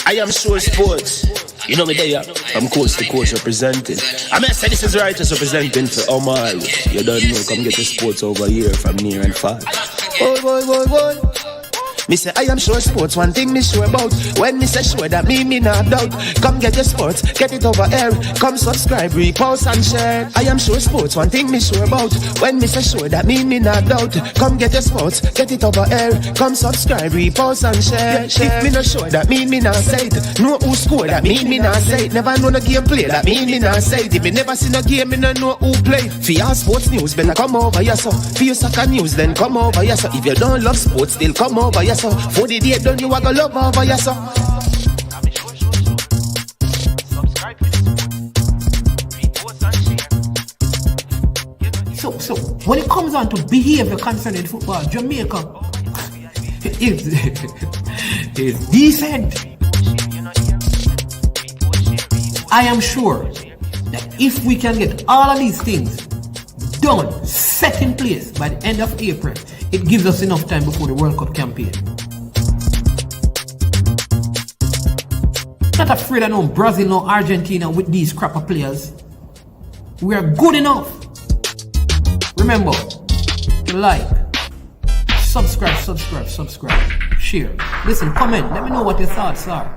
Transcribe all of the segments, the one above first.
I am sure sports. You know me there, I'm coast to coast representing. I mean, say this is righteous representing for Omar. You don't know, come get the sports over here from near and far. Boy. Me say I am sure sports, one thing me sure about. When me say sure, that me not doubt. Come get your sports, get it over here. Come subscribe, repost and share. I am sure sports, one thing me sure about. When me say sure, that me not doubt. Come get your sports, get it over here. Come subscribe, repost and share. If me not sure, that me not say it. Know who score, that me not say it. Never know the game play, that me not say it. If me never see no game, me no know who play. For your sports news, better come over here so. For your soccer news, then come over here so. If you don't love sports, still come over here so. For the day done, you are gonna love over here so. So when it comes on to behavior concerning football, Jamaica is decent. I am sure that if we can get all of these things done, set in place by the end of April, it gives us enough time before the World Cup campaign. Not afraid of no Brazil, no Argentina with these crapper players. We are good enough. Remember to like, subscribe, share. Listen, comment, let me know what your thoughts are.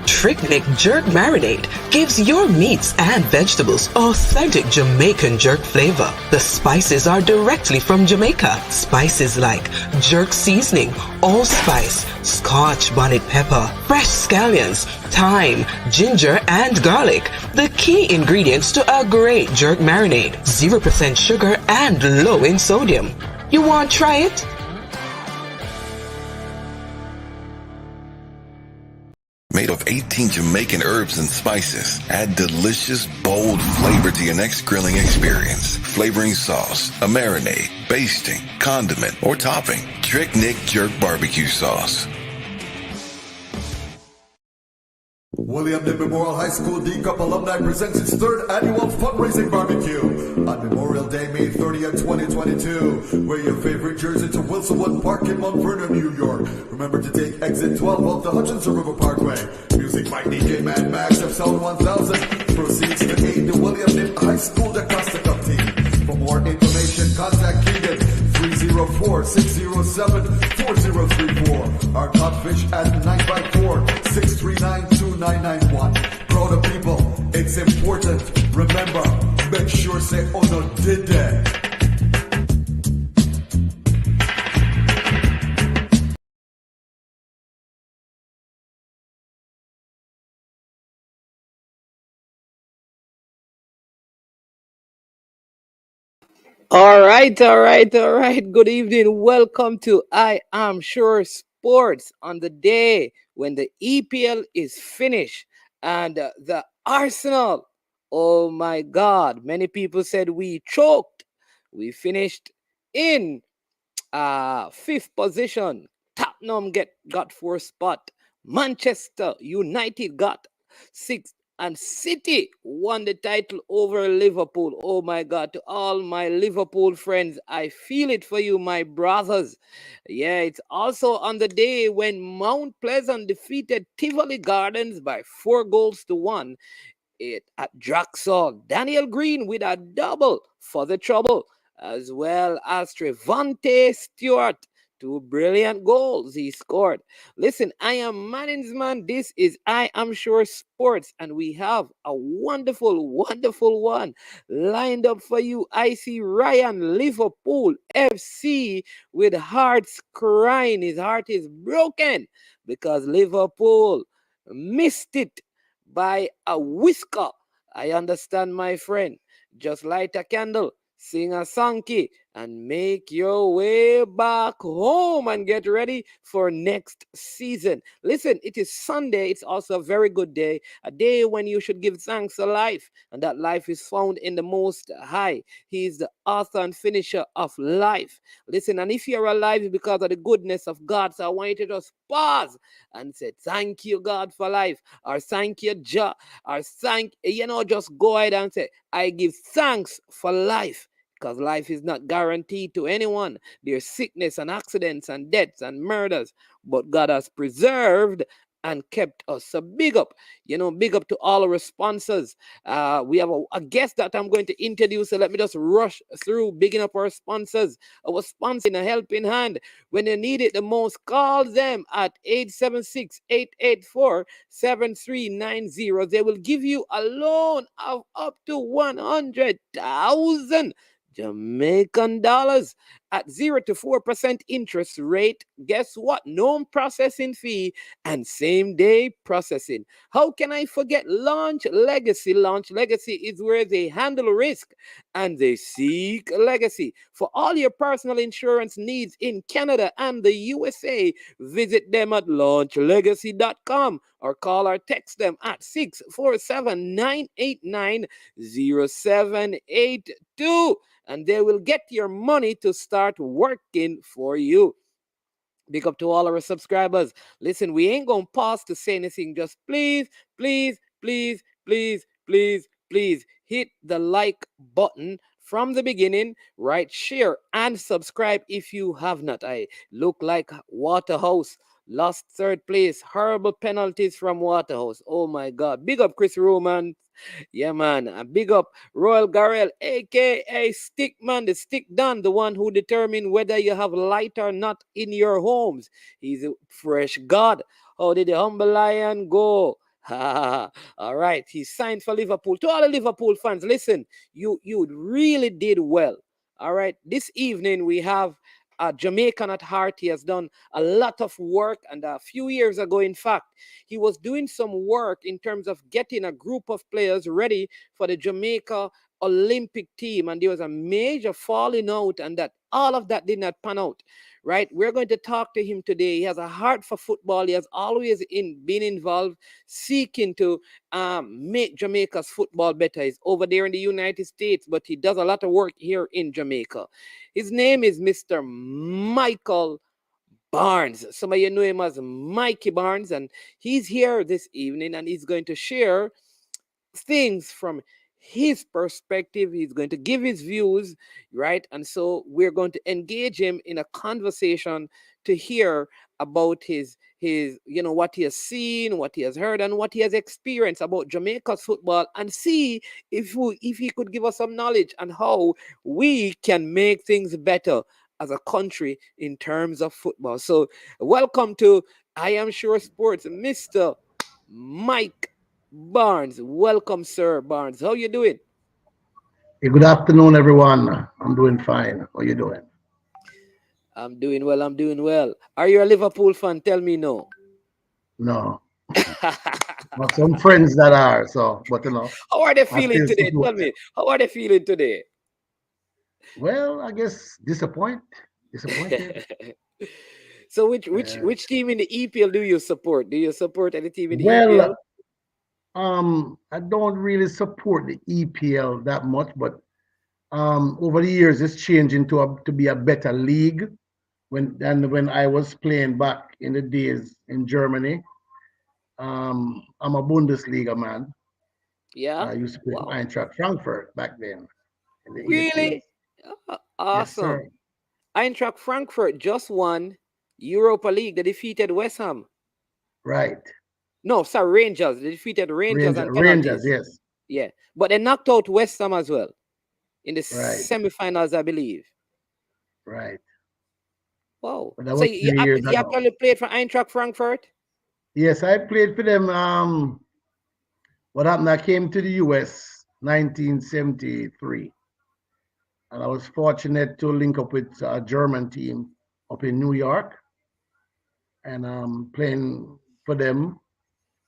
Trick Jerk Marinade gives your meats and vegetables authentic Jamaican jerk flavor. The spices are directly from Jamaica. Spices like jerk seasoning, allspice, Scotch bonnet pepper, fresh scallions, thyme, ginger, and garlic. The key ingredients to a great jerk marinade. 0% sugar and low in sodium. You want to try it? Made of 18 Jamaican herbs and spices. Add delicious, bold flavor to your next grilling experience. Flavoring sauce, a marinade, basting, condiment, or topping. Trick Nick Jerk Barbecue Sauce. William Nip Memorial High School D Cup Alumni presents its 3rd annual fundraising barbecue on Memorial Day, May 30th, 2022. Wear your favorite jersey to Wilsonwood Park in Mount Vernon, New York. Remember to take exit 12 off the Hutchinson River Parkway. Music by DJ Mad Max of Sound 1000. Proceeds to aid the William Nip High School Da Costa Cup team. For more information, contact Keegan 304-607-4034. Our Codfish at 954-639-2991. Proud of people, it's important. Remember, make sure say oh no did that. All right. Good evening. Welcome to I Am Sure Sports on the day when the EPL is finished and the Arsenal. Oh my God. Many people said we choked. We finished in 5th position. Tottenham got 4th spot. Manchester United got 6th. And City won the title over Liverpool. Oh my God, to all my Liverpool friends, I feel it for you, my brothers. Yeah, it's also on the day when Mount Pleasant defeated Tivoli Gardens by 4-1 at Draxall. Daniel Green with a double for the trouble, as well as Trevante Stewart. 2 brilliant goals he scored. Listen, I am Manning's man. This is I Am Sure Sports, and we have a wonderful one lined up for you. I see Ryan, Liverpool FC, with hearts crying. His heart is broken because Liverpool missed it by a whisker. I understand, my friend. Just light a candle, sing a songy, and make your way back home and get ready for next season. Listen, it is Sunday. It's also a very good day, a day when you should give thanks to life, and that life is found in the Most High. He is the author and finisher of life. Listen, and if you're alive, it's because of the goodness of God. So I want you to just pause and say, thank you, God, for life, or thank you, Jah, or just go ahead and say, I give thanks for life. because life is not guaranteed to anyone. There's sickness and accidents and deaths and murders, but God has preserved and kept us. So big up, big up to all our sponsors. We have a guest that I'm going to introduce. So let me just rush through, bigging up our sponsors. Our sponsor in a helping hand. When you need it the most, call them at 876-884-7390. They will give you a loan of up to 100,000 Jamaican dollars at 0 to 4% interest rate. Guess what? No processing fee and same day processing. How can I forget Launch Legacy? Launch Legacy is where they handle risk and they seek legacy. For all your personal insurance needs in Canada and the USA, visit them at launchlegacy.com or call or text them at 647-989-0782 and they will get your money to start working for you. Big up to all our subscribers. Listen, we ain't gonna pause to say anything. Just please, please, please, please, please, please hit the like button from the beginning, right? Share and subscribe if you have not. I look like Waterhouse. Lost third place. Horrible penalties from Waterhouse. Oh my God. Big up Chris Roman. Yeah, man. And big up Royal Garrel, aka Stickman, the Stick Don, the one who determines whether you have light or not in your homes. He's a fresh God. How did the humble lion go? All right. He signed for Liverpool. To all the Liverpool fans, listen, you really did well. All right. This evening we have a Jamaican at heart. He has done a lot of work, and a few years ago, in fact, he was doing some work in terms of getting a group of players ready for the Jamaica Olympic team, and there was a major falling out, and that all of that did not pan out. Right, we're going to talk to him today. He has a heart for football. He has always been involved, seeking to make Jamaica's football better. He's over there in the United States, but he does a lot of work here in Jamaica. His name is Mr. Michael Barnes. Some of you know him as Mikey Barnes, and he's here this evening, and he's going to share things from his perspective. He's going to give his views, right? And so we're going to engage him in a conversation to hear about his what he has seen, what he has heard, and what he has experienced about Jamaica's football, and see if he could give us some knowledge on how we can make things better as a country in terms of football. So welcome to I Am Sure Sports, Mr. Mike Barnes. Welcome, Sir Barnes. How you doing? Hey, good afternoon, everyone. I'm doing fine. How you doing? I'm doing well. I'm doing well. Are you a Liverpool fan? Tell me no. No. Got some friends that are, so, but How are they I feeling still today? support Tell them. me. How are they feeling today? Well, I guess disappointed. So which Uh, which team in the EPL do you support? Do you support any team in the EPL? well, I don't really support the EPL that much, but over the years it's changing to be a better league. When I was playing back in the days in Germany, I'm a Bundesliga man. Yeah. I used to play for Wow. Eintracht Frankfurt back then in the 80s. Really? Yes, Awesome. sir. Eintracht Frankfurt just won Europa League. They defeated West Ham. Right. No, sorry, Rangers. They defeated Rangers on Rangers, penalties. yes. Yeah. But they knocked out West Ham as well in the Right, semifinals, I believe. right. Wow. But that So was you, few you years you ago. actually played for Eintracht Frankfurt? Yes, I played for them. What happened? I came to the US 1973, and I was fortunate to link up with a German team up in New York, and playing for them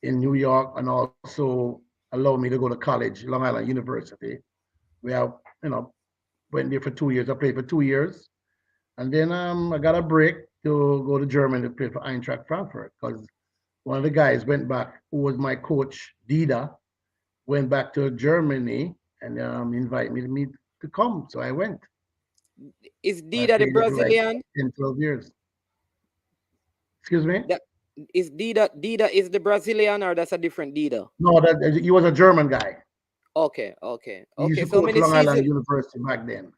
in New York, and also allowed me to go to college, Long Island University. We have, you know, went there for 2 years. I played for 2 years. And then I got a break to go to Germany to play for Eintracht Frankfurt because one of the guys went back, who was my coach, Dida, went back to Germany and invited me to come. So I went. Is I Dida the played there for like Brazilian? 10, 12 years. Excuse me? That is Dida is the Brazilian, or that's a different Dida? No, he was a German guy. Okay, okay, He used okay. to So coach many Long Island seasons. University back then.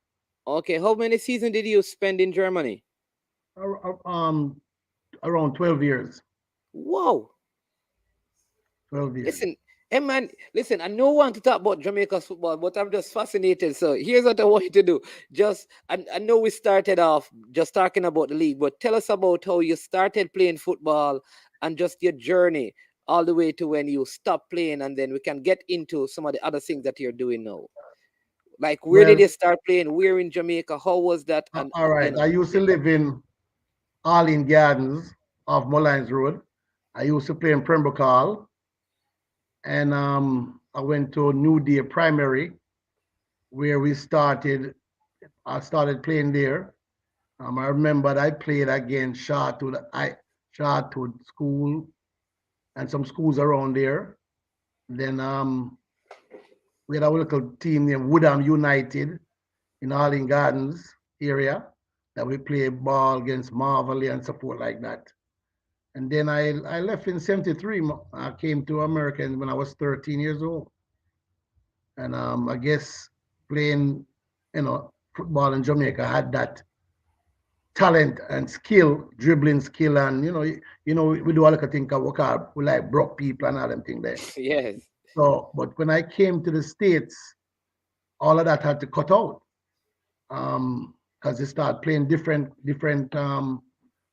Okay, how many seasons did you spend in Germany? Um, around 12 years. Wow. 12 years. Listen, hey man, listen, I don't want to talk about Jamaica's football, but I'm just fascinated. So here's what I want you to do. I know we started off just talking about the league, but tell us about how you started playing football and just your journey all the way to when you stopped playing, and then we can get into some of the other things that you're doing now. Like, where did Well, you start playing? Where in Jamaica? How was that? And all you right. know, I used to live in Arlene Gardens off Mullines Road. I used to play in Pembroke Hall. And I went to New Day Primary, where I started playing there. I remember I played against Shartwood School and some schools around there. Then we had a local team named Woodham United in Arlene Gardens area that we played ball against Marvelly and support like that. And then I left in '73. I came to America when I was 13 years old. And I guess playing, football in Jamaica had that talent and skill, dribbling skill, and we do all the thing we call we like broke people and all them thing there. yes, So, but when I came to the States, all of that had to cut out. Because they start playing different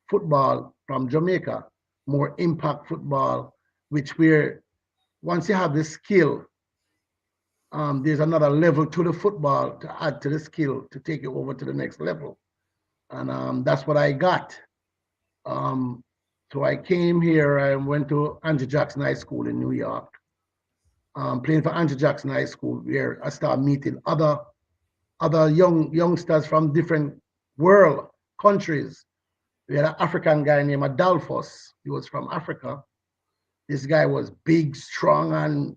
football from Jamaica, more impact football, which where once you have the skill, there's another level to the football to add to the skill to take it over to the next level. And that's what I got. Um, so I came here. I went to Andrew Jackson High School in New York, playing for Andrew Jackson High School, where I started meeting other youngsters from different world countries. We had an African guy named Adolphus. He was from Africa. This guy was big, strong, and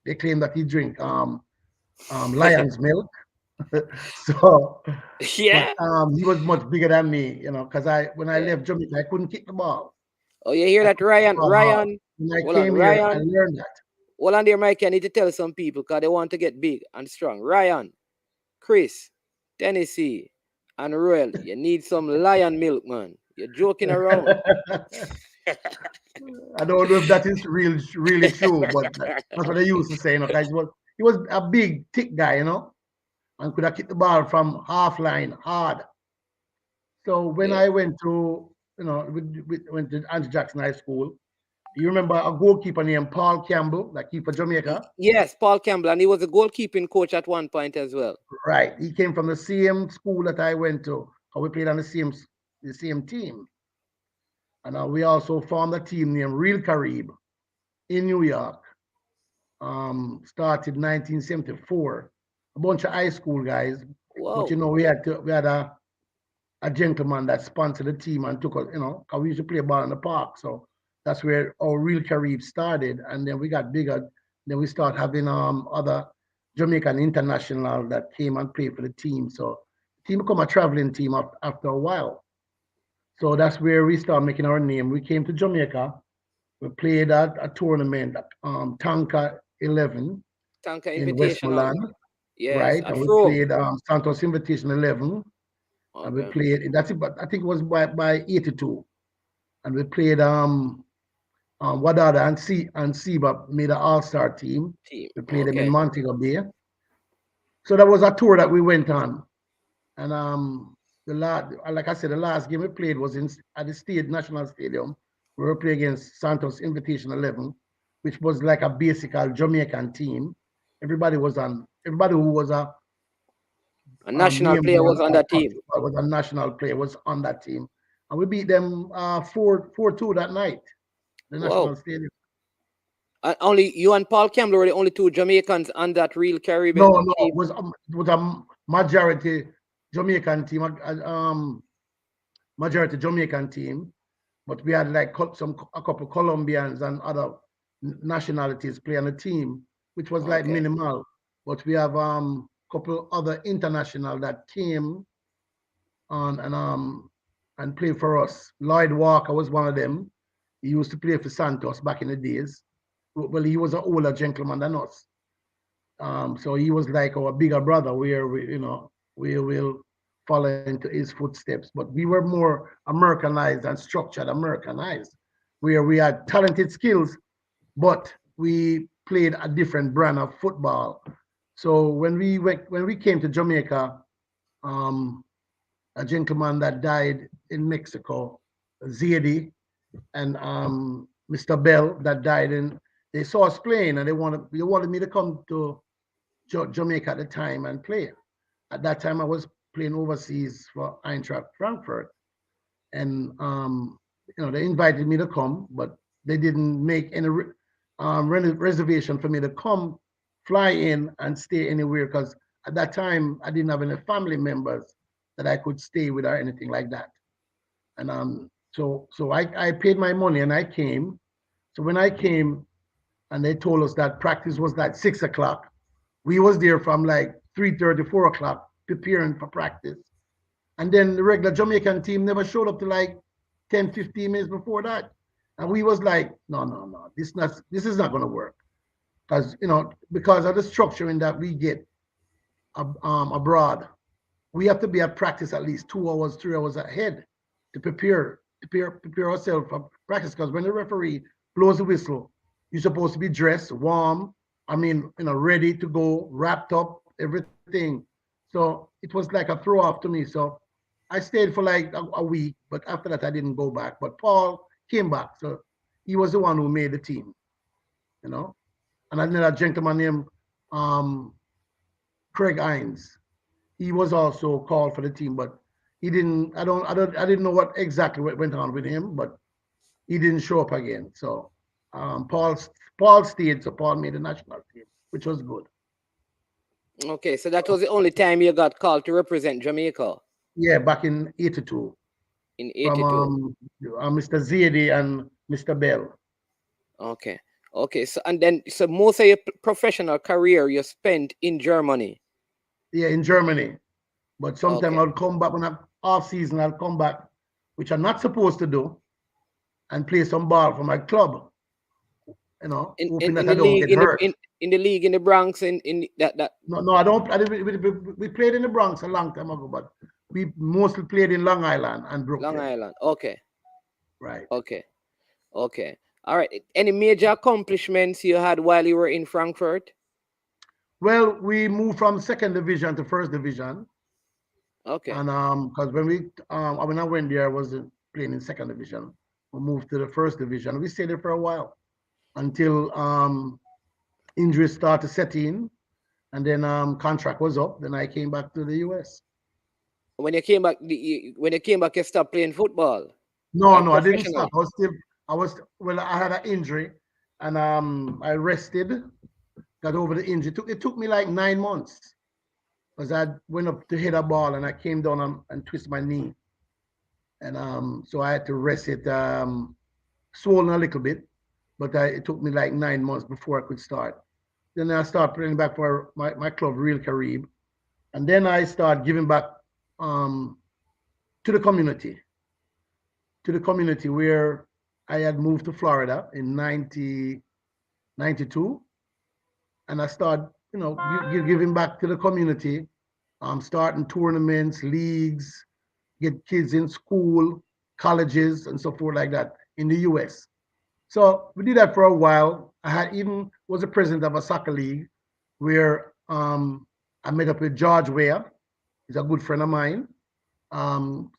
they claim that he drink lion's milk. So, but yeah. he was much bigger than me, because when I Yeah. left Jamaica, I couldn't kick the ball. Oh, you hear I that, couldn't kick the Ryan? ball hard. Ryan, When I hold on, came here, I Ryan. learned that. Hold on there, Mike. I need to tell some people because they want to get big and strong. Ryan, Chris, Tennessee, and Royal, you need some lion milk, man. You're joking around. I don't know if that is really true, but that's what they used to say, because he was a big, thick guy, and could have kicked the ball from half line hard. So when Yeah. I went to, we went to Andrew Jackson High School, you remember a goalkeeper named Paul Campbell that keep for Jamaica? Yes, Paul Campbell, and he was a goalkeeping coach at one point as well. Right. He came from the same school that I went to. We played on the same team. And we also formed a team named Real Carib in New York. Started 1974. A bunch of high school guys, but Wow. we had a gentleman that sponsored the team and took us, 'cause we used to play ball in the park. So that's where our Real Carib started. And then we got bigger. Then we start having other Jamaican international that came and played for the team. So the team become a traveling team after a while. So that's where we start making our name. We came to Jamaica. We played at a tournament, Tanka 11 Tanka in Invitational. Westmoreland, Yes, right? at And we Frome. played Santos Invitation 11, and we Okay. played. That's it, but I think it was by 82, and we played Wadada and Seba made an all-star team. Team. We played them in Okay. Montego Bay. So that was a tour that we went on, and like I said, the last game we played was at the State National Stadium. We were playing against Santos Invitation 11, which was like a basic Jamaican team. Everybody who was a A national name player was on that of team. football, was a national player, was on that team, and we beat them 4-2 that night, the Wow. national stadium. And only you and Paul Campbell were the only two Jamaicans on that real No, Caribbean no, team. it was a majority Jamaican team, majority Jamaican team, but we had like a couple Colombians and other nationalities play on the team, which was like Okay. minimal. But we have couple other international that came on and played for us. Lloyd Walker was one of them. He used to play for Santos back in the days. Well, he was an older gentleman than us. So he was like our bigger brother, where we will follow into his footsteps. But we were more Americanized and structured Americanized, where we had talented skills, but we played a different brand of football. So when we came to Jamaica, um, a gentleman that died in Mexico, Zedi, and Mr. Bell that died in. They saw us playing and they wanted me to come to Jamaica at the time and play. At that time, I was playing overseas for Eintracht Frankfurt, and they invited me to come, but they didn't make any reservation for me to come, fly in, and stay anywhere because at that time I didn't have any family members that I could stay with or anything like that. And so I paid my money and I came. So when I came and they told us that practice was like 6 o'clock, we was there from like 3:30, 4 o'clock preparing for practice. And then the regular Jamaican team never showed up to like 10, 15 minutes before that. And we was like, no, this is not gonna work. Because of the structuring that we get abroad, we have to be at practice at least 2 hours, 3 hours ahead to prepare ourselves for practice. Because when the referee blows the whistle, you're supposed to be dressed, warm, ready to go, wrapped up, everything. So it was like a throw off to me. So I stayed for like a week, but after that I didn't go back. But Paul came back, so he was the one who made the team, you know. And another gentleman named um, Craig Hines. He was also called for the team, but he didn't. I didn't know what went on with him, but he didn't show up again. So Paul stayed, so Paul made the national team, which was good. Okay, so that was the only time you got called to represent Jamaica Yeah, back in '82 in from 82. Mr. Zedi and Mr. Bell. Okay. Okay. So most of your professional career you spent in Germany. Yeah, in Germany. But sometime Okay. I'll come back when I'm off season. I'll come back, which I'm not supposed to do, and play some ball for my club. Hoping In that the I don't league get hurt. in the league in the Bronx in that. No, I don't. We played in the Bronx a long time ago, but we mostly played in Long Island and Long Brooklyn. Island. Okay. Right. Okay. Okay. All right. Any major accomplishments you had while you were in Frankfurt? Well, we moved from second division to first division, Okay. and because when I went there, I wasn't playing in second division. We moved to the first division. We stayed there for a while until injuries started to set in, and then contract was up. Then I came back to the US. When you came back, you stopped playing football, No, like I didn't stop. professionally. Well, I had an injury, and I rested, got over the injury. It took me like 9 months because I went up to hit a ball and I came down and twisted my knee. And so I had to rest it, swollen a little bit, but it took me like 9 months before I could start. Then I started playing back for my club, Real Carib. And then I started giving back um, to the community, where I had moved to Florida in 1992. And I started, giving back to the community, starting tournaments, leagues, get kids in school, colleges, and so forth like that in the US. So we did that for a while. I had even was the president of a soccer league where I met up with George Weah. He's a good friend of mine.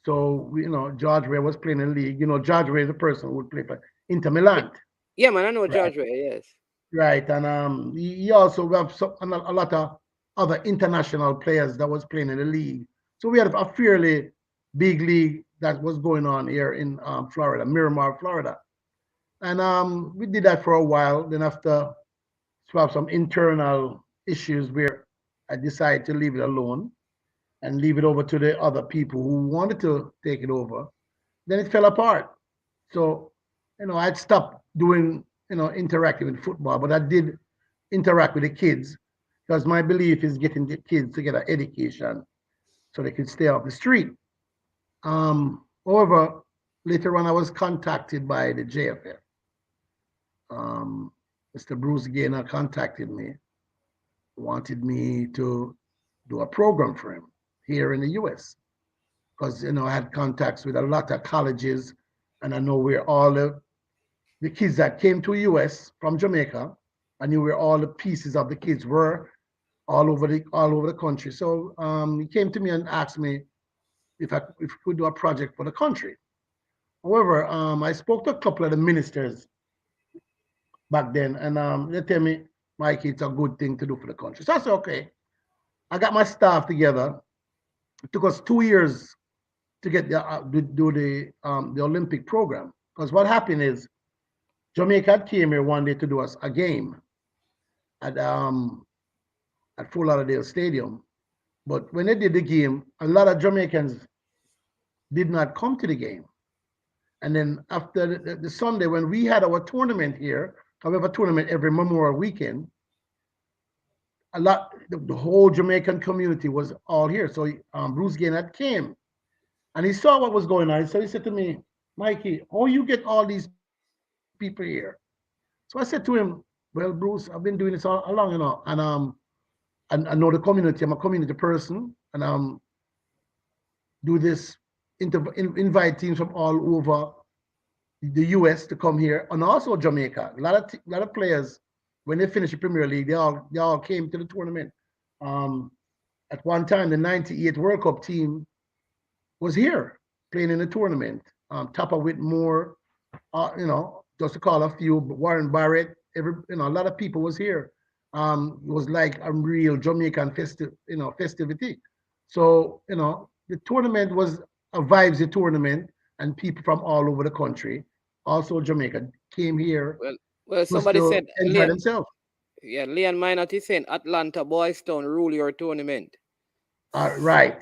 So George Weah was playing in the league. George Weah is the person who would play for Inter Milan. Yeah, man, I know Right. George Ray, yes. Right, and he also have a lot of other international players that was playing in the league. So we had a fairly big league that was going on here in Florida, Miramar, Florida. And we did that for a while. Then after some internal issues where I decided to leave it alone and leave it over to the other people who wanted to take it over, then it fell apart. So, I'd stopped doing, interacting with football, but I did interact with the kids because my belief is getting the kids to get an education so they could stay off the street. However, later on, I was contacted by the JFF. Mr. Bruce Gaynor contacted me, wanted me to do a program for him here in the US. because I had contacts with a lot of colleges, and I know where all the kids that came to US from Jamaica. I knew where all the pieces of the kids were all over the country. So he came to me and asked me if we could do a project for the country. However, I spoke to a couple of the ministers back then, and they tell me, Mikey, it's a good thing to do for the country. So I said, okay. I got my staff together. It took us 2 years to get do the Olympic program. Because what happened is Jamaica came here one day to do us a game at Fort Lauderdale Stadium. But when they did the game, a lot of Jamaicans did not come to the game. And then after the Sunday, when we had our tournament here, we have a tournament every Memorial weekend, the whole Jamaican community was all here. So Bruce Gaynard came and he saw what was going on. So he said to me, Mikey, how you get all these people here? So I said to him, well, Bruce, I've been doing this all along, and I know the community. I'm a community person, and do this, invite teams from all over the US to come here, and also Jamaica. A lot of players, when they finished the Premier League, they all came to the tournament. At one time, the '98 World Cup team was here playing in the tournament. Tapa Whitmore, just to call a few, Warren Barrett, a lot of people was here. It was like a real Jamaican festivity. So, the tournament was a vibes tournament, and people from all over the country, also Jamaica, came here Well, just somebody to said, enjoy themselves. yeah, Leon Minot is saying Atlanta Boys Town rule your tournament. Right.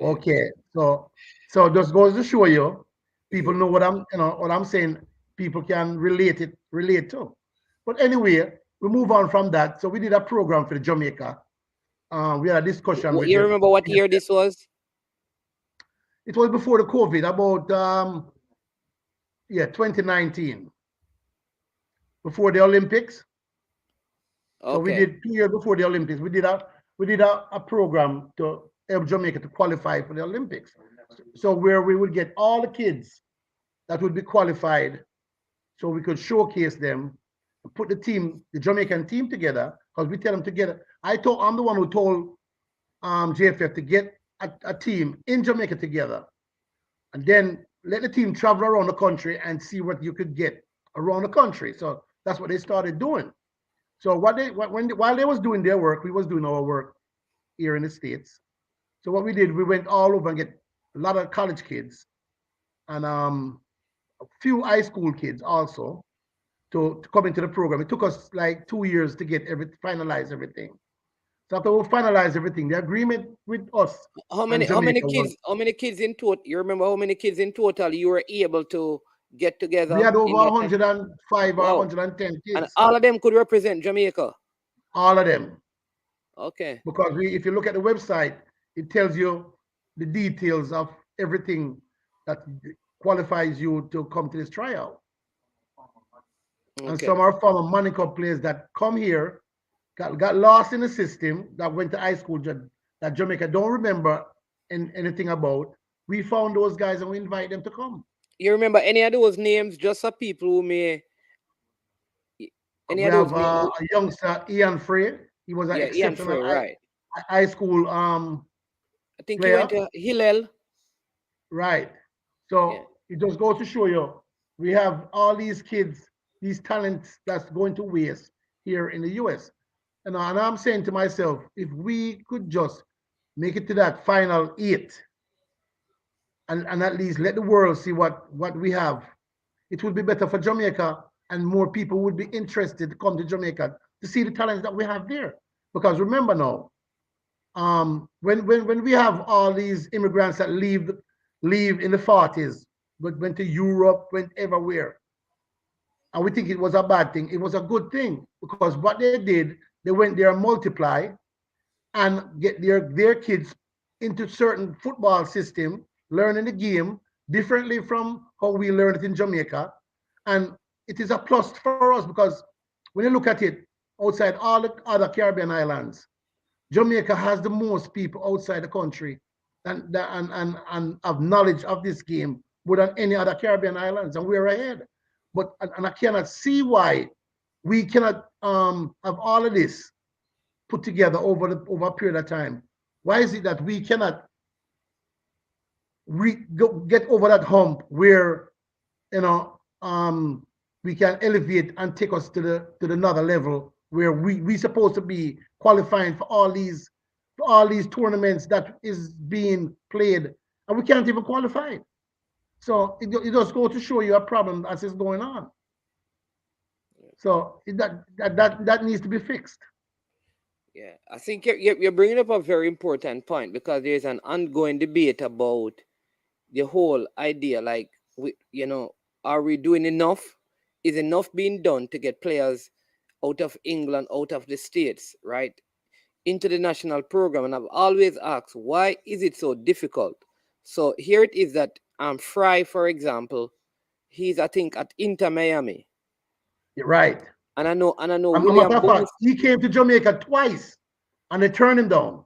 Okay. So just goes to show you, people know what I'm saying. People can relate to. But anyway, we move on from that. So we did a program for the Jamaica. We had a discussion with You the. remember what year this was? It was before the COVID, about 2019, before the Olympics. So we Okay. did 2 years before the Olympics. We did a program to help Jamaica to qualify for the Olympics. So where we would get all the kids that would be qualified, so we could showcase them, put the Jamaican team together, because we tell them together. I'm the one who told JFF to get a team in Jamaica together, and then let the team travel around the country and see what you could get around the country. So that's what they started doing. So while they was doing their work, we was doing our work here in the States. So what we did, we went all over and get a lot of college kids and a few high school kids also to come into the program. It took us like 2 years to get finalize everything. So after we finalized everything, the agreement with us How and many Jamaica was, kids? How many kids in total? You remember how many kids in total you were able to get we together had over in that time? 105 or Wow. 110 And kids, all of them could represent Jamaica. all of them. Okay. Because if you look at the website, it tells you the details of everything that qualifies you to come to this tryout. And Okay. some are former money club players that come here, got lost in the system, that went to high school that Jamaica don't remember anything about. We found those guys and we invite them to come. You remember any of those names, just for people who may any We of those have names? a youngster, Ian Frey. He was an Yeah, Ian exceptional Frey, right. high school I think he player. went to Hillel. Right. Yeah. So it just goes to show you, we have all these kids, these talents that's going to waste here in the US. And I'm saying to myself, if we could just make it to that final 8 and at least let the world see what we have, it would be better for Jamaica, and more people would be interested to come to Jamaica to see the talents that we have there. Because remember now, when we have all these immigrants that leave in the 40s, but went to Europe, went everywhere, and we think it was a bad thing. It was a good thing, because what they did, they went there and multiply and get their kids into certain football system, learning the game differently from how we learned it in Jamaica. And it is a plus for us, because when you look at it, outside all the other Caribbean islands, Jamaica has the most people outside the country and have knowledge of this game more than any other Caribbean islands, and we're ahead. But and I cannot see why we cannot have all of this put together over a period of time. Why is it that we cannot get over that hump where you know we can elevate and take us to the another level where we supposed to be qualifying for all these tournaments that is being played, and we can't even qualify. So it just goes to show you a problem as is going on. So that needs to be fixed. Yeah, I think you're bringing up a very important point, because there's an ongoing debate about the whole idea. Like, are we doing enough? Is enough being done to get players out of England, out of the States, right, into the national program? And I've always asked, why is it so difficult? So here it is that Fry, for example, he's, I think, at Inter Miami. You're right. And I know William Bones, he came to Jamaica twice and they turned him down.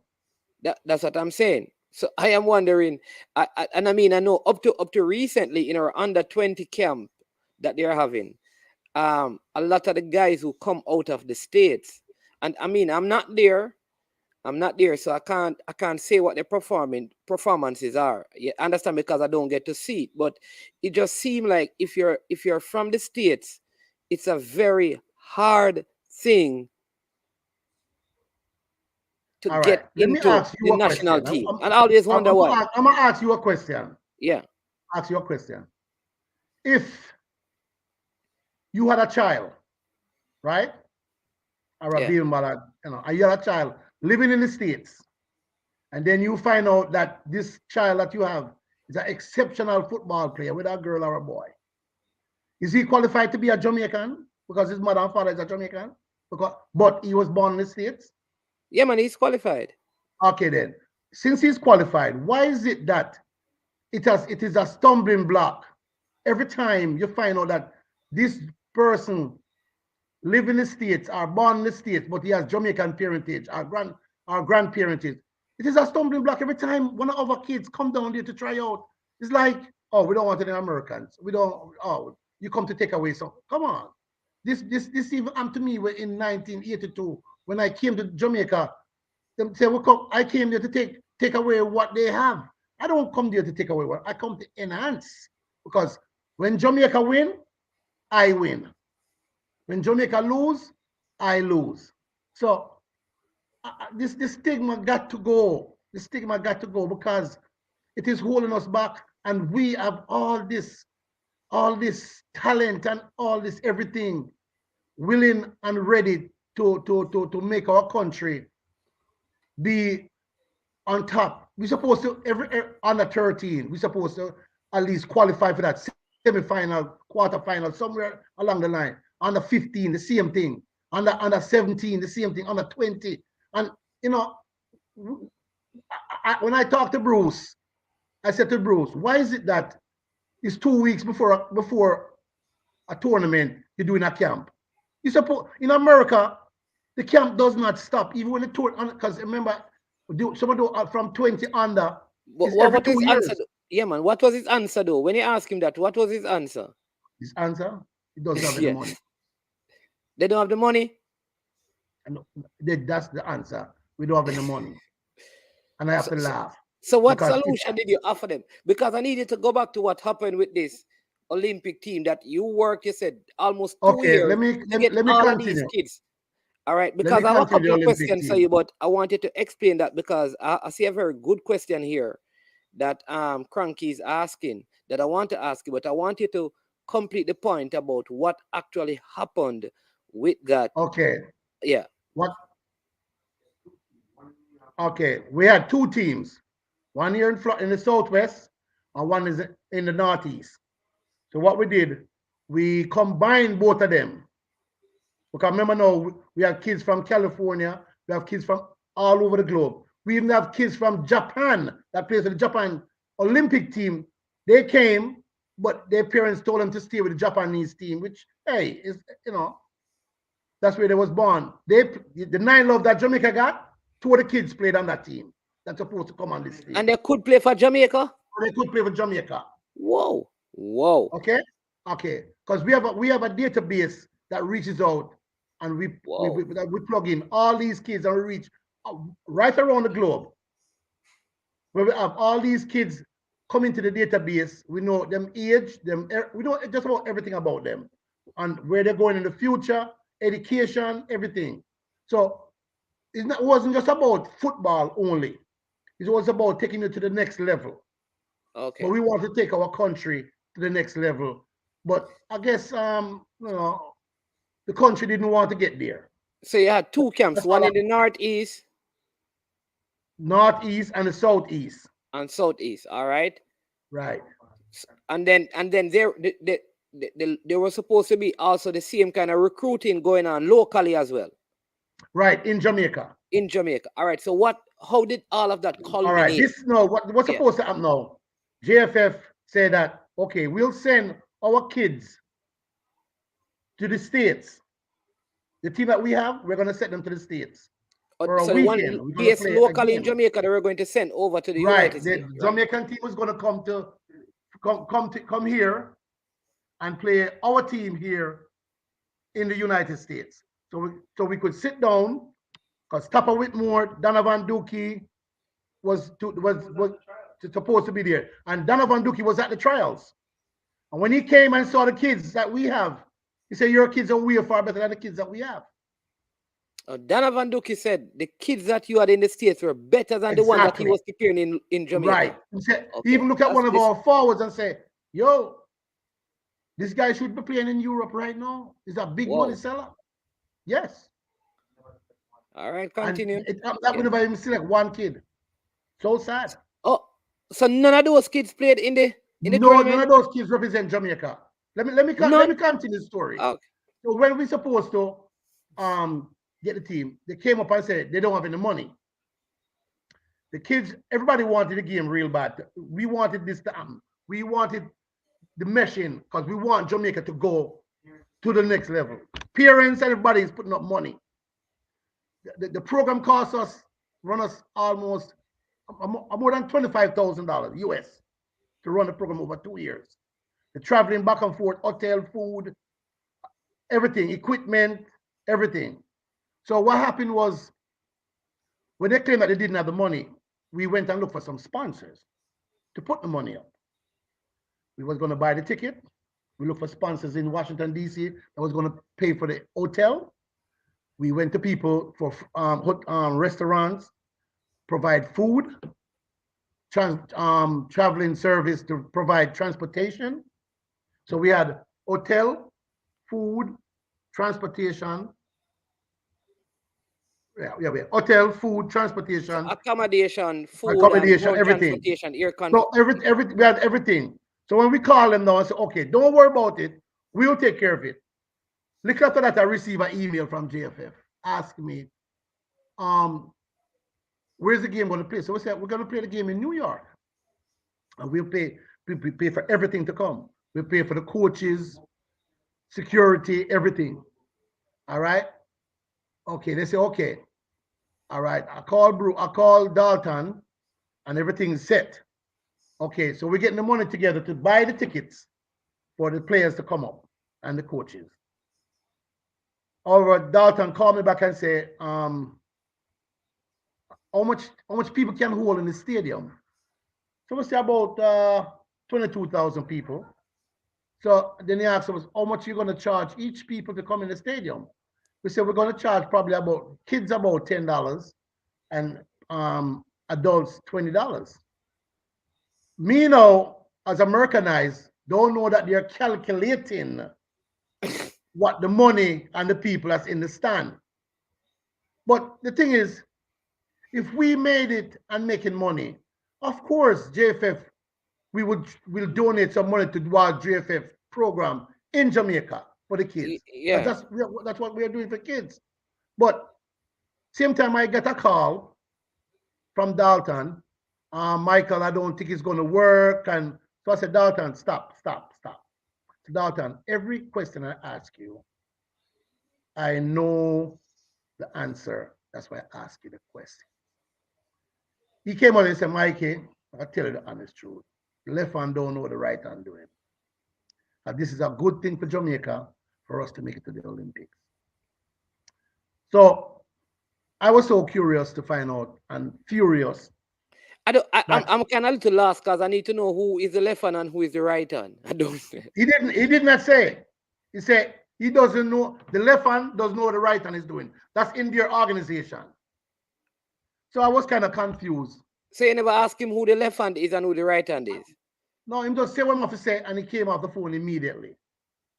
That's what I'm saying. So I am wondering, I know up to recently in our under 20 camp that they're having, a lot of the guys who come out of the States, and I'm not there, so I can't say what their performances are. You understand? Because I don't get to see it. But it just seems like if you're from the States, it's a very hard thing to get into the national team. And I always wonder why. I'm gonna ask you a question. Yeah. Ask you a question. If you had a child, right? Or a baby mother, and you had a child living in the States, and then you find out that this child that you have is an exceptional football player, whether a girl or a boy. Is he qualified to be a Jamaican because his mother and father is a Jamaican? But he was born in the States? Yeah, man, he's qualified. Okay, then. Since he's qualified, why is it that it is a stumbling block every time you find out that this person live in the States or born in the States, but he has Jamaican parentage or grandparentage? It is a stumbling block every time one of our kids come down there to try out. It's like, oh, we don't want any Americans. We don't. Oh, you come to take away some. Come on. This even happened to me in 1982 when I came to Jamaica. They say, I came there to take away what they have. I don't come there to take away what I come to enhance. Because when Jamaica win, I win. When Jamaica lose, I lose. So this stigma got to go. The stigma got to go because it is holding us back, and we have all this talent and all this everything willing and ready to make our country be on top. We're supposed to every under 13, we're supposed to at least qualify for that semi-final, quarter-final, somewhere along the line. Under 15, the same thing. Under 17, the same thing. Under 20. And when I talked to Bruce, I said to Bruce, why is it that it's 2 weeks before a tournament you're doing a camp? You suppose in America, the camp does not stop even when the tour, because remember, someone from 20 under. What his answer? Yeah, man. What was his answer though? When you asked him that, what was his answer? His answer? He doesn't have any money. They don't have the money? That's the answer. We don't have any money. And I have to laugh. So what solution did you offer them? Because I needed to go back to what happened with this Olympic team that you worked, you said, almost 2 years let me all continue. of these kids. All right, because I have a couple of questions for you, but I wanted to explain that because I see a very good question here that Cranky is asking that I want to ask you, but I want you to complete the point about what actually happened with that. Okay. Yeah. What? Okay, we had two teams. One here in the southwest, and one is in the northeast. So what we did, we combined both of them. Because remember now, we have kids from California, we have kids from all over the globe. We even have kids from Japan that plays for the Japan Olympic team. They came, but their parents told them to stay with the Japanese team, which, hey, is that's where they was born. The 9 love that Jamaica got, 2 of the kids played on that team. that's supposed to come on this team. And they could play for Jamaica? They could play for Jamaica. Whoa. Whoa. Okay? Okay. Because we have a database that reaches out and we plug in all these kids and we reach right around the globe. Where we have all these kids come into the database. We know them age, we know just about everything about them and where they're going in the future, education, everything. So it wasn't just about football only. It was about taking it to the next level. Okay. But we want to take our country to the next level. But I guess the country didn't want to get there. So you had two camps, one in the northeast and the southeast. And southeast, all right. Right. And then there was supposed to be also the same kind of recruiting going on locally as well. Right, in Jamaica. In Jamaica. All right. So how did all of that culminate? All right, what's supposed to happen now? JFF said that, okay, we'll send our kids to the States. The team that we have, we're going to send them to the States. For so a weekend. One based locally in Jamaica, they were going to send over to the United States. The Jamaican team was going to come here and play our team here in the United States. So we could sit down, because Tapa Whitmore, Donovan Dookie was supposed to be there. And Donovan Dookie was at the trials. And when he came and saw the kids that we have, he said, your kids are way far better than the kids that we have. Donovan Dookie said the kids that you had in the States were better than the one that he was preparing in Jamaica. Right. He even look at one of our forwards and say, yo, this guy should be playing in Europe right now. He's a big money seller. Yes. All right, continue. That would have even select one kid. So sad. Oh, so none of those kids played in the tournament? None of those kids represent Jamaica. Let me continue the story. Okay. So when we supposed to get the team, they came up and said they don't have any money. The kids, everybody wanted the game real bad. We wanted this to happen. We wanted the meshing because we want Jamaica to go to the next level. Parents and everybody is putting up money. The program cost us, run us almost more than $25,000 US to run the program over 2 years. The traveling back and forth, hotel, food, everything, equipment, everything. So what happened was, when they claimed that they didn't have the money, we went and looked for some sponsors to put the money up. We was going to buy the ticket. We looked for sponsors in Washington, D.C. that was going to pay for the hotel. We went to people for restaurants, provide food, traveling service to provide transportation. So we had hotel, food, transportation. We have hotel, food, transportation, accommodation, food, everything. Transportation, air conditioning. So we had everything. So when we call them now and say, okay, don't worry about it, we'll take care of it. Look after that, I receive an email from JFF asking me, where's the game going to play? So we said, we're going to play the game in New York. And we'll pay for everything to come. We'll pay for the coaches, security, everything. All right? Okay, they say, okay. All right, I call Dalton and everything's set. Okay, so we're getting the money together to buy the tickets for the players to come up and the coaches. However, Dalton called me back and said, how much people can hold in the stadium? So we say about 22,000 people. So then he asked us, how much are you going to charge each people to come in the stadium? We said we're going to charge probably about kids about $10 and adults $20. Me now, as Americanized, don't know that they're calculating what the money and the people that's in the stand. But the thing is, if we made it and making money, of course, JFF, we'll donate some money to our JFF program in Jamaica for the kids. Yeah. That's what we're doing for kids. But same time, I get a call from Dalton. Michael, I don't think it's going to work. And so I said, Dalton, stop. So Dalton, every question I ask you, I know the answer. That's why I ask you the question. he came out and said, Mikey, I'll tell you the honest truth. The left hand don't know what the right hand doing. And this is a good thing for Jamaica for us to make it to the Olympics. So I was so curious to find out and furious. I'm kind of a little lost because I need to know who is the left hand and who is the right hand. I don't. He did not say. He said he doesn't know, the left hand doesn't know what the right hand is doing. That's in their organization. So I was kind of confused. So you never ask him who the left hand is and who the right hand is? No, him just say what I'm going to say, and he came off the phone immediately.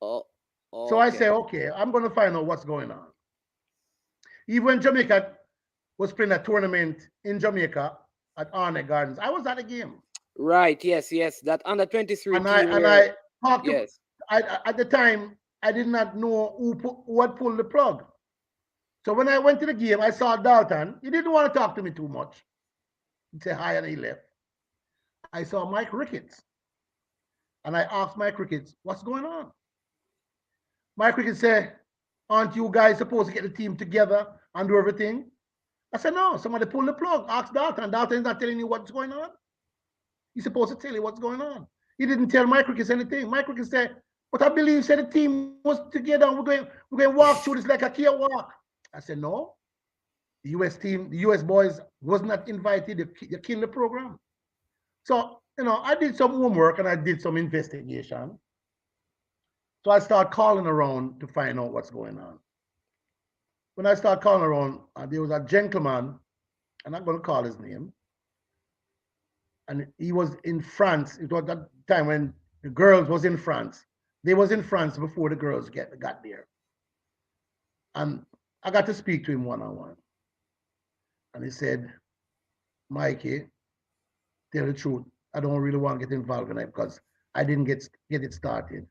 Oh, so I say, okay, I'm going to find out what's going on. Even when Jamaica was playing a tournament in Jamaica at Arnett Gardens, I was at the game. Right, yes, that under 23 and team. I talked to, yes. At the time, I did not know who had pulled the plug. So when I went to the game, I saw Dalton. He didn't want to talk to me too much. He'd say hi and he left. I saw Mike Ricketts. And I asked Mike Ricketts, what's going on? Mike Ricketts said, aren't you guys supposed to get the team together and do everything? I said, no, somebody pulled the plug. Ask Dalton. Dalton's not telling you what's going on. He's supposed to tell you what's going on. He didn't tell Mike Ricketts anything. Mike Ricketts said, but I believe said the team was together and we're going to walk through this like a care walk. I said, no. The US team, the US boys was not invited. They killed the program. So, I did some homework and I did some investigation. So I started calling around to find out what's going on. When I started calling around, there was a gentleman, I'm not going to call his name, and he was in France. It was that time when the girls was in France. They was in France before the girls got there. And I got to speak to him one-on-one. And he said, Mikey, tell the truth, I don't really want to get involved in it because I didn't get it started.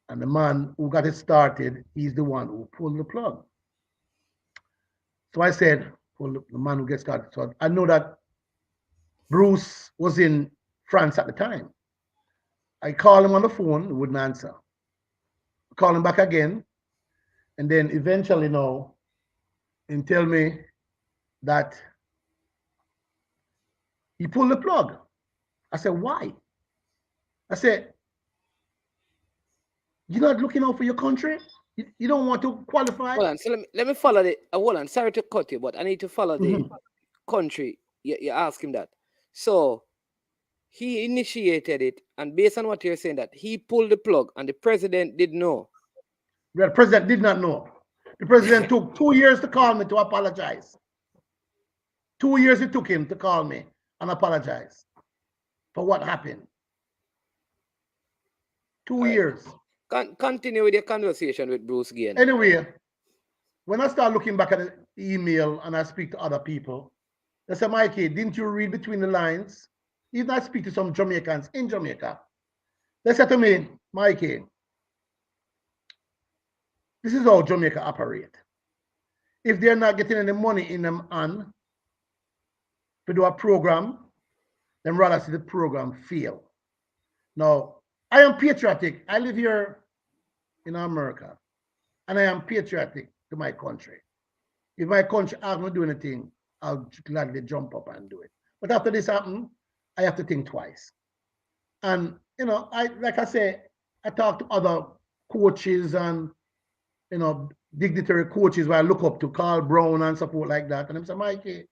And the man who got it started, he's the one who pulled the plug. So I said, the man who gets started. So I know that Bruce was in France at the time. I called him on the phone, he wouldn't answer. I called him back again. And then eventually he tell me that he pulled the plug. I said, why? I said, you're not looking out for your country? You don't want to qualify? Hold on, so let me follow the, hold on, sorry to cut you, but I need to follow the country. You ask him that. So he initiated it, and based on what you're saying, that he pulled the plug and the president didn't know. The president did not know. The president took 2 years to call me to apologize. 2 years it took him to call me and apologize for what happened. 2 years. Continue with your conversation with Bruce again. Anyway, when I start looking back at the email and I speak to other people, they say, Mikey, didn't you read between the lines? Even I speak to some Jamaicans in Jamaica. They said to me, Mikey, this is how Jamaica operate. If they're not getting any money in them on to do a program, then rather see the program fail. Now, I am patriotic. I live here in America, and I am patriotic to my country. If my country asks me to do anything, I'll gladly jump up and do it. But after this happens, I have to think twice. And like I say, I talk to other coaches and dignitary coaches where I look up to, Carl Brown and support like that. And I'm saying, Mikey,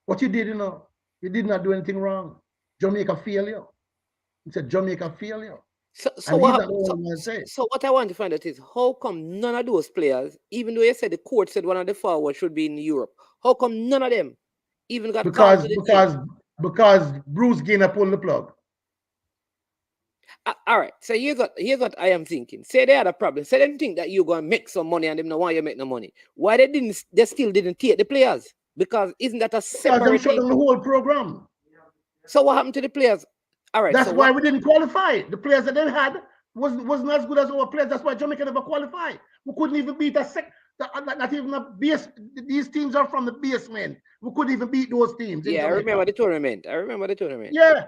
what you did, you did not do anything wrong. Jamaica failure. It's a Jamaica failure. So what I want to find out is, how come none of those players, even though you said the coach said one of the forwards should be in Europe, how come none of them even got called to the team? Because Bruce Gaynor pulled the plug. All right. So here's what I am thinking. Say they had a problem. Say they think that you're gonna make some money and them don't want you to make no money. Why they still didn't take the players? Because isn't that a separate Because I'm shutting the whole program. So what happened to the players? All right. That's why we didn't qualify. The players that they had wasn't as good as our players. That's why Jamaica never qualified. We couldn't even beat not even a base. These teams are from the basement. We couldn't even beat those teams. Yeah, I remember the tournament. Yeah.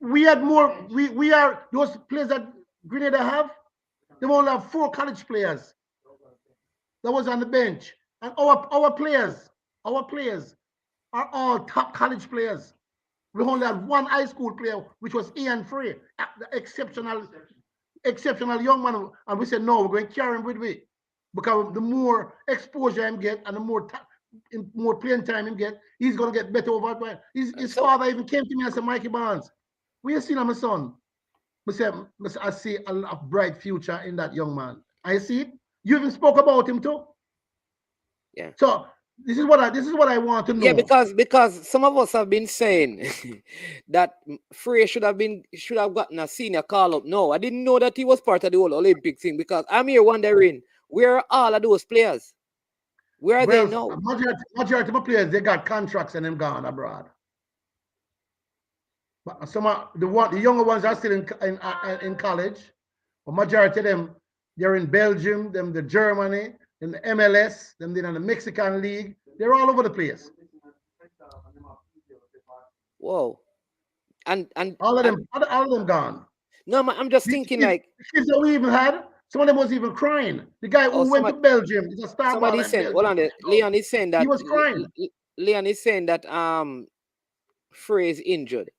We had more. We are those players that Grenada have. They only have 4 college players that was on the bench, and our players, Our players are all top college players. We only had one high school player, which was Ian Frey, exceptional young man. And we said, no, we're going to carry him with me. Because the more exposure him get and the more playing time him get, he's going to get better over time. His father even came to me and said, Mikey Barnes, we have seen my son. I see a bright future in that young man. I see it. You even spoke about him too. Yeah. So this is what I want to know. Yeah, because some of us have been saying that Frey should have gotten a senior call up. No, I didn't know that he was part of the whole Olympic thing, because I'm here wondering, where are all of those players? Where are they now? Majority of the players, they got contracts and them gone abroad. But some of the younger ones are still in college. But majority of them, they're in Belgium, them the Germany, in the MLS, them in the Mexican League. They're all over the place. Whoa. And all of them gone. No, I'm just thinking the like kids that we even had, some of them was even crying. The guy who went to Belgium, he's a star. Somebody said, hold on, Leon is saying that he was crying. Leon is saying that Frey is injured.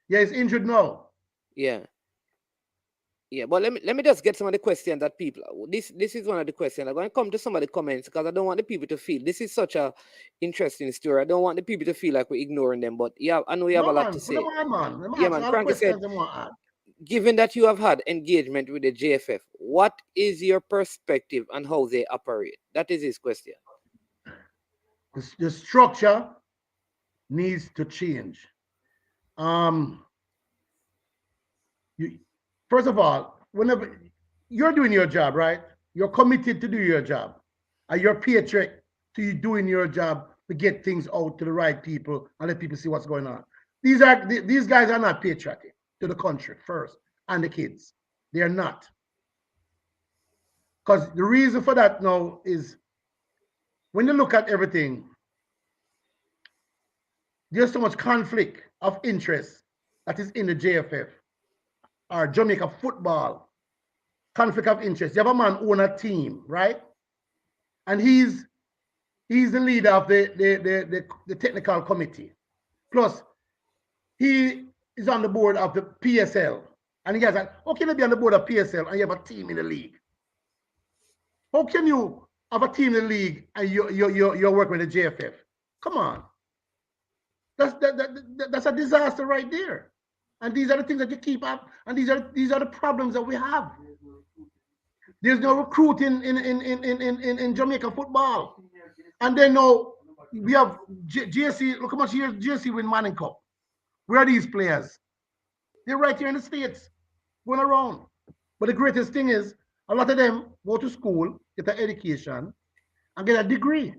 Yeah, he's injured now. Yeah. Yeah, but let me just get some of the questions that people. This is one of the questions. I'm going to come to some of the comments because I don't want the people to feel this is such a interesting story. I don't want the people to feel like we're ignoring them. But yeah, I know you have a lot to say. Yeah, man. Frankie said, given that you have had engagement with the JFF, what is your perspective on how they operate? That is his question. The structure needs to change. First of all, whenever you're doing your job, right? You're committed to do your job. And you're patriotic to you doing your job to get things out to the right people and let people see what's going on. These guys are not patriotic to the country first and the kids. They are not. Because the reason for that now is when you look at everything, there's so much conflict of interest that is in the JFF or Jamaica football. Conflict of interest. You have a man who owns a team, right? And he's the leader of the technical committee. Plus, he is on the board of the PSL. And he guys like, how can you be on the board of PSL and you have a team in the league? How can you have a team in the league and you're working with the JFF? Come on. That's a disaster right there. And these are the things that you keep up, and these are the problems that we have. There's no recruiting in Jamaica football. And then now we have JC, look how much years JC win Manning Cup. Where are these players? They're right here in the States, going around. But the greatest thing is, a lot of them go to school, get an education, and get a degree.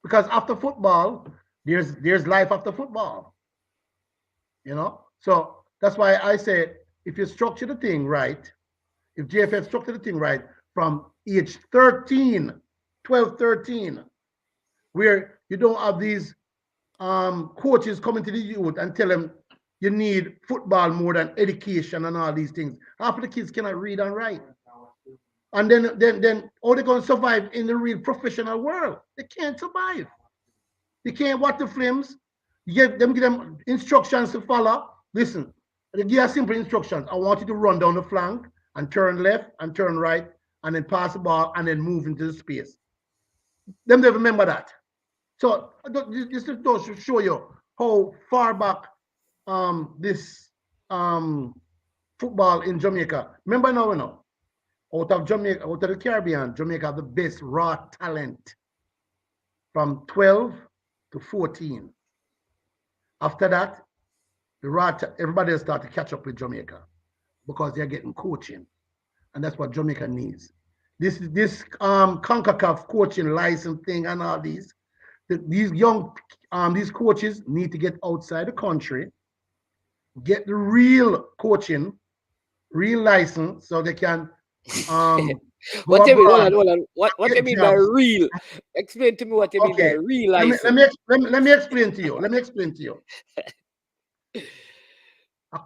Because after football, there's life after football. You know? So that's why I say, if you structure the thing right, if JFF structure the thing right from age 13, 12, 13, where you don't have these coaches coming to the youth and tell them you need football more than education and all these things. Half of the kids cannot read and write. And then how they going to survive in the real professional world? They can't survive. They can't watch the films. You give them instructions to follow. Listen, they give you simple instructions. I want you to run down the flank and turn left and turn right and then pass the ball and then move into the space. Them they remember that. So this should show you how far back this football in Jamaica. Remember now, you know, out of Jamaica, out of the Caribbean, Jamaica have the best raw talent from 12 to 14. After that, everybody has started to catch up with Jamaica because they're getting coaching, and that's what Jamaica needs. This CONCACAF coaching license thing and all these young these coaches need to get outside the country, get the real coaching, real license, so they can. What do you mean? Hold on. What do you mean by real? Explain to me what you mean by real license. Let me explain to you. A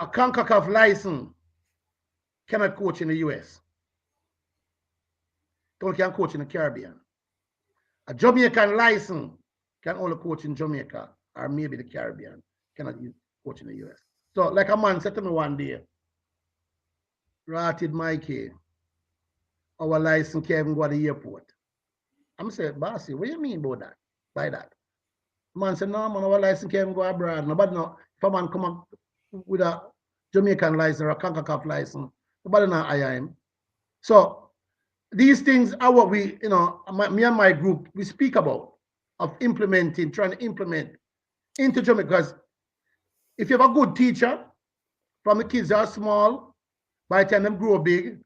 CONCACAF license cannot coach in the US. Don't can coach in the Caribbean. A Jamaican license can only coach in Jamaica or maybe the Caribbean. Cannot coach in the US. So like a man said to me one day, Ratted Mikey, our license can't even go to the airport. I'm saying, Bossy, what do you mean about that? By that? Man said, no, man, our license can't even go abroad. Nobody know. If a man come up with a Jamaican license or a CONCACAF license, nobody know I am. So these things are what we, me and my group, we speak about, of implementing, trying to implement into Jamaica. Because if you have a good teacher, from the kids that are small, by the time them grow big,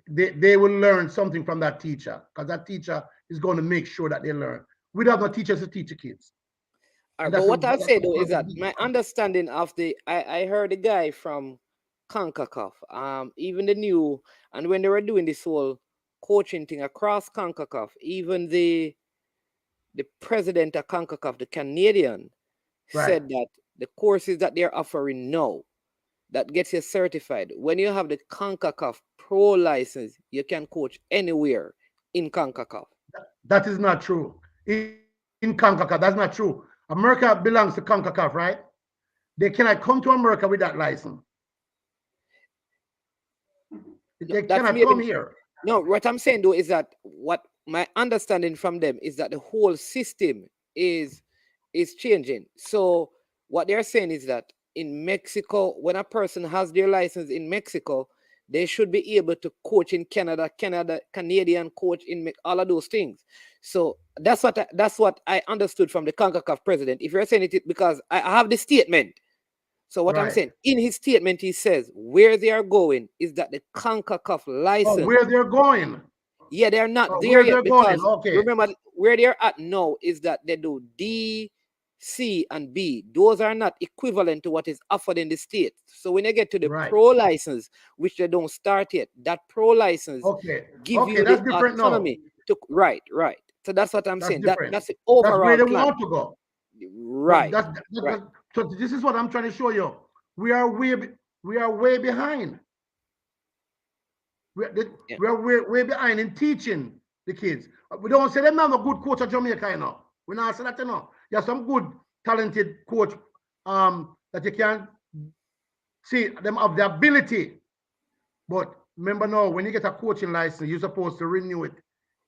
they will learn something from that teacher, because that teacher is going to make sure that they learn. We don't have no teachers to teach the kids. But what I'll say though is that my understanding of I heard a guy from CONCACAF, even the new, and when they were doing this whole coaching thing across CONCACAF, even the president of CONCACAF, the Canadian, said that the courses that they're offering now, that gets you certified. When you have the CONCACAF Pro license, you can coach anywhere in CONCACAF. That is not true. In CONCACAF, that's not true. America belongs to CONCACAF, right? They cannot come to America with that license. They cannot come here. No, what I'm saying though is that what my understanding from them is that the whole system is changing. So what they're saying is that in Mexico, when a person has their license in Mexico, they should be able to coach in Canada, Canadian coach in all of those things. So that's what I understood from the CONCACAF president. If you're saying it, because I have the statement. So what I'm saying, in his statement, he says where they are going is that the CONCACAF license. Oh, where they're going? Yeah, they're not there yet, because remember where they're at now is that they do D, C, and B. Those are not equivalent to what is offered in the state. So when they get to the pro license, which they don't start yet, that pro license give you the autonomy to right. So that's what I'm saying. That's the overall that's where they plan. Want to go. Right. So this is what I'm trying to show you. We are way behind. We're way behind in teaching the kids. We don't say them not a good coach at Jamaica, you know. We not say that, you know. You have some good, talented coach that you can see them have the ability. But remember now, when you get a coaching license, you're supposed to renew it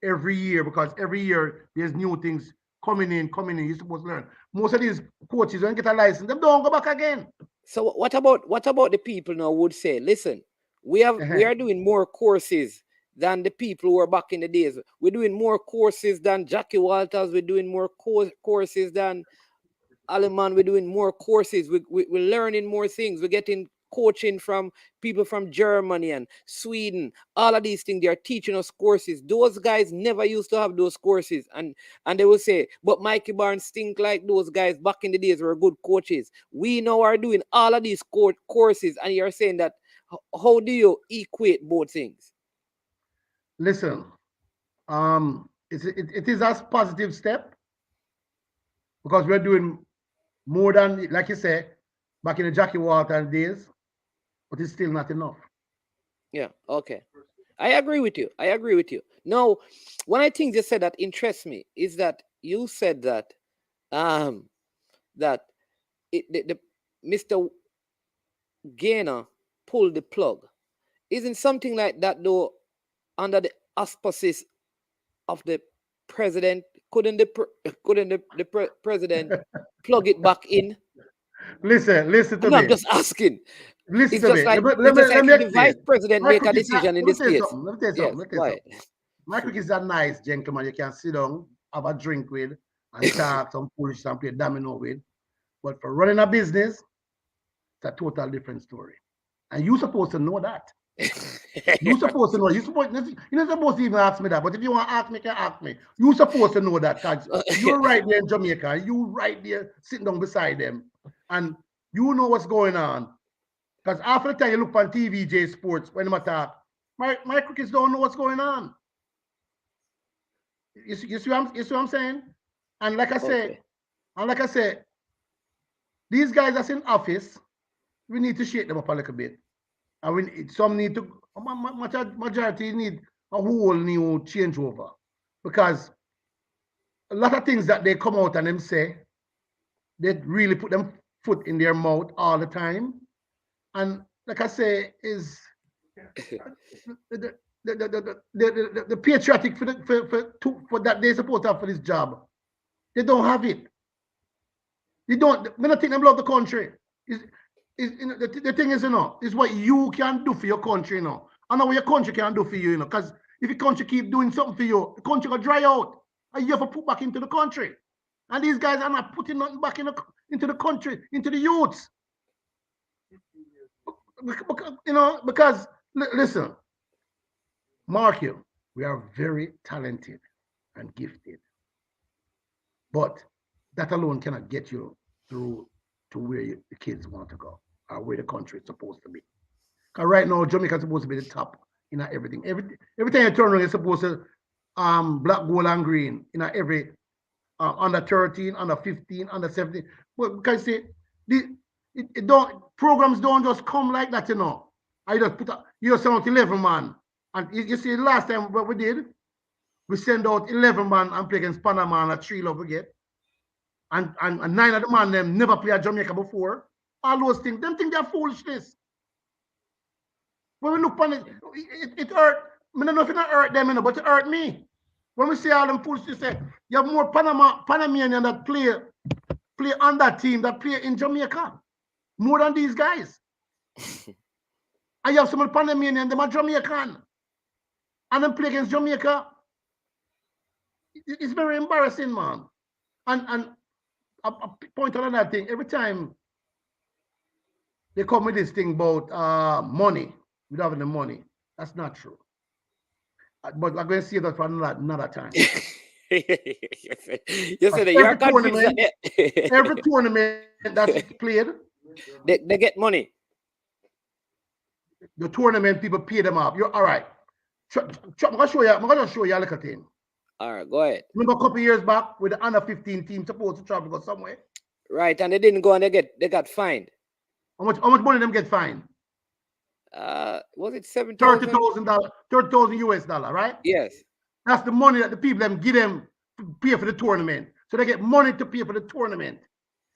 every year, because every year there's new things coming in. You're supposed to learn. Most of these coaches, when you get a license, they don't go back again. So what about the people now would say, listen, we are doing more courses than the people who were back in the days. We're doing more courses than Jackie Walters. We're doing more courses than Aleman. We're doing more courses. We're learning more things. We're getting coaching from people from Germany and Sweden. All of these things, they are teaching us courses. Those guys never used to have those courses. And they will say, but Mikey Barnes think like those guys back in the days were good coaches. We now are doing all of these courses. And you're saying that, how do you equate both things? Listen, it is a positive step, because we're doing more than, like you say, back in the Jackie Walters days, but it's still not enough. Yeah, okay. I agree with you. Now, one of the things you said that interests me is that you said that the Mr. Gaynor pulled the plug. Isn't something like that though under the auspices of the president? Couldn't the president plug it back in? Listen to me. I'm just asking. Listen it's to just me. like, the vice president make a decision in the States. Let me tell you something. Michael is a nice gentleman. You can sit down, have a drink with, and talk some foolish and play domino with. But for running a business, it's a total different story. And you're supposed to know that. You're supposed to know. You're not supposed to even ask me that. But if you want to ask me, you can ask me. You're supposed to know that, because you're right there in Jamaica. You're right there sitting down beside them. And you know what's going on. Because after the time you look on TVJ Sports, when they talk, my crickets don't know what's going on. You see what I'm saying? And like I said, these guys that's in office, we need to shake them up a little bit. And some need to, majority need a whole new changeover. Because a lot of things that they come out and them say, they really put them foot in their mouth all the time. And like I say, is the patriotic for that they're supposed to have for this job. They don't have it. They don't. When I think them love the country. The thing is, is what you can do for your country, I know what your country can do for you, because if your country keep doing something for you, the country will dry out. And you have to put back into the country. And these guys are not putting nothing back into the country, into the youths. Because, listen, mark you, we are very talented and gifted. But that alone cannot get you through to where the kids want to go, or where the country is supposed to be. Because right now, Jamaica is supposed to be the top in everything. Every time you turn around, it's supposed to black, gold, and green in every under 13, under 15, under 17. But because programs don't just come like that, I just put you send out 11 man. And you see, last time what we did, we send out 11 man and play against Panama and a 3 love again. And 9 of the man them never played Jamaica before. All those things, them think they're foolishness. When we look on it, it hurt. I don't know if it hurt them, but it hurt me. When we see all them foolishness, say you have more Panamanian that play on that team that play in Jamaica, more than these guys. I have some Panamanian, them are Jamaican, and them play against Jamaica. It's very embarrassing, man. And I point out another thing. Every time they come with this thing about money, without having the money, that's not true. But I'm going to say that for another time. You said that you're confident. Every tournament that's played, they get money. The tournament people pay them up. You're all right. I'm going to show you a little thing. All right, go ahead. Remember a couple of years back with the under 15 team supposed to travel go somewhere? Right, and they didn't go and they got fined. How much money them get fined? Was it $7,000? $30,000 US dollar, right? Yes. That's the money that the people them give them to pay for the tournament. So they get money to pay for the tournament.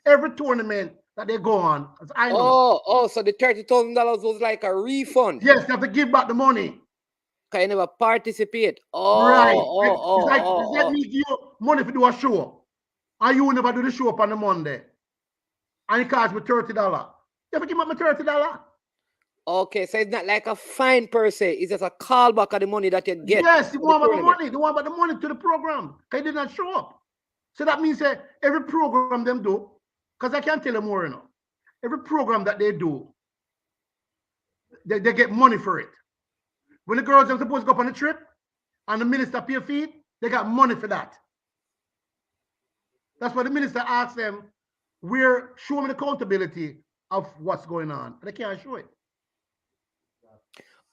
Every tournament that they go on, as I know. Oh, so the $30,000 was like a refund. Yes, they have to give back the money. Can you never participate? Right. It's like me give you money to do a show. And you never do the show up on the Monday. And it costs me $30. You have to give me $30. Okay, so it's not like a fine per se. It's just a callback of the money that you get. Yes, they want about the money. They want about the money to the program. They did not show up. So that means that every program them do, because I can't tell you more, every program that they do, they get money for it. When the girls are supposed to go up on a trip and the minister pay a fee, they got money for that. That's why the minister asks them, show me the accountability of what's going on. They can't show it.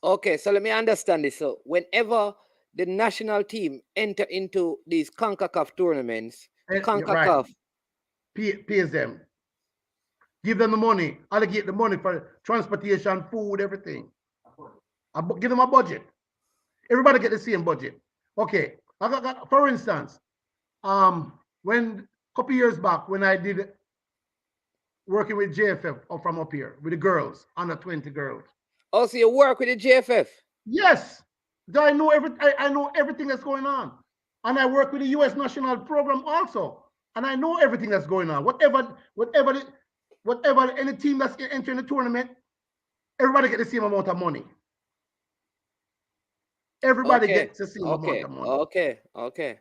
Okay, so let me understand this. So whenever the national team enter into these CONCACAF tournaments, CONCACAF pays them. Give them the money, allocate the money for transportation, food, everything. Give them a budget. Everybody get the same budget. Okay, I got for instance, when a couple years back when I did working with JFF from up here with the girls, under 20 girls. Oh, so you work with the JFF? Yes, I know everything that's going on, and I work with the U.S. national program also, and I know everything that's going on. Whatever any team that's entering the tournament, everybody get the same amount of money. Everybody gets the same amount of money. Okay.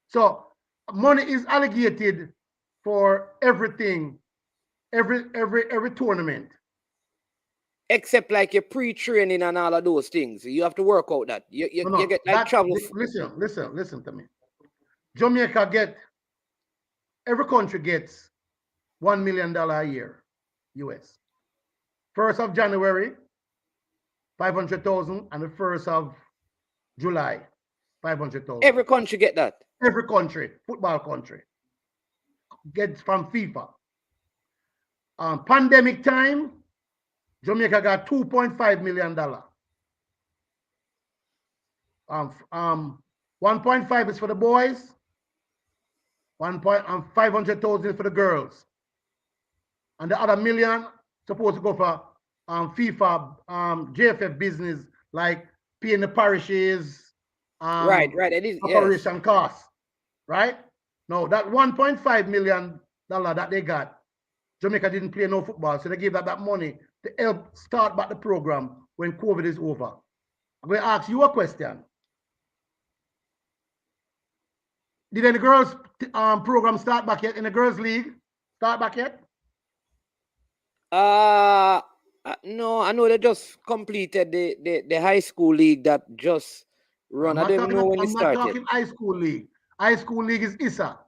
So money is allocated for everything, every tournament. Except like your pre-training and all of those things. You have to work out that. You get like travel. Listen to me. Jamaica every country gets $1 million a year, US. 1st of January, 500,000, and the 1st of July, 500,000. Every country get that. Every country, football country, gets from FIFA. Pandemic time, Jamaica got $2.5 million. 1.5 is for the boys, 500,000 for the girls. And the other million supposed to go for FIFA, JFF business, like paying the parishes, Right. It is, yes. operation costs, right? Now, that $1.5 million that they got, Jamaica didn't play no football, so they gave that money to help start back the program when COVID is over. I'm going to ask you a question. Did any girls program start back yet? In the girls' league start back yet? No, I know they just completed the high school league that just run. I don't even know when it started. I'm not talking high school league. High school league is ISA.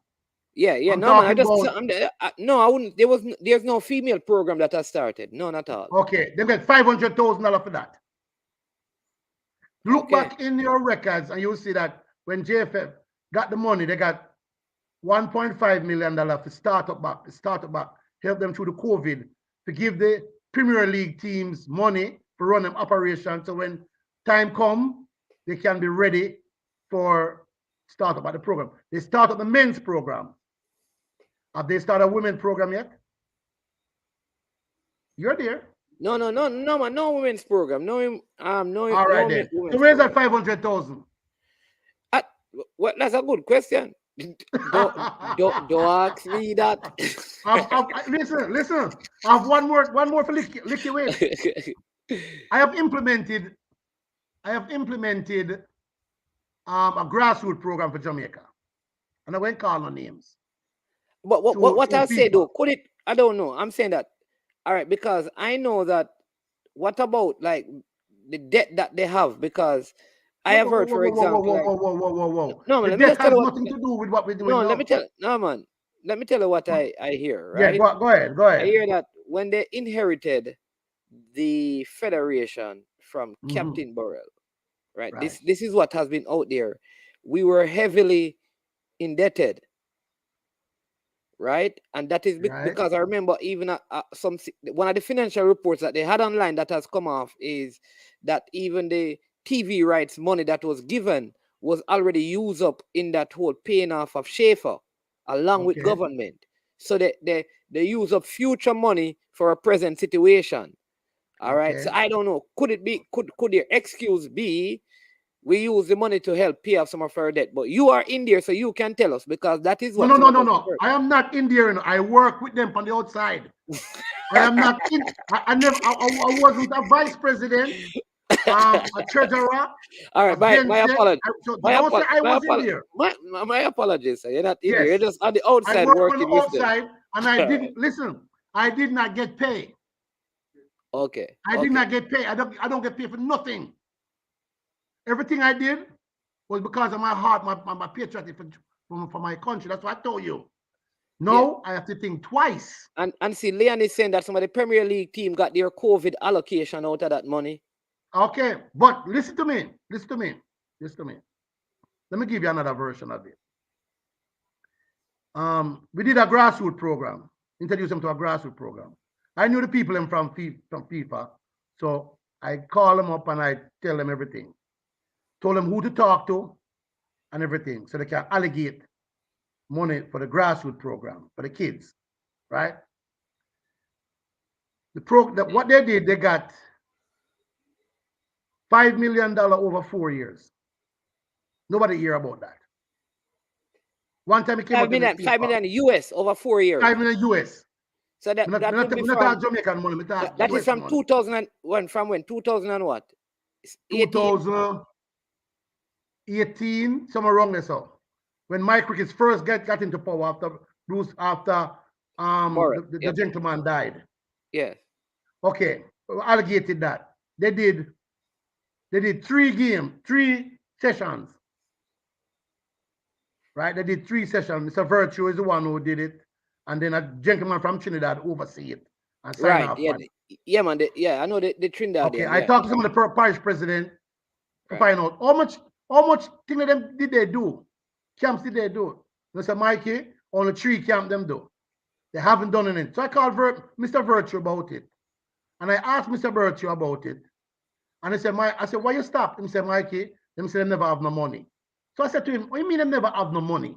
Yeah. I'm No, man. I wouldn't. There's no female program that has started. No, not at all. Okay, they get $500,000 for that. Look back in your records and you'll see that when JFF got the money, they got $1.5 million to start up back, help them through the COVID, to give the Premier League teams money to run them operations. So when time come, they can be ready for start up at the program. They start up the men's program. Have they started a women's program yet? You're there. No, man. No women's program. No. All right, then. So where's that 500,000? Well, that's a good question. Don't ask me that. Listen. I have one more for lick your way. I have implemented a grassroots program for Jamaica, and I won't call no names. But what I say though, could it? I don't know. I'm saying that. All right, because I know that. What about like the debt that they have? Because I have heard, for example, whoa. No, man, the debt has nothing to do with what we're doing. No, let me tell you what I hear. Right? Yeah, go ahead. I hear that when they inherited the federation from Captain Burrell, right? This is what has been out there. We were heavily indebted, right? And that is because I remember even one of the financial reports that they had online that has come off is that even the TV rights money that was given was already used up in that whole paying off of Schaefer along with government. So they use up future money for a present situation. All right. So I don't know. Could it be? Could your excuse be? We use the money to help pay off some of our debt, but you are in there, so you can tell us, because that is what. No. I am not in there. I work with them on the outside. I am not in. I wasn't a vice president, a treasurer. All right, my apologies. My apologies, sir. You're not in there. You're just on the outside working on the outside, and I didn't listen. I did not get paid. Okay. I did not get paid. I don't get paid for nothing. Everything I did was because of my heart, my patriotism for my country. That's what I told you. No, I have to think twice. And see, Leon is saying that some of the Premier League team got their COVID allocation out of that money. Okay, but listen to me. Let me give you another version of it. We did a grassroots program, introduced them to a grassroots program. I knew the people from FIFA, so I call them up and I tell them everything. Told them who to talk to and everything, so they can allocate money for the grassroots program for the kids, right? What they did, they got $5 million over 4 years. Nobody hear about that. One time it came $5 million US over 4 years. $5 million US. So that would be from Jamaican money. That is from 2001. From when? 2000 and what? 2018, somewhere wrong there. So when Mike Ricketts first got into power after the gentleman died. Yes. Okay, allocated that. They did 3 sessions. Right? They did 3 sessions. Mr. Virtue is the one who did it. And then a gentleman from Trinidad oversee it and sign off on it. Yeah, man. I know the Trinidad. Okay, I talked to some of the parish president to find out how much thing of them did they do? Camps did they do? Mr. Mikey, only 3 camp them do. They haven't done anything. So I called Mr. Virtue about it. And I asked Mr. Virtue about it. And I said, why you stop? He said, Mikey, them say they never have no money. So I said to him, what do you mean they never have no money?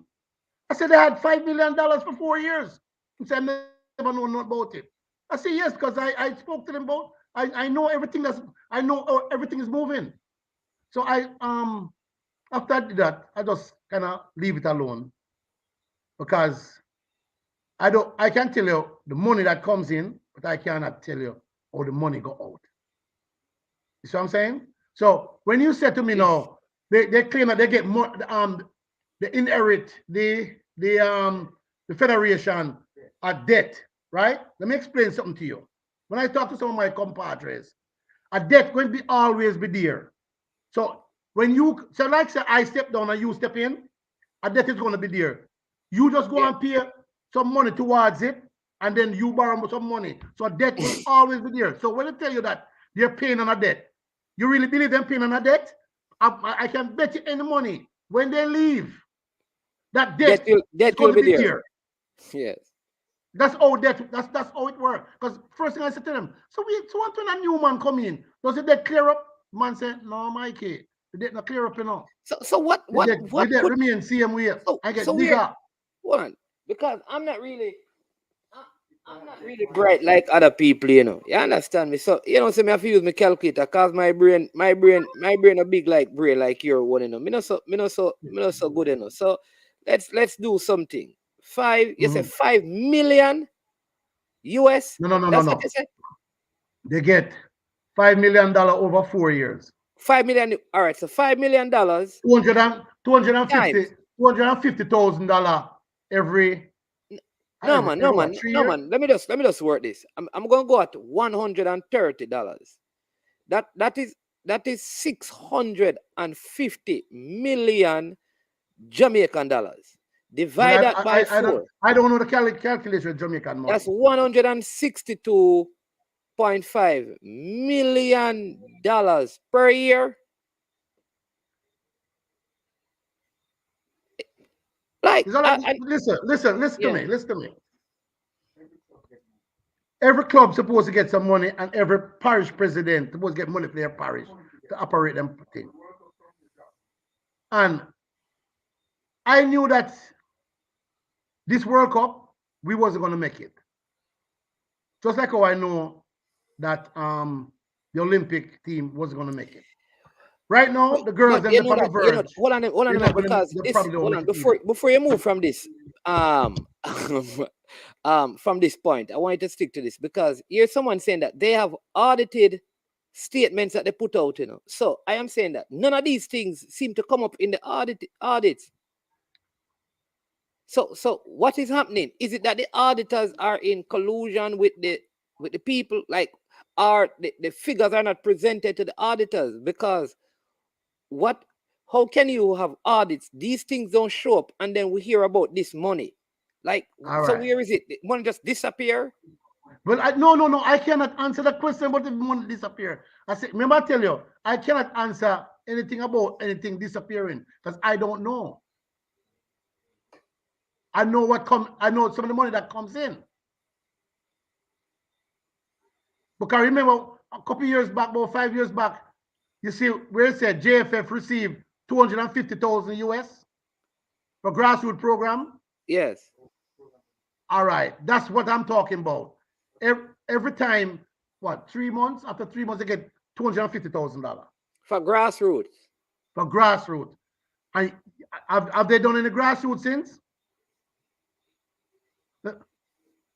I said they had $5 million for 4 years. He said, I never know nothing about it. I said, yes, because I spoke to them about, I know everything I know everything is moving. So after I did that, I just kind of leave it alone because I can tell you the money that comes in, but I cannot tell you how the money go out. You see what I'm saying? So when you said to me now, they claim that they get more, they inherit the federation a debt, right? Let me explain something to you. When I talk to some of my compadres, a debt going to be always be there. So when you, so like say I step down and you step in, a debt is going to be there. You just go and pay some money towards it, and then you borrow some money. So a debt will always be there. So when I tell you that they're paying on a debt, you really believe them paying on a debt? I can bet you any money when they leave, that debt is going to be there. Yes. That's how that's how it works. Because first thing I said to them, so when a new man come in, does the debt clear up? Man said, no, Mikey, the debt not clear up, you know. So what the debt remain same way. I get bigger. One, because I'm not really bright like other people, you know. You understand me? So you know, so me have to use my calculator because my brain a big like brain like your one, you know. Me not so good, you know. So let's do something. You say 5 million US? No. That's what you said? They get $5 million over 4 years. 5 million. All right, so $5 million. $250,000 every. No man. Let me just work this. I'm gonna go at $130. That is 650 million Jamaican dollars. Divide that by 4. I don't know the calculation of Jamaican money. That's $162.5 million per year. Like, listen to me. Every club supposed to get some money, and every parish president supposed to get money for their parish to operate them thing. And I knew that this World Cup, we wasn't going to make it. Just like how I know that the Olympic team wasn't going to make it. Right now, the girls and the verge. Hold on, because before you move from this, from this point, I want you to stick to this because here's someone saying that they have audited statements that they put out, you know. So I am saying that none of these things seem to come up in the audits. So what is happening? Is it that the auditors are in collusion with the people, like, or the figures are not presented to the auditors? Because how can you have audits? These things don't show up, and then we hear about this money. Like, so where is it? The money just disappear? Well, no, I cannot answer that question about the money disappear. I said, remember I tell you, I cannot answer anything about anything disappearing because I don't know. I know I know some of the money that comes in. Because I remember a couple years back, about 5 years back, you see where it said JFF received 250,000 US for grassroots program. Yes. All right, that's what I'm talking about. Every time, 3 months? After 3 months, they get $250,000 for grassroots. For grassroots, and have they done any grassroots since?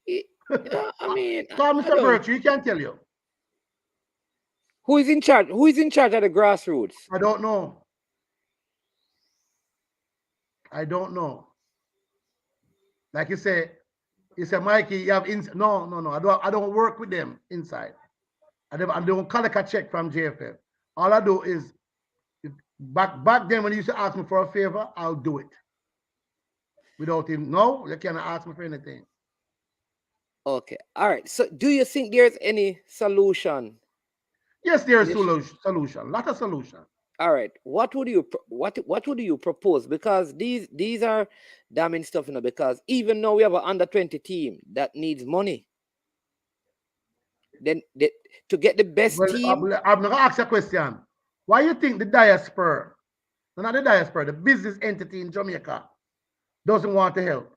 Yeah, I mean, call Mr. Birch, he can tell you. Who is in charge? Who is in charge of the grassroots? I don't know. Like you say, Mikey, you have no. I don't work with them inside. I don't collect a check from JFF. All I do is back then when you used to ask me for a favor, I'll do it. Without him, no, you cannot ask me for anything. Okay, all right. So, do you think there's any solution? Yes, there's solution. Lot of solution. All right. What would you propose? Because these are damning stuff, you know. Because even though we have an under-20 team that needs money, then to get the best team. I'm gonna ask you a question. Why you think the diaspora, not the diaspora, the business entity in Jamaica, doesn't want to help.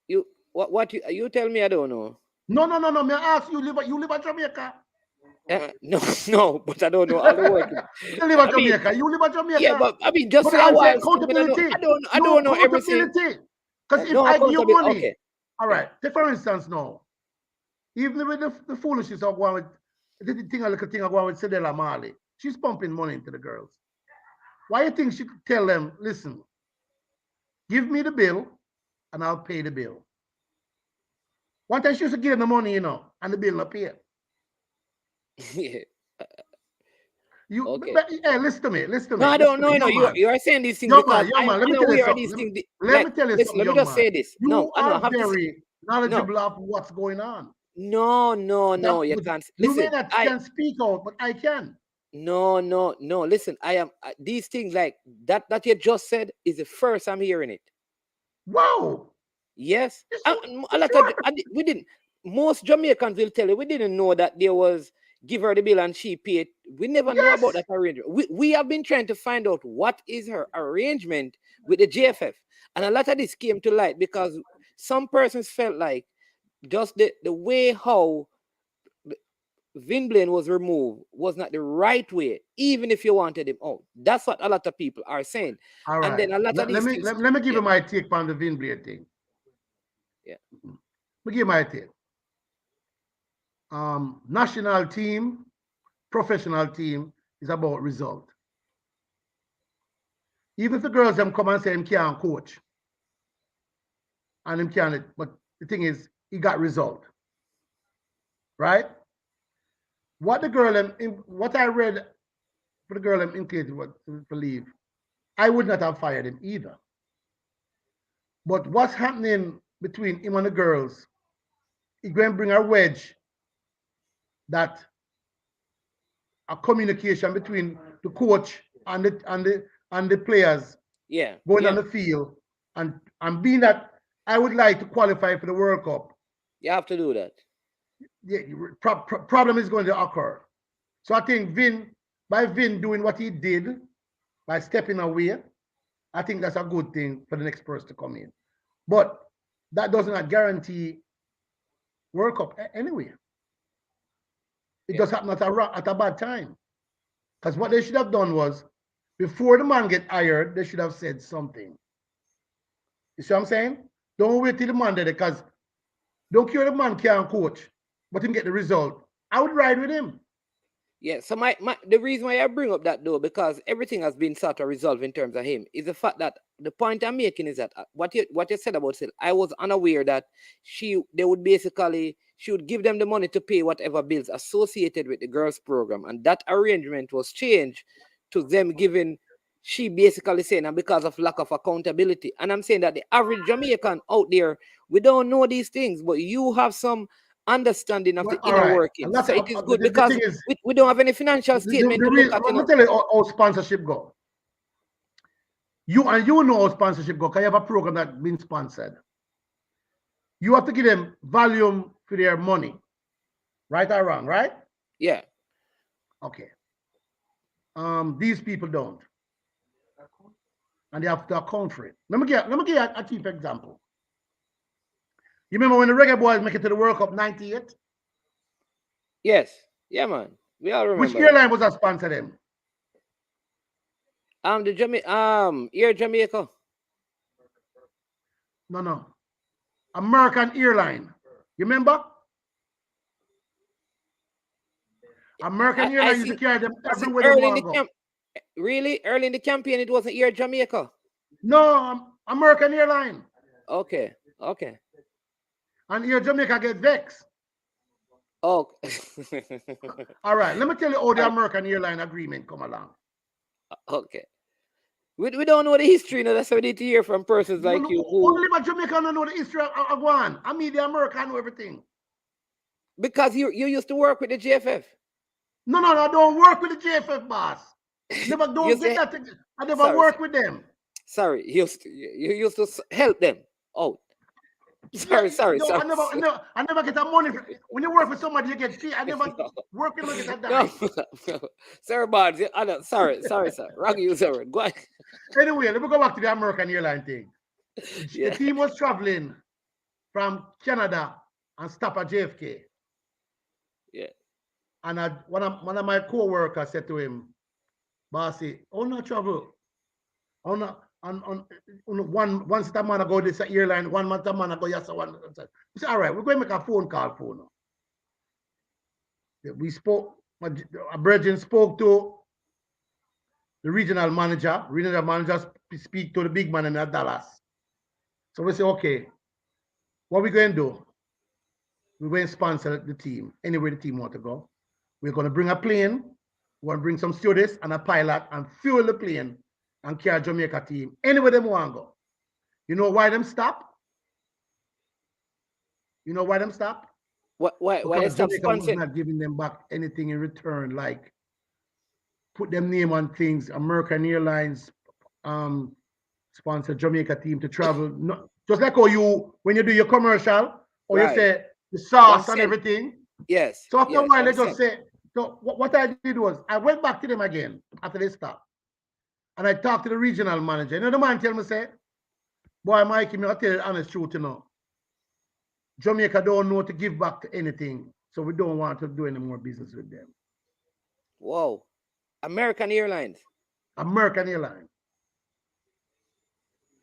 You tell me, I don't know. No. May I ask you live at Jamaica? No, but I don't know all the work. You live at Jamaica. You live at Jamaica. Yeah, but I mean, just but say a while. accountability. I don't know everything. Because if I give you money, okay. All right. Take for instance now, even with the foolishness of going with the little thing of going with Sedela Marley, she's pumping money into the girls. Why you think she could tell them, listen, give me the bill and I'll pay the bill? One time she used to give them the money, and the bill not pay. Yeah. Hey, listen to me. No, I don't know. You are saying these things because let me tell you something. Let me tell you something. Let me just say this. You are very knowledgeable of what's going on. No. You can't. You may not can speak out, but I can. No. Listen, I am these things like that you just said is the first I'm hearing it. Wow. Yes. We didn't. Most Jamaicans will tell you we didn't know that there was give her the bill and she paid. We never know about that arrangement. We have been trying to find out what is her arrangement with the JFF. And a lot of this came to light because some persons felt like just the way how Vin Blaine was removed was not the right way, even if you wanted him out. That's what a lot of people are saying. All right. And then a lot of these things, let me give you my take on the Vin Blaine thing. Yeah. Let me give you my take. National team, professional team is about result. Even if the girls them come and say him can't coach, and him can't, but the thing is, he got result, right? What I read for the girl indicated what to believe, I would not have fired him either. But what's happening between him and the girls, he's going to bring a wedge that a communication between the coach and the players going on the field, and being that I would like to qualify for the World Cup. You have to do that. Yeah, problem is going to occur. So I think by Vin doing what he did, by stepping away, I think that's a good thing for the next person to come in. But that does not guarantee World Cup anyway. It just happened at a bad time. Because what they should have done was, before the man get hired, they should have said something. You see what I'm saying? Don't wait till the man did it, because don't care the man can't coach, but him get the result. I would ride with him. Yeah, so the reason why I bring up that though, because everything has been sort of resolved in terms of him, is the fact that the point I'm making is that what you said about Sil, I was unaware that she would give them the money to pay whatever bills associated with the girls program, and that arrangement was changed to them giving. She basically saying, and because of lack of accountability, and I'm saying that the average Jamaican out there, we don't know these things, but you have some understanding of the inner working. So it is good because we don't have any financial statement to look at. Let me tell you how sponsorship go. You know how sponsorship go, because you have a program that's been sponsored. You have to give them volume for their money. Right or wrong, right? Yeah. Okay. These people don't. And they have to account for it. Let me give you a cheap example. You remember when the Reggae Boys make it to the World Cup 98? Yes. Yeah, man. We all remember. Which airline was that sponsor them? Air Jamaica. No. American Airline. You remember? American Airline used to carry them everywhere they want to go. Really? Early in the campaign, it wasn't Air Jamaica? No, American Airline. Okay. And Air Jamaica get vexed. Oh. All right, let me tell you how the American Airline agreement come along. Okay. We don't know the history, that's what we need to hear from persons like you. Only live in Jamaica don't know the history of one. I mean, the American know everything. Because you used to work with the JFF. No, I don't work with the JFF, boss. Never don't get that. I never work with them. Sorry, you used to help them out. Sorry. I never get that money. When you work with somebody, you get fee. I never work with them at that. No. Sir Barnes, sorry, sir. Wrong user. Go ahead. Anyway, let me go back to the American Airline thing. The team was traveling from Canada and stop at JFK. Yeah. And one of my co-workers said to him, Bossy, oh no trouble. Oh no, on once the man go this airline, one month the man go yes one. We said, all right, we're going to make a phone call for now. We spoke, a brethren spoke to the regional manager. Regional manager speak to the big man in Dallas. So we say, okay, what we going to do? We're going to sponsor the team anywhere the team want to go. We're going to bring a plane. We're going to bring some stewardess and a pilot and fuel the plane and carry Jamaica team anywhere they want to go. You know why them stop? You know why them stop? Why they Because stop Jamaica was sponsoring? not giving them back anything in return, like put them name on things. American Airlines sponsor Jamaica team to travel. No, just like how you, when you do your commercial, or you Right. say the sauce 1 and cent. everything. Yes. So after a yes, while, they 1 just cent. say, so what I did was, I went back to them again after they stopped. And I talked to the regional manager. You know, the man tell me, say, boy, Mikey, me, I'll tell you the honest truth, you know. Jamaica don't know to give back to anything. So we don't want to do any more business with them. Whoa. American Airlines. American Airlines.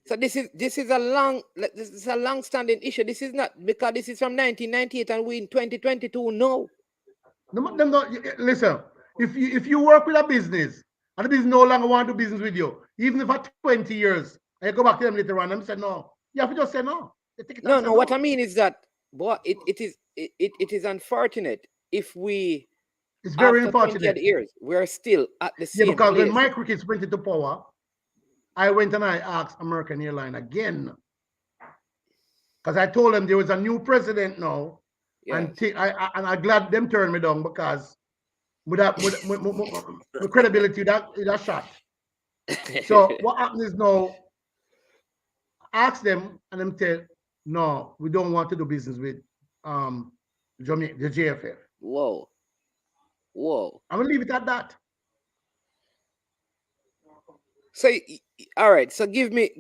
So this is a long-standing issue. This is not because this is from 1998 and we in 2022. No. Listen, if you work with a business and the business no longer want to do business with you, even if for 20 years, and you go back to them later on, them say no. You have to just say no. No. What I mean is that, boy, it is unfortunate if we, it's very after 20 unfortunate. years, we're still at the same Yeah, because place. when Mike Ricketts went into power, I went and I asked American Airlines again. Because I told them there was a new president now. Yes. And I'm glad them turned me down because with credibility, that shot. So what happens is now, ask them and them tell, no, we don't want to do business with the JFF. Whoa. I'm gonna leave it at that. So all right, so give me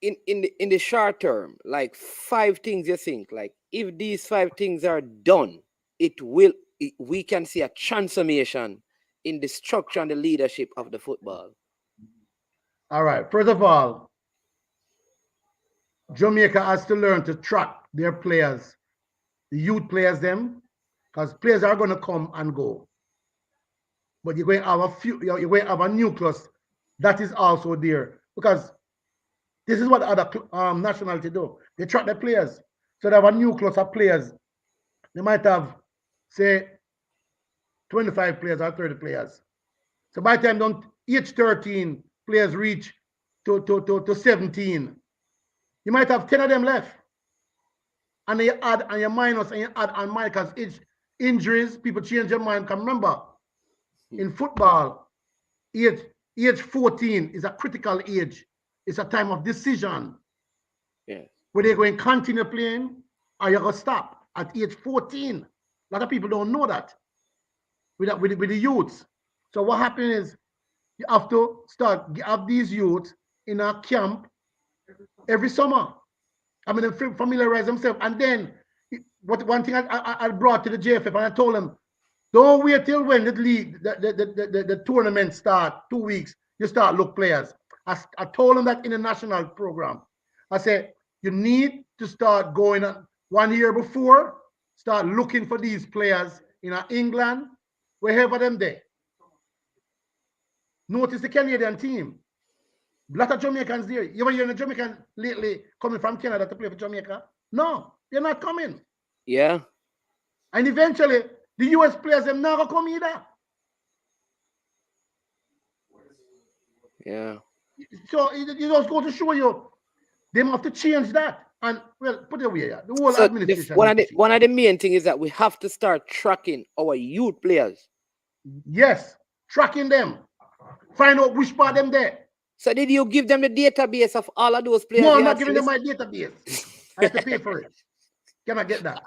in the short term, like 5 things you think, like if these 5 things are done, we can see a transformation in the structure and the leadership of the football. All right, first of all, Jamaica has to learn to track their players, the youth players them, because players are going to come and go. But you're going to have you're going to have a nucleus that is also there, because this is what other nationality do. They track their players. So they have a nucleus of players. They might have, say, 25 players or 30 players. So by the time each 13 players reach to 17, you might have 10 of them left. And then you add and you minus and you add and minus, because injuries, people change their mind. Because remember, in football, age 14 is a critical age. It's a time of decision. Yeah. Whether you're going to continue playing or you're going to stop at age 14. A lot of people don't know that with the youths. So what happens is you have to have these youths in a camp every summer. I mean, they familiarize themselves. And then one thing I brought to the JFF, and I told them, don't wait till when the tournament start, 2 weeks, you start look players. I told them that in the national program. I said, you need to start going on 1 year before, start looking for these players in England, wherever them there. Notice the Canadian team. A lot of Jamaicans there. You ever hear a Jamaican lately coming from Canada to play for Jamaica? No, they're not coming. Yeah. And eventually, the US players them never come either. Yeah. So it just go to show you, they have to change that. And well, put it away. The whole So administration. one of the main things is that we have to start tracking our youth players. Yes, tracking them. Find out which part them there. So did you give them the database of all of those players? No, I'm not giving them my database. I have to pay for it. Can I get that?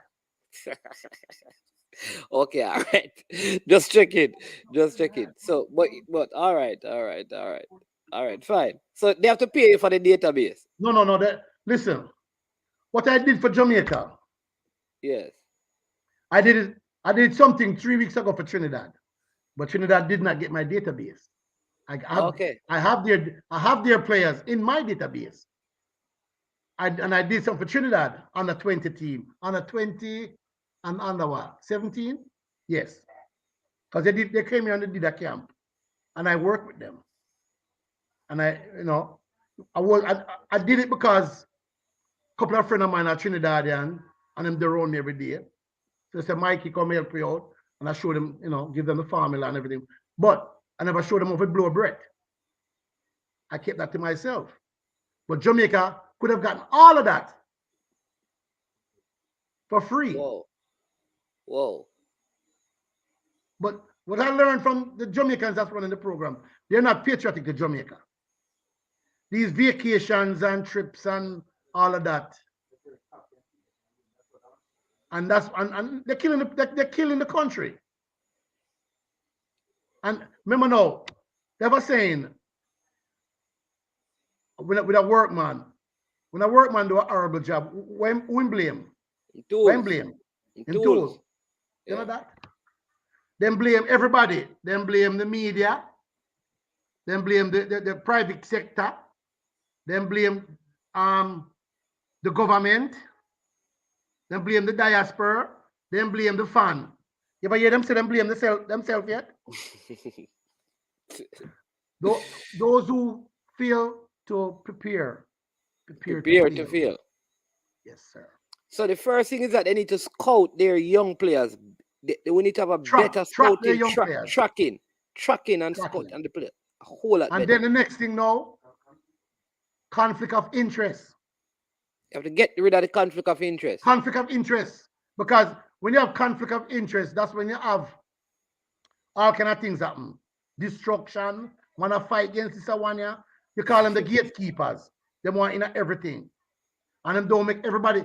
Okay, all right. Just check it. So, but all right. All right, fine. So they have to pay you for the database. No. Listen, what I did for Jamaica, Yes. I did it. I did something 3 weeks ago for Trinidad, but Trinidad did not get my database. I have, Okay. I have their players in my database. And I did something for Trinidad on the 20 team, on the 20 and under what 17? Yes, because they came here and they did a camp, and I worked with them, and I did it because a couple of friends of mine are Trinidadian, and them they around me every day. So they said, Mikey, come help you out, and I showed them, give them the formula and everything. But I never showed them how to blow a breath. I kept that to myself. But Jamaica could have gotten all of that for free. Whoa. But what I learned from the Jamaicans that's running the program, they're not patriotic to Jamaica. These vacations and trips and all of that. And they're killing the country. And remember now, they were saying with a workman, when a workman do a horrible job, when blame? When blame? In tools. You know that? Then blame everybody. Then blame the media. Then blame the private sector. Then blame the government. Then blame the diaspora. Then blame the fan. You ever hear them say them blame themselves yet? Those who fail to prepare to fail. Yes, sir. So the first thing is that they need to scout their young players. They need to have a better scouting, tracking and scout and the player. A whole lot better. Then the next thing now, conflict of interest. You have to get rid of the conflict of interest. Conflict of interest. Because when you have conflict of interest, that's when you have all kind of things happen. Destruction, want to fight against this one, yeah. You call them the gatekeepers. They want in everything. And them don't make everybody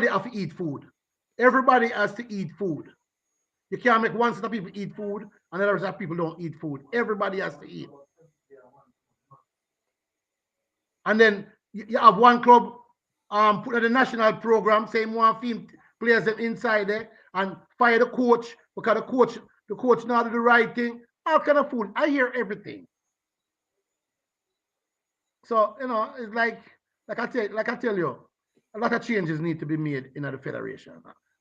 have to eat food. Everybody has to eat food. You can't make one set of people eat food and the other set of people don't eat food. Everybody has to eat. And then you have one club put in the national program, saying one team players them inside there and fire the coach because the coach not do the right thing. All kind of food. I hear everything. So it's like I tell you, a lot of changes need to be made in the federation.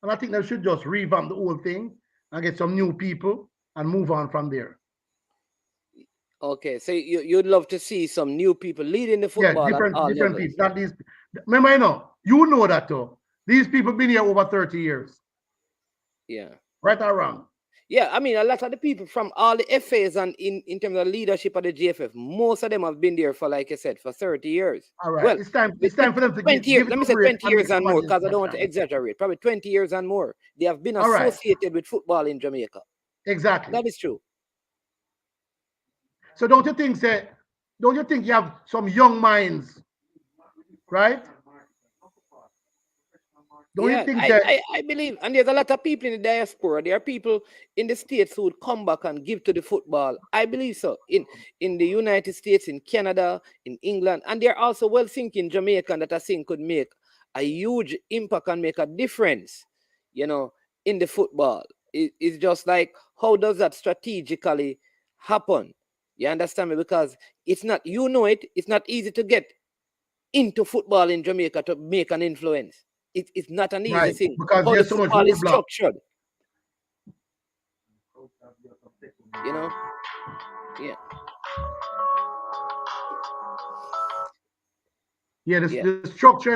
And I think they should just revamp the whole thing and get some new people and move on from there. Okay, so you'd love to see some new people leading the football. Yeah, different people. Not these. Remember, you know that though. These people been here over 30 years. Yeah. Right or wrong? Yeah, I mean, a lot of the people from all the FAs and in terms of leadership of the GFF, most of them have been there for, like I said, for 30 years. All right, well, it's time for them to 20 years. Let me say 20 years and more, because I don't want to exaggerate. Probably 20 years and more. They have been associated with football in Jamaica. Exactly. That is true. So don't you think you have some young minds, right? Don't you think that I believe, and there's a lot of people in the diaspora. There are people in the States who would come back and give to the football. I believe so. In the United States, in Canada, in England, and they're also well-thinking Jamaican that I think could make a huge impact and make a difference, in the football. It's just like, how does that strategically happen? You understand me? Because it's not, it's not easy to get into football in Jamaica to make an influence. It's not an easy thing. Because there's so much football is structured. Yeah. Yeah, the structure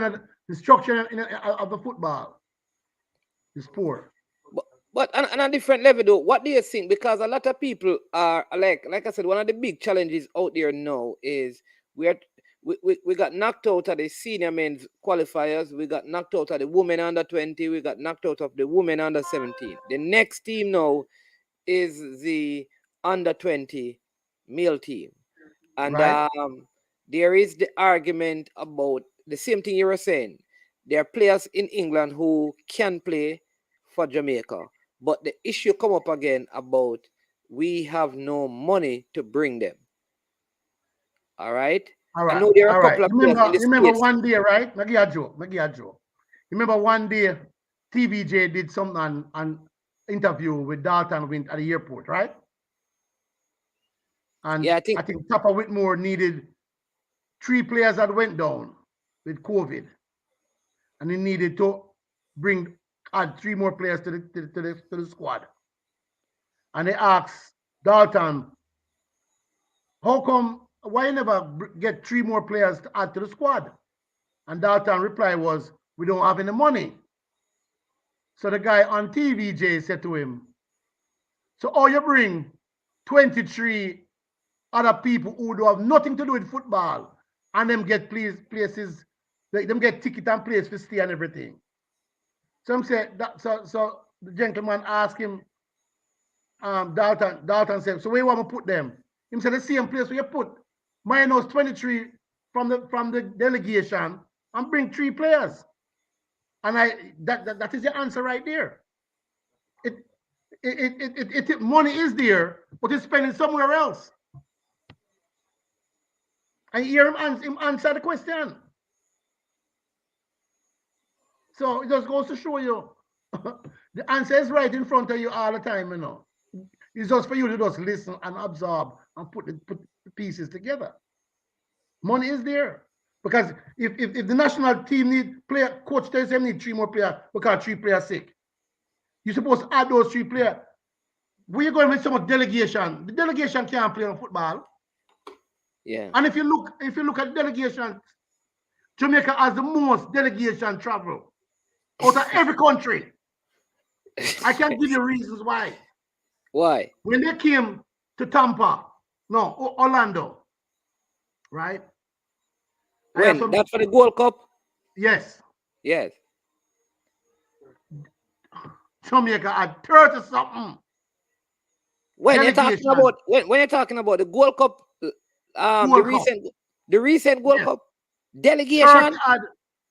of the football is poor. But on a different level, though, what do you think? Because a lot of people are like I said, one of the big challenges out there now is we got knocked out of the senior men's qualifiers. We got knocked out of the women under 20. We got knocked out of the women under 17. The next team now is the under 20 male team. And there is the argument about the same thing you were saying. There are players in England who can play for Jamaica. But the issue come up again about we have no money to bring them. All right. All I right. know there are All a right. couple of players in the Remember States. one day, right? Make you a joke. Remember one day TVJ did something on interview with Dalton Wint at the airport, right? And Yeah, I think Tapa Whitmore needed 3 players that went down with COVID. And he needed to add 3 more players to the squad. And they asked Dalton, why you never get 3 more players to add to the squad? And Dalton's reply was, we don't have any money. So the guy on TVJ said to him, so you bring 23 other people who do have nothing to do with football and them get places, them get ticket and place to stay and everything. Some say that, so the gentleman asked him, Dalton said, so where you want to put them? He said the same place where you put minus 23 from the delegation and bring 3 players. And that is the answer right there. Money is there, but it's spending somewhere else. And you hear him answer the question. So it just goes to show you the answer is right in front of you all the time, you know. It's just for you to just listen and absorb and put the pieces together. Money is there. Because if the national team need coach tells them need 3 more players because 3 players sick. You're supposed to add those 3 players. Where you going with so much delegation? The delegation can't play on football. Yeah. And if you look at delegation, Jamaica has the most delegation travel out of every country. I can give you reasons why. Why? When they came to Orlando, right? When? That's for the Gold Cup? Yes. Yes. Jamaica had 30 something. When you're talking about the Gold Cup, the recent Gold Cup delegation,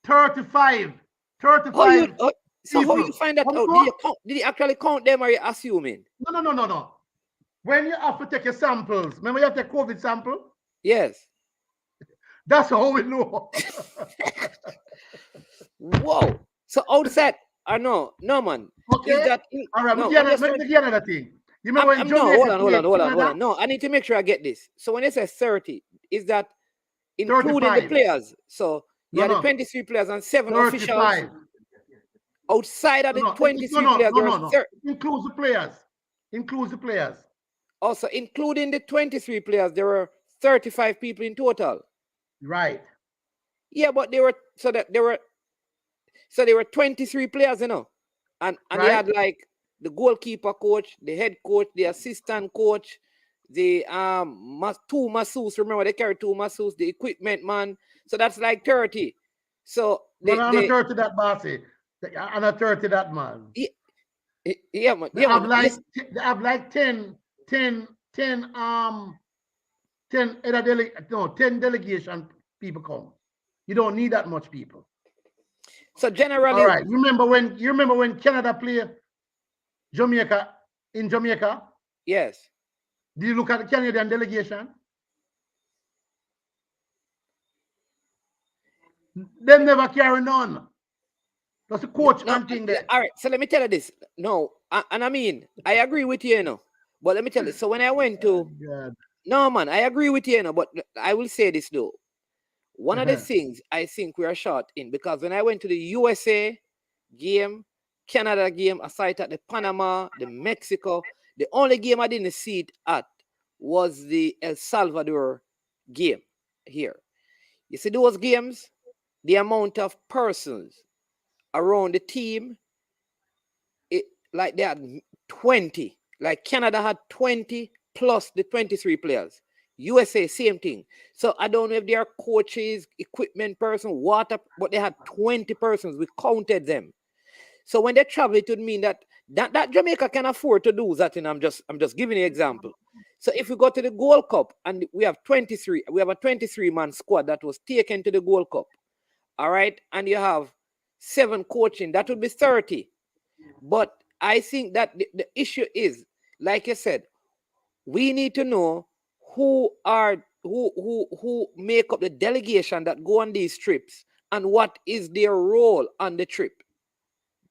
35. So how you find that out? Did you actually count them, or are you assuming? No. When you have to take your samples, remember you have to take COVID sample? Yes. That's how we know. Whoa. So outside, no, man. Okay. Is that all right? Let me get another thing. You remember when Jamaica hold on. No, I need to make sure I get this. So when they say 30, is that including 35. the players? So you have the 23 players and 7 35. officials. Outside of the 23 players, it includes the players. Also, including the 23 players, there were 35 people in total. Right. Yeah, but there were 23 players, you know, and right. They had like the goalkeeper coach, the head coach, the assistant coach, the 2 masseuses. Remember, they carry 2 masseuses, the equipment man. So that's like 30. So I'm not 30 that bossy. I'm not 30 that man. Yeah, man. They have like 10 delegation people come. You don't need that much people. So generally, all right. You remember when Canada played Jamaica in Jamaica? Yes. Did you look at the Canadian delegation? They never carry none. That's a coach and thing there. All right. So let me tell you this. No, and I mean, I agree with you, you know. But let me tell you. So when I went to, no, man, I agree with you, you know. But I will say this though. One of the things I think we are short in, because when I went to the USA game, Canada game, aside at the Panama, the Mexico, the only game I didn't see it at was the El Salvador game here. You see those games, the amount of persons around the team, like they had 20. Like Canada had 20 plus the 23 players. USA, same thing. So I don't know if they are coaches, equipment person, water, but they had 20 persons. We counted them. So when they travel, it would mean that Jamaica can afford to do that. And I'm just giving you an example. So if we go to the Gold Cup and we have 23, we have a 23-man squad that was taken to the Gold Cup. All right. And you have 7 coaching, that would be 30. But I think that the issue is, like I said, we need to know who are who make up the delegation that go on these trips, and what is their role on the trip?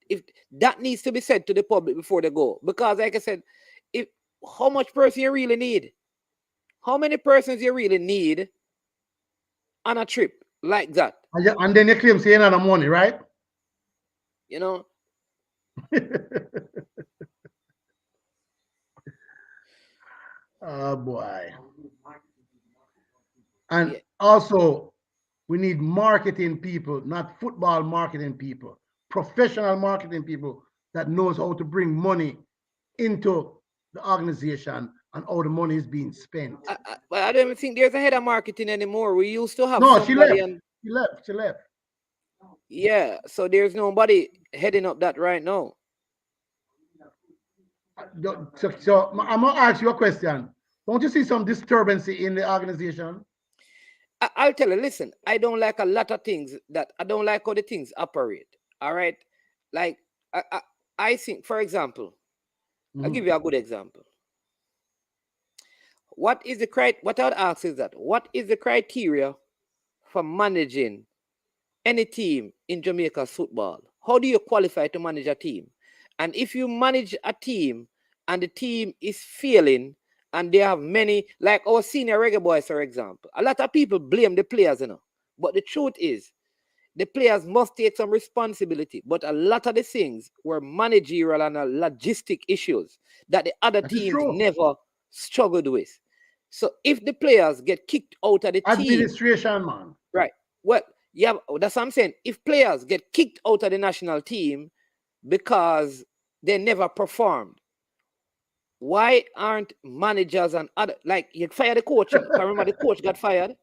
If that needs to be said to the public before they go, because like I said, if how much person you really need, how many persons you really need on a trip like that, And then you claim saying another money, right? you know? Oh boy. And Yeah. also, we need marketing people, not football marketing people, professional marketing people that knows how to bring money into the organization and how the money is being spent. I don't even think there's a head of marketing anymore. We used to have No, she somebody, left. and She left. yeah, so there's nobody heading up that right now. So I'm gonna ask you a question. Don't you see some disturbance in the organization? I'll tell you, listen, I don't like a lot of things, that I don't like how the things operate. All right. Like, I think, for example, I'll give you a good example. What I'd ask is that, what is the criteria for managing any team in Jamaica football? How do you qualify to manage a team? And if you manage a team and the team is failing, and they have many, like our senior reggae boys, for example, a lot of people blame the players, but the truth is, the players must take some responsibility. But a lot of the things were managerial and logistic issues that the other teams never struggled with. So if the players get kicked out of the administration, man. Right. Well, yeah, that's what I'm saying. If players get kicked out of the national team because they never performed, why aren't managers and other, like, you fire the coach? Remember, the coach got fired,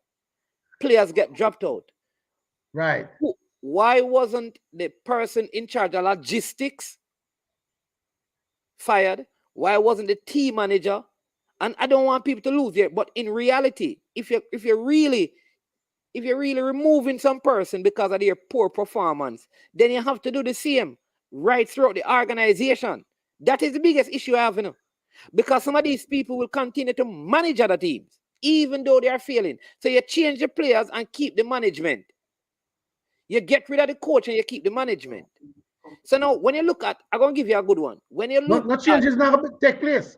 players get dropped out. Right. Why wasn't the person in charge of logistics fired? Why wasn't the team manager? And I don't want people to lose here, but in reality, if you're really removing some person because of their poor performance, then you have to do the same right throughout the organization. That is the biggest issue I have, because some of these people will continue to manage other teams, even though they are failing. So you change the players and keep the management. You get rid of the coach and you keep the management. So now, when you look at, I'm going to give you a good one. When you look no change is not going to take place.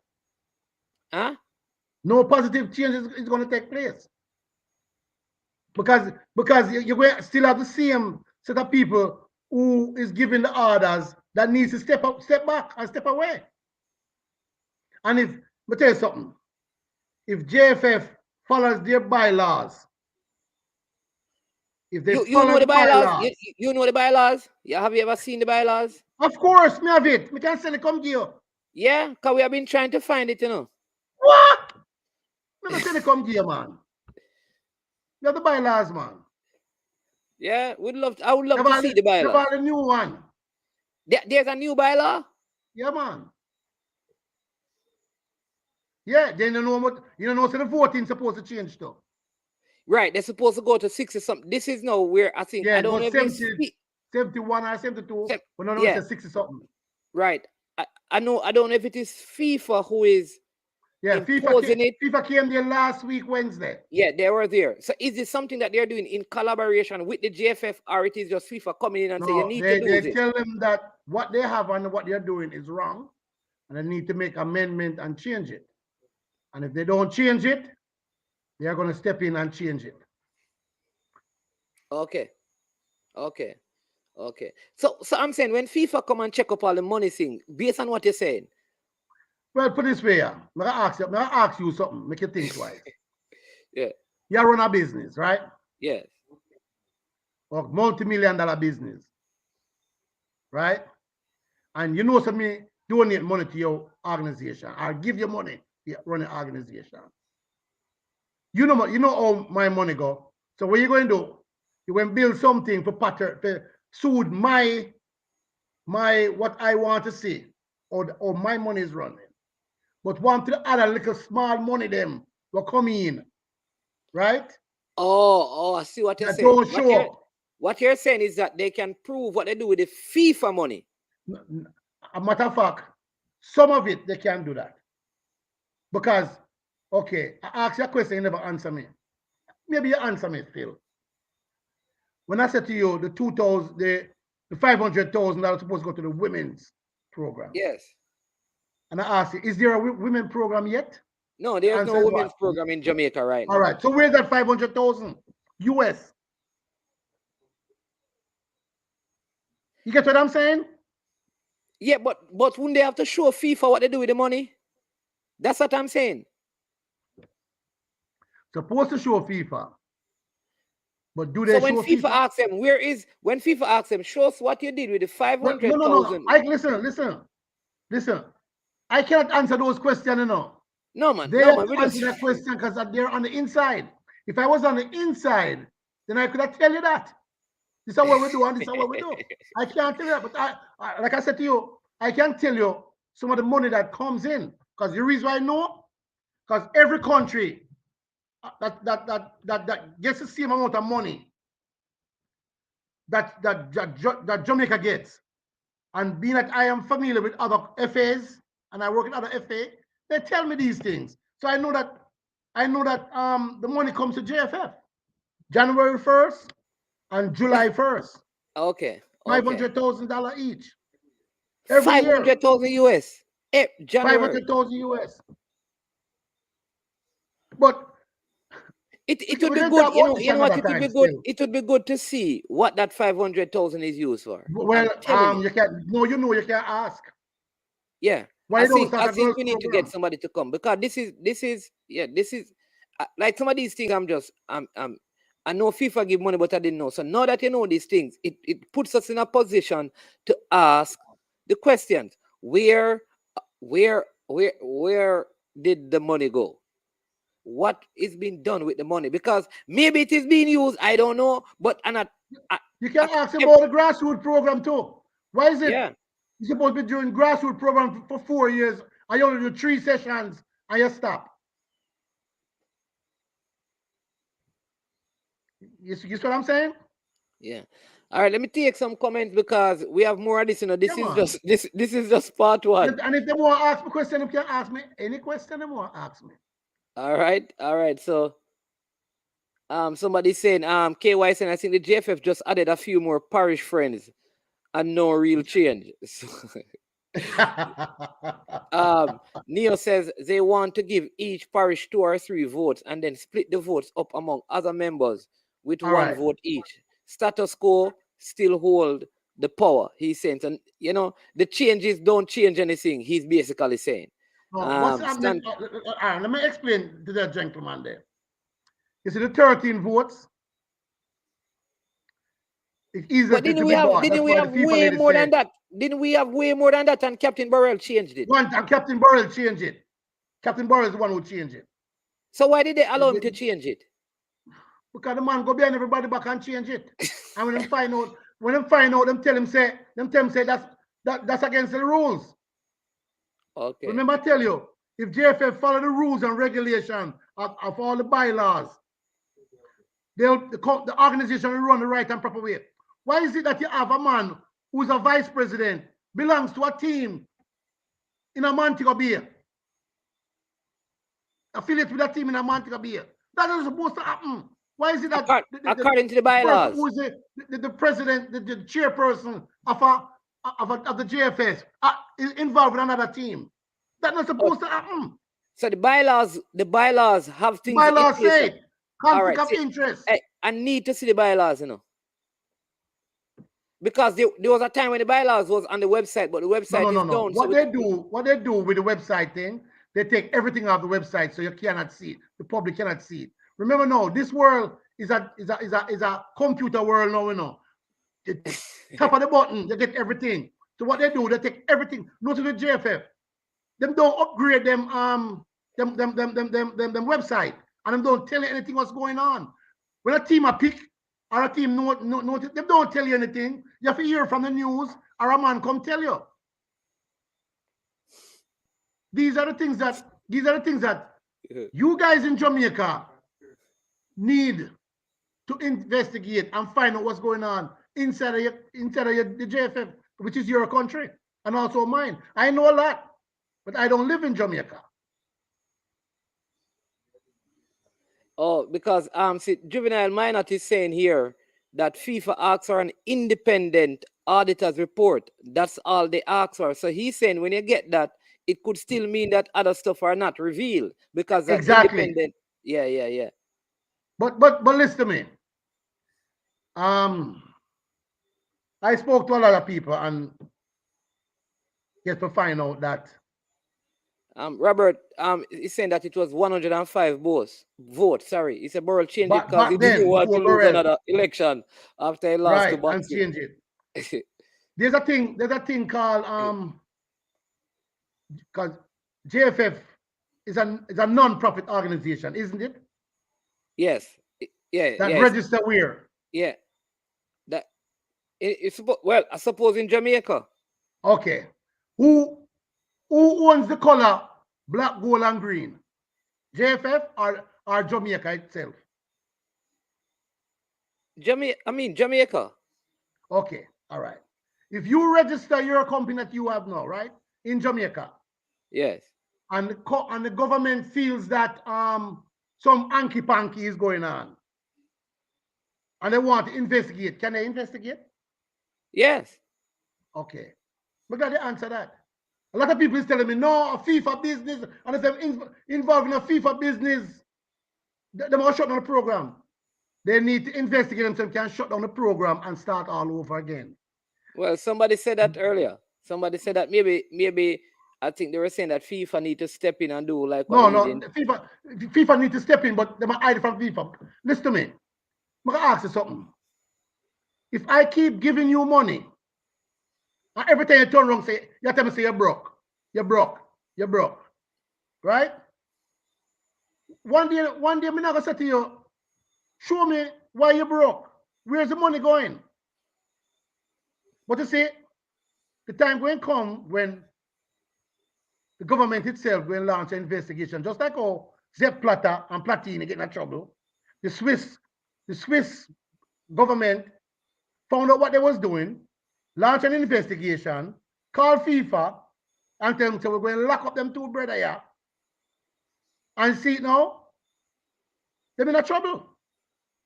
Huh? No positive change is going to take place. Because you still have the same set of people who is giving the orders that needs to step back and step away. And if, let me tell you something, if JFF follows their bylaws, if they you know the bylaws, you know the bylaws? Yeah, have you ever seen the bylaws? Of course, me have it. Me can send it come to you. Yeah, because we have been trying to find it, What? Me can send it come to you, man. You have the bylaws, man. Yeah, I would love to see the bylaws. About the new one. There's a new bylaw? Yeah, man. Yeah, then you know what, so the voting supposed to change though. Right, they're supposed to go to 60 something. This is now where I think, I don't know if 71 or 72, but no, yeah. it's 60 something. Right. I don't know if it is FIFA who is imposing it. FIFA came there last week, Wednesday. Yeah, they were there. So is this something that they're doing in collaboration with the JFF, or it is just FIFA coming in and say you need to do this? They tell them that what they have and what they're doing is wrong, and they need to make amendment and change it. And if they don't change it, they are going to step in and change it. Okay. So I'm saying, when FIFA come and check up all the money thing, based on what you're saying. Well, put this way, yeah. I'm going to ask you something, make you think twice. Yeah. You run a business, right? Yes. A multi-million-dollar business, right? And you know, me donate money to your organization. I'll give you money to run an organization. You know how my money go. So what you going to do? You going to build something to suit my what I want to see, or my money is running. But want to add a little small money them will come in, right? Oh, I see what you're saying. Don't show up. What you're saying is that they can prove what they do with the FIFA money. A matter of fact, some of it they can do that. Because, okay, I asked you a question, you never answer me. maybe you answer me, Phil. When I said to you the 2,000, the 500,000 that was supposed to go to the women's program. Yes. And I asked you, is there a women program yet? No, there's no women's program in Jamaica right now. All right. So where's that 500,000 US? You get what I'm saying? Yeah, but wouldn't they have to show FIFA what they do with the money? That's what I'm saying. Supposed to show FIFA. But do they So when show FIFA asks them, when FIFA asks them, show us what you did with the 500,000. No. Listen. I cannot answer those questions, you know. No, man. They have to answer that question because they're on the inside. If I was on the inside, then I could have tell you that. This is what we do, and this is what we do. I can't tell you that, but I like I said to you, I can tell you some of the money that comes in. Because the reason why I know, because every country that gets the same amount of money that Jamaica gets, and being that I am familiar with other FAs and I work in other FA, they tell me these things. So I know that the money comes to JFF January 1st and July 1st. Okay. $500,000 each. Every 500,000 US. January. 500,000 US. But it would be good, you know what, it would be good. It would be good to see what that 500,000 is used for. Well, you can't ask. Yeah. I think we need to get somebody to come, because this is like some of these things I know FIFA give money, but I didn't know. So now that you know these things, it puts us in a position to ask the questions. Where did the money go? What is being done with the money? Because maybe it is being used, I don't know, but you can ask about the grassroots program too. Why is it you're supposed to be doing grassroots program for 4 years and you only do 3 sessions and you stop? You see what I'm saying? Yeah. All right, let me take some comments because we have more of this. This is just part one. And if they want to ask me a question, you can ask me any question they want to ask me. All right. So somebody saying KY saying I think the JFF just added a few more parish friends and no real change. Neo says they want to give each parish 2 or 3 votes and then split the votes up among other members with one vote each. Status quo still hold the power, he's saying. And the changes don't change anything, he's basically saying. What's happening? Let me explain to that gentleman there. You see the 13 votes? It's easy to didn't we have way more than that? Didn't we have way more than that? And Captain Burrell changed it. Captain Burrell changed it. Captain Burrell is the one who changed it. So why did they allow him to change it? Because the man go behind everybody back and change it. And when them find out, them tell him say that's against the rules. Okay. Remember, I tell you, if JFF follow the rules and regulations of all the bylaws, the organization will run the right and proper way. Why is it that you have a man who's a vice president, belongs to a team in a Montego Bay, affiliated with a team in a Montego Bay? That is supposed to happen. Why is it that according to the bylaws, who's the president, the chairperson of the JFS is involved with another team? That's not supposed to happen. So the bylaws have things. Bylaws say conflict of interest. I need to see the bylaws, because there was a time when the bylaws was on the website, but the website is down. What they do with the website thing, they take everything off the website so you cannot see it. The public cannot see it. Remember, now this world is a computer world now. Tap of the button, they get everything. So what they do, they take everything. Not to the JFF. Them don't upgrade them website, and them don't tell you anything what's going on. When a team a pick or a team they don't tell you anything. You have to hear from the news or a man come tell you. These are the things that you guys in Jamaica need to investigate and find out what's going on inside of the JFF, which is your country and also mine. I know a lot, but I don't live in Jamaica. Oh, because see, Juvenile Minot is saying here that FIFA asks for an independent auditor's report. That's all they ask for. So he's saying when you get that, it could still mean that other stuff are not revealed because that Exactly. independent. Yeah. But listen to me. I spoke to a lot of people and get to find out that Robert is saying that it was 105 votes. Sorry, he said Burrell changed it because he back didn't then, want to before lose Burrell, another election after he lost to right, and Boxing. change it. There's a thing called because JFF is a non-profit organization, isn't it? Yes. Yeah. That Yes. register where? Yeah. That it's well, I suppose in Jamaica. Okay. Who owns the color black, gold, and green? JFF or Jamaica itself? Jamaica. Okay, all right. If you register your company that you have now, right, in Jamaica, Yes. and the government feels that some hanky panky is going on, and they want to investigate, can they investigate? Yes. Okay, we got to answer that. A lot of people is telling me, no, a FIFA business, and if they're involved in a FIFA business, they must shut down the program. They need to investigate themselves, can shut down the program and start all over again. Well, somebody said that earlier. Somebody said that maybe I think they were saying that FIFA need to step in and do like what No, they did. FIFA need to step in, but they might hide from FIFA. Listen to me. I'm gonna ask you something. If I keep giving you money, and every time you turn around, you tell me say you're broke, right? One day, I'm not gonna say to you, show me why you broke. Where's the money going? But you see, the time going come when the government itself will launch an investigation, just like how Sepp Blatter and Platini get in trouble. The Swiss government found out what they was doing, launched an investigation, called FIFA, and tell them, so we're going to lock up them two brother here. And see it now, they're in trouble.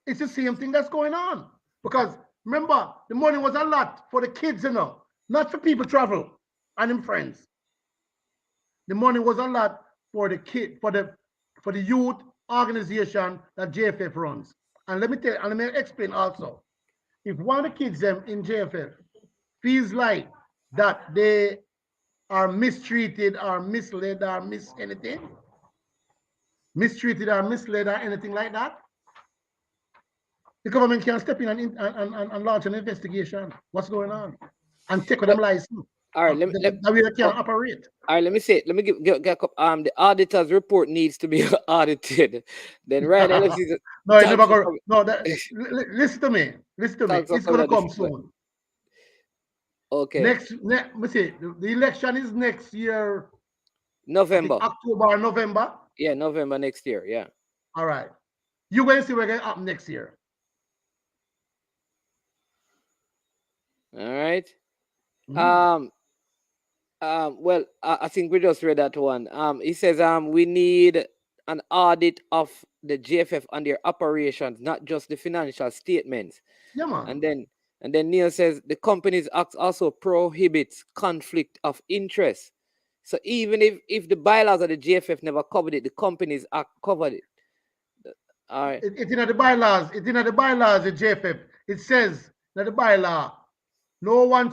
It's the same thing that's going on. Because remember, the money was a lot for the kids, not for people travel and them friends. The money was a lot for the kid, for the youth organization that JFF runs. And let me explain also. If one of the kids in JFF feels like that they are mistreated or misled or mistreated or misled or anything like that, the government can step in and launch an investigation. What's going on? And take them license. All right, that way they can operate. All right, let me say it. Let me get the auditor's report needs to be audited. Then right now, let's see. No, it's never go. No, listen to me. Listen to me. It's gonna come soon. Okay. Let me see. The election is next year. November. October or November. Yeah, November next year. Yeah. All right. You going to see what's going to happen next year. All right. Mm-hmm. Well, I think we just read that one. He says we need an audit of the JFF and their operations, not just the financial statements. Yeah, man. And then Neil says the Companies Act also prohibits conflict of interest. So even if the bylaws of the JFF never covered it, the Companies Act covered it. All right. It's in the bylaws. It's in the bylaws. The JFF. It says that the bylaw, no one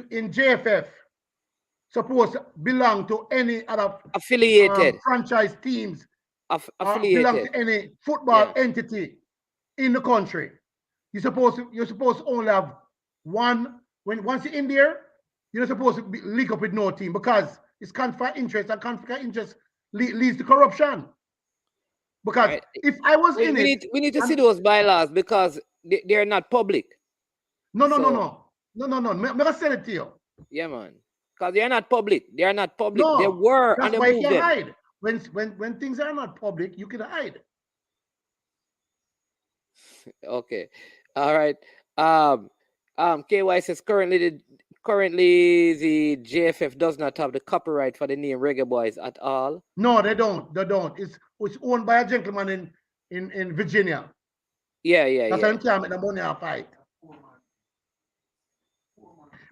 in JFF supposed to belong to any other affiliated franchise teams. Affiliated. Belong to any football entity in the country. You're supposed to only have one. Once you're in there, you're not supposed to link up with no team because it's conflict of interest, and conflict of interest leads to corruption. Because right. If I was we need to see those bylaws because they're not public. No. May I say it to you? Yeah, man. Because they are not public. They are not public. No, they were. That's and why you can hide. When things are not public, you can hide. Okay. All right. KY says currently currently the JFF does not have the copyright for the name Reggae Boys at all. No, they don't. They don't. It's owned by a gentleman in Virginia. Yeah, yeah, That's yeah. why they can't make the money off fight.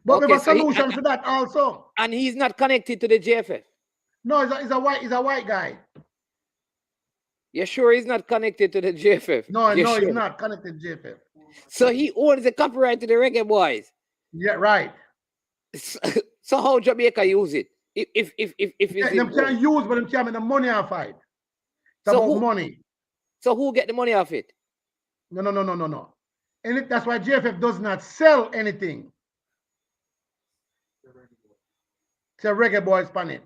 But we Okay, have a so solution for that also. and he's not connected to the JFF. No, he's a white guy. You're sure he's not connected to the JFF? No, You're no, sure? he's not connected to JFF. So he owns the copyright to the Reggae Boys. Yeah, right. So how Jamaica use it? If it's Them can't use, but them can't make the money off fight. It's So about who- money. so who get the money off it? No. And that's why JFF does not sell anything. It's a Reggae Boys pan it.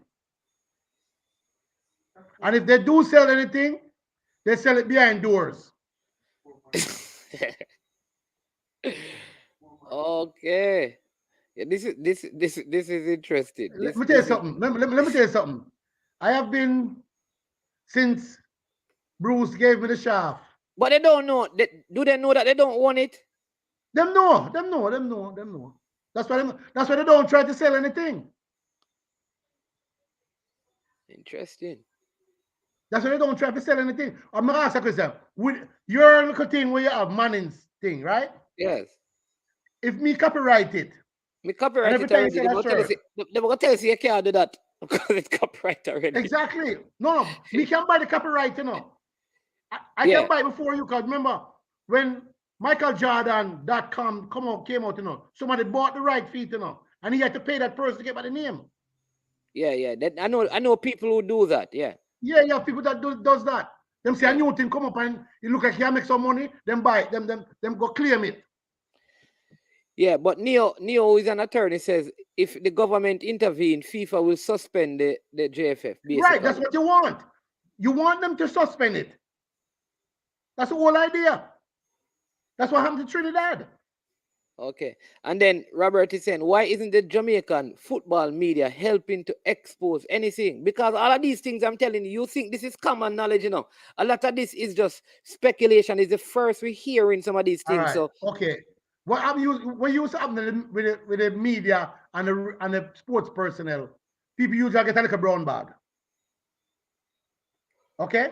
And if they do sell anything, they sell it behind doors. Okay. Yeah, this is interesting. Let me tell you something. Let me tell you something. I have been since Bruce gave me the shaft. But they don't know. Do they know that they don't want it? Them know. That's why they don't try to sell anything. Interesting. That's why they don't try to sell anything. I'm gonna ask a question. With your little thing where you have Manning's thing, right? Yes. If me copyright it, Me copyright every it time you already. say They're that gonna tell you you can't do that because it's copyright already. exactly. No, me can buy the copyright, you know. I Yeah. can buy it before you, because remember when MichaelJordan.com came out, you know, somebody bought the right feet, you know, and he had to pay that person to get by the name. Yeah. I know people who do that. Yeah. Yeah, people that does that. Them say a new thing come up and it look like he make some money, them buy it, them go claim it. Yeah, but Neo, who is an attorney, says if the government intervene, FIFA will suspend the JFF. Basically. Right, that's what you want. You want them to suspend it. That's the whole idea. That's what happened to Trinidad. Okay. And then Robert is saying, why isn't the Jamaican football media helping to expose anything? Because all of these things I'm telling you, you think this is common knowledge, you know. A lot of this is just speculation. It's the first we're hearing some of these things. Right. So okay. What used to happen with the media and the sports personnel? People usually get like a brown bag. Okay?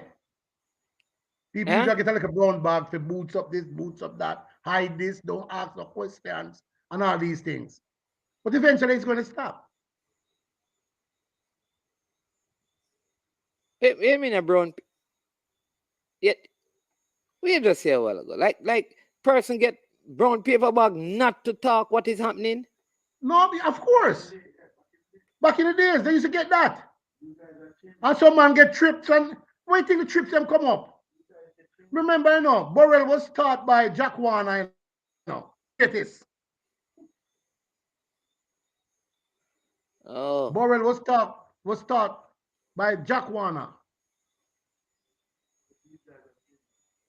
People usually get like a brown bag for boots up this, boots up that, hide this, don't ask no questions, and all these things. But eventually it's going to stop. I mean a brown. Yet we just say a while ago. Like person get brown paper bag not to talk what is happening. No, of course. Back in the days, they used to get that. And some man get trips, and wait till the trips them come up. Remember, you know, Burrell was taught by Jack Warner, you know. Get this. Oh. Burrell was taught by Jack Warner.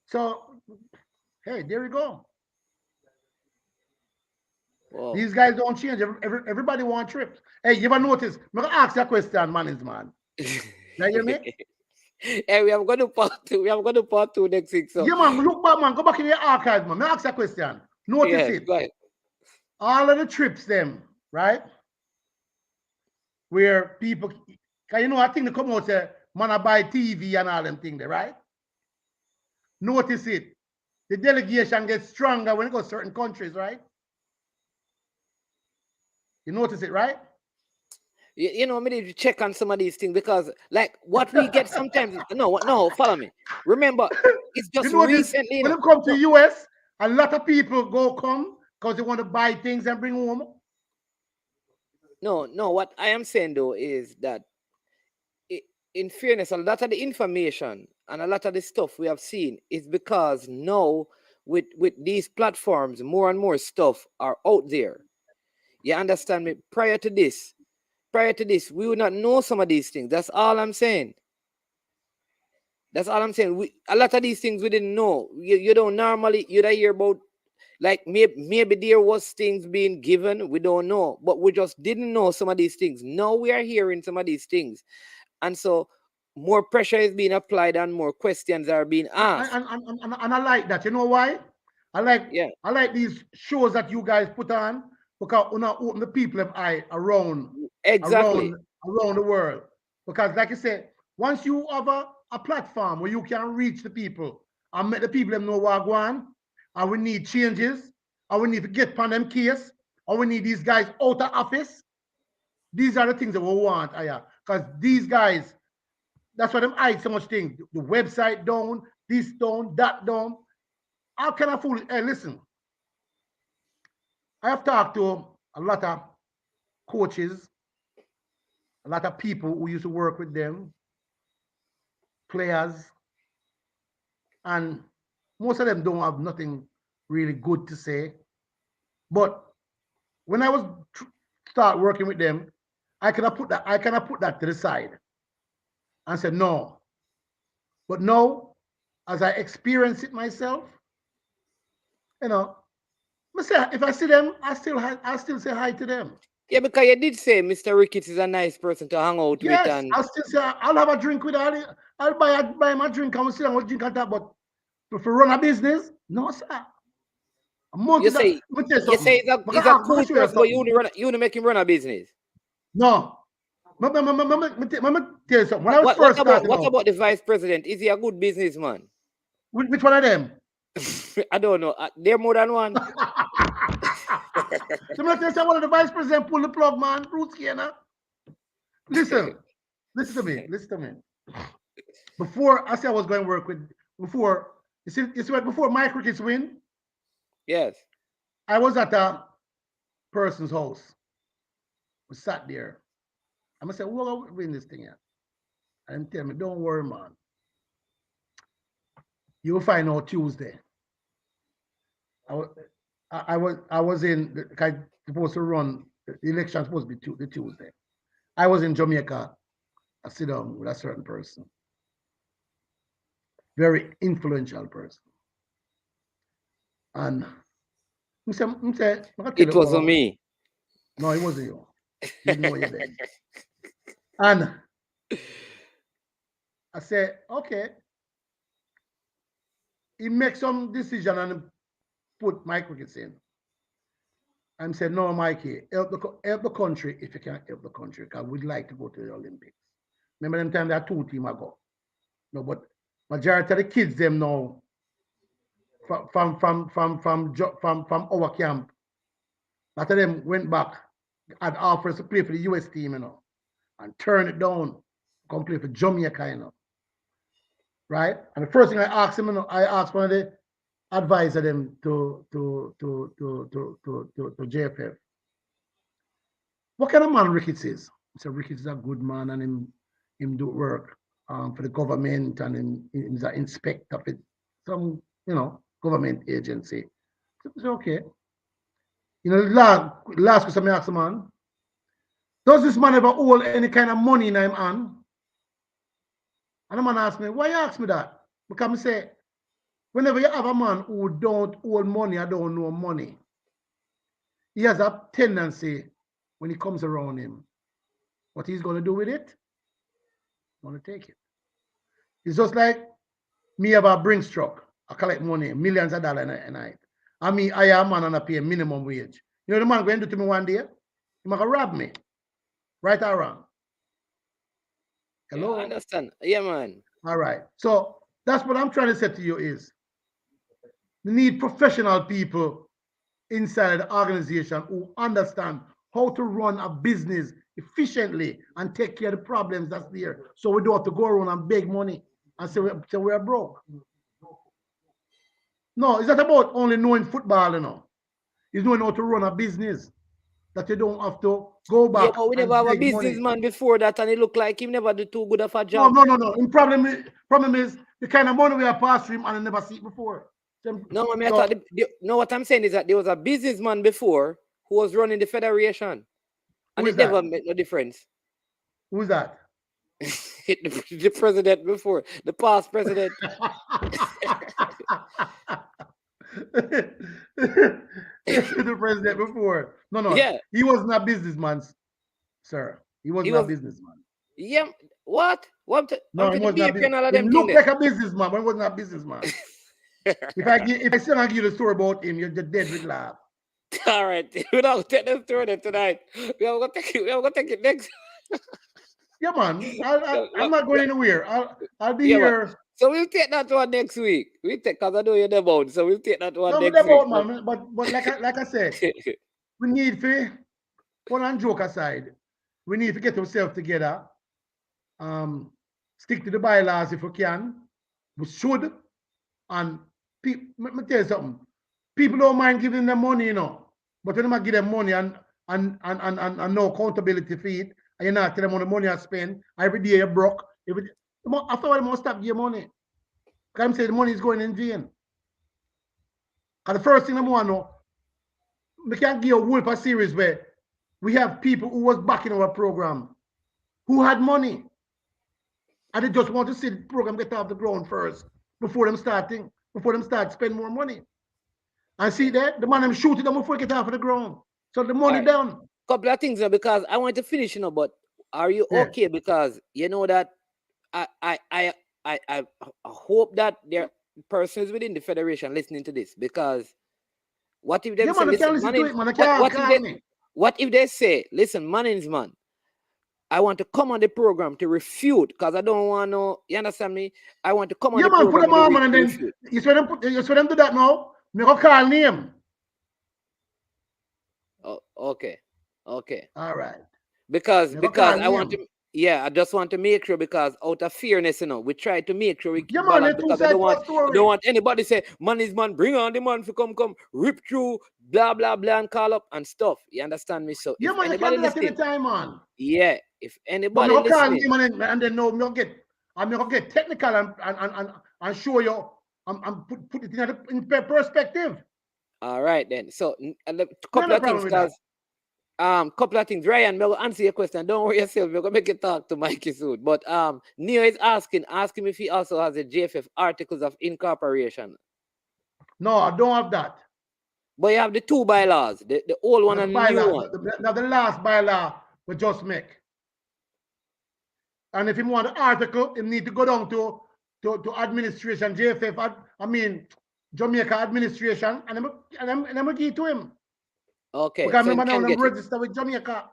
So, hey, there you go. Whoa. These guys don't change. Everybody want trips. Hey, you ever notice? I'm going to ask you a question, man. You hear me? Hey, we have got to part two. We have got to part two next week. So yeah, man, look back, man. Go back in your archives, man. Let me ask you a question. Notice it. Right. All of the trips, them, right? Where people, because you know, I think they come out say, man, I buy TV and all them things there, right? Notice it. The delegation gets stronger when it goes to certain countries, right? You notice it, right? You know, I need to check on some of these things because, like, what we get sometimes. No, follow me. Remember, it's just recently. When it comes to US, a lot of people come because they want to buy things and bring home. No. What I am saying though is that, in fairness, a lot of the information and a lot of the stuff we have seen is because now with these platforms, more and more stuff are out there. You understand me? Prior to this, we would not know some of these things. That's all I'm saying. A lot of these things we didn't know. You don't normally, you'd hear about, like, maybe there was things being given, we don't know, but we just didn't know some of these things. Now we are hearing some of these things. And so more pressure is being applied and more questions are being asked. And I like that. You know why? I like these shows that you guys put on because we not open the people of eye around Exactly. around the world. Because like I said, once you have a platform where you can reach the people and make the people them know what going on, and we need changes, and we need to get upon them case, and we need these guys out of office. These are the things that we want, because these guys, that's why them hide so much things. The website down, this down, that down. How can I fool it? Hey, listen. I have talked to a lot of coaches, a lot of people who used to work with them, players, and most of them don't have nothing really good to say. But when I was start working with them, I cannot put that to the side and said no. But now, as I experience it myself, you know, if I see them, I still say hi to them. Yeah, because you did say Mr. Ricketts is a nice person to hang out with. And I'll still say I'll have a drink with all. I'll buy my drink and we'll sit and we'll drink and talk. But if we run a business, no sir. You say he's a cool person, but you only make him run a business. No. Let me tell you something. When I was first starting what about the vice president? Is he a good businessman? Which one of them? I don't know. They're more than one. One of the vice president pull the plug, man. Roots here, Listen to me. Before I said I was going to work with, before Mike Ricketts win. Yes. I was at a person's house. We sat there. I'm gonna say, "We'll win this thing here." And tell me, "Don't worry, man. You'll find out Tuesday." I was in. I supposed to run the election. Supposed to be the Tuesday. I was in Jamaica. I sit down with a certain person, very influential person, and it wasn't me. No, it wasn't you. You know you're there. And I said, okay. He makes some decision and put Mike Ricketts in. And said, no, Mikey, help the country if you can help the country, because we'd like to go to the Olympics. Remember them time there are 2 teams ago. No, but majority of the kids them now from our camp, a lot of them went back, had offers to play for the US team, and turn it down, come play for Jamaica, right? And the first thing I asked him, I asked one of the advisor them to JFF, what kind of man Ricketts is? He said Ricketts is a good man and him do work for the government, and he's an inspector for some government agency. So I said, okay. Last question I asked the man, does this man ever hold any kind of money in him hand? And the man asked me, why you ask me that? Because I say, whenever you have a man who don't hold money or don't know money, he has a tendency when he comes around him, what he's going to do with it? He's going to take it. It's just like me have a Brinks truck. I collect money, millions of dollars a night. I mean, I am a man and I pay minimum wage. You know the man going to do to me one day? He might rob me. Right or wrong? Hello? Yeah, I understand. Yeah, man. All right. So that's what I'm trying to say to you is, we need professional people inside the organization who understand how to run a business efficiently and take care of the problems that's there. So we don't have to go around and beg money and say we're broke. No, it's not about only knowing football, It's knowing how to run a business that you don't have to go back. Yeah, but we never have a businessman before that, and it looked like him never do too good of a job. No. The problem is the kind of money we have passed through him and I never see it before. No, I mean, I thought what I'm saying is that there was a businessman before who was running the federation, and it never made no difference. Who's that? The president before, the past president. The president before. No. Yeah. He wasn't a businessman, sir. He wasn't a businessman. Yeah. What? No, he wasn't a businessman. He looked like a businessman, but he wasn't a businessman. If I still give you the story about him, you're dead with laugh. All right. We don't take them through it tonight. We are gonna take it. We are gonna take it next. Yeah, man. Yeah, I'm not going anywhere. I'll be yeah, man. here. So we'll take that one next week. We take because I know you're the bound. So we'll take that one No, but next week. about man. But like I said, we need to put on joke aside. We need to get ourselves together. Stick to the bylaws if we can. We should. And let me tell you something. People don't mind giving them money, you know. But when they give them money and no accountability for it, and you're not telling them the money I spend, every day you're broke. After all, they must stop giving money. Because I'm saying the money is going in vain. And the first thing I want to know, we can't give a whole series where we have people who was backing our program, who had money, and they just want to see the program get off the ground first before them start spending more money. And see that the man them shooting them before get off of the ground. So the money right. down. Couple of things because I want to finish, but are you Yeah. okay? Because you know that I hope that there are persons within the federation listening to this, because what if they Yeah, say, man, I can't listen, listen to it, man. I what can't if me. what if they say, listen, Manning's man, I want to come on the program to refute, because I don't want to, you understand me? I want to come on Yeah, the man, put program them on, man, and to then refute. you saw them do that now. Make a call name. Oh, okay. All right. Because Make a call I want name. to, yeah, I just want to make sure, because out of fairness, we try to make sure we Yeah, keep man, balance, the because I two-side don't story. want anybody say, man is man, bring on the man to come rip through, blah blah blah, and call up and stuff. You understand me? So Yeah, if man, you can anybody do that listening, anytime, man. yeah, if But anybody make a call listening, name and then no, me get technical and show you and put it in perspective. all right then. So a No couple of problem things, with that. because couple of things. Ryan, we'll answer your question. Don't worry yourself. We're gonna make you talk to Mikey soon. But Neo is asking him if he also has a JFF articles of incorporation. No, I don't have that. But you have the two bylaws, the old one Now the and the new bylaw, one. now the last bylaw we just make. And if you want the article, you need to go down to administration, JFF, I mean Jamaica administration, and then we give it to him. Okay, Because so you remember now can them get it. register with Jamaica.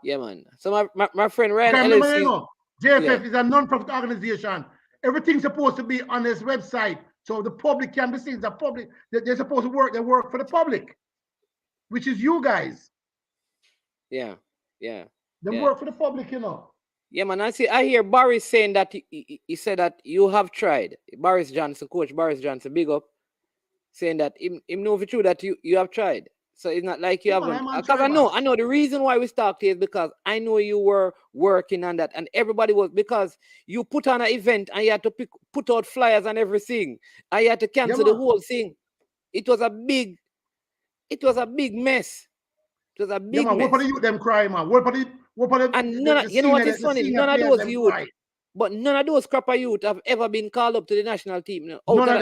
Yeah, man. So my friend Ryan Because remember LLC. JFF is a non-profit organization. Everything's supposed to be on this website, so the public can be seen. The public, they're supposed to work. They work for the public, which is you guys. Yeah. They work for the public, Yeah, man. I hear Boris saying that he said that you have tried. Boris Johnson, Coach Boris Johnson, big up, saying that him know for true that you have tried. So it's not like you haven't. Because I know the reason why we started is because I know you were working on that, and everybody was, because you put on an event and you had to put out flyers and everything, and you had to cancel the whole thing. It was a big mess. It was a big mess. What for the youth them cry, man? What for the and none of, you know what is funny? None of those youth, but none of those crapper youth have ever been called up to the national team. None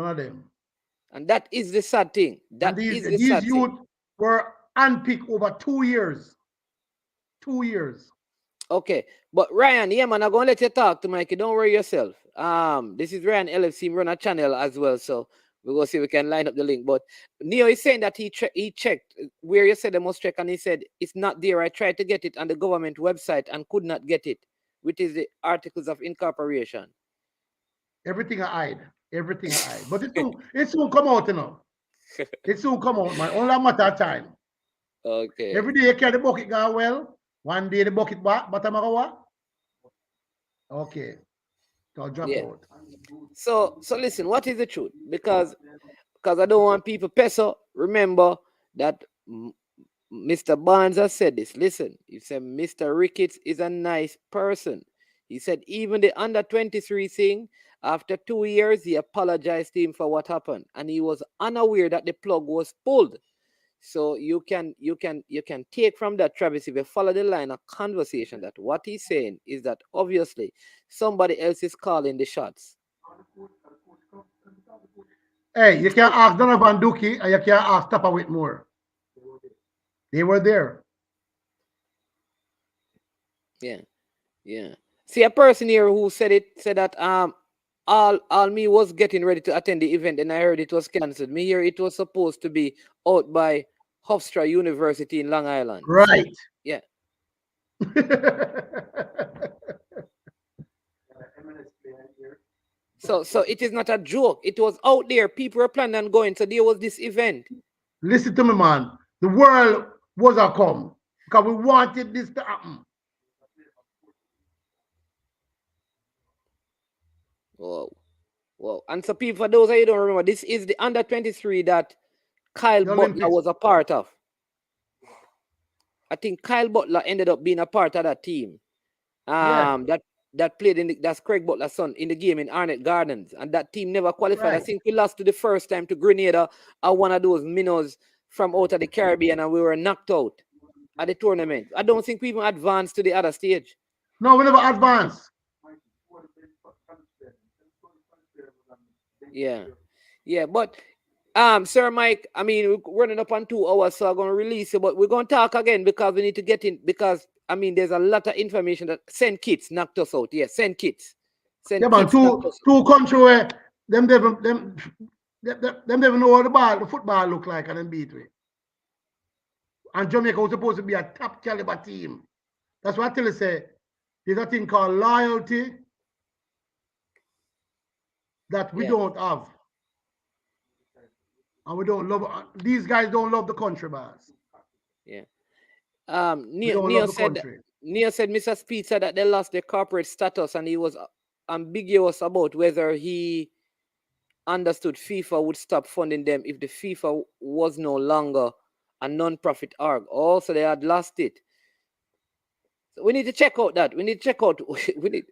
of them. And that is the sad thing. These youth were unpicked over 2 years. 2 years. Okay, but Ryan, yeah, man, I'm gonna let you talk to Mikey. Don't worry yourself. This is Ryan LFC, run a channel as well, so we're gonna see if we can line up the link. But Neo is saying that he checked where you said they must check, and he said it's not there. I tried to get it on the government website and could not get it, which is the articles of incorporation. Everything I hide. But it soon come out, It soon come out, man. Only a matter of time. Okay. Every day you carry the bucket go well. One day the bucket back, but I'm what? Okay. So I'll drop out. So listen, what is the truth? Because I don't want people peso. Remember that Mr. Barnes has said this. Listen, he said Mr. Ricketts is a nice person. He said even the under 23 thing, after 2 years, he apologized to him for what happened, and he was unaware that the plug was pulled. So you can take from that, Travis, if you follow the line of conversation, that what he's saying is that obviously somebody else is calling the shots. Hey, you can't ask Donovan Duki and you can't ask Tapa Whitmore. They were there. Yeah. See, a person here who said that all me was getting ready to attend the event, and I heard it was cancelled. Me here it was supposed to be out by Hofstra University in Long Island. Right. So, yeah. So it is not a joke. It was out there. People were planning on going. So there was this event. Listen to me, man. The world was a come because we wanted this to happen. Whoa. And so people, for those of you who don't remember, this is the under 23 that Kyle Butler was a part of. I think Kyle Butler ended up being a part of that team. That played in that's Craig Butler's son in the game in Arnett Gardens, and that team never qualified. Right. I think we lost to the first time to Grenada at one of those minnows from out of the Caribbean, and we were knocked out at the tournament. I don't think we even advanced to the other stage. No, we never advanced. Yeah, but Sir Mike, I mean, we're running up on 2 hours, so I'm going to release it, but we're going to talk again because we need to get in, because I mean, there's a lot of information that send kits knocked us out. Yeah, send kits. Send kits two country where them never know what the football look like and then beat we. And Jamaica was supposed to be a top caliber team. That's what I tell you, say, there's a thing called loyalty that we don't have. And we don't love, these guys don't love the country, boss. Yeah. Neil said Mr. Speed said that they lost their corporate status, and he was ambiguous about whether he understood FIFA would stop funding them if the FIFA was no longer a non-profit org. Also, they had lost it. So we need to check out that. We need to check out. We need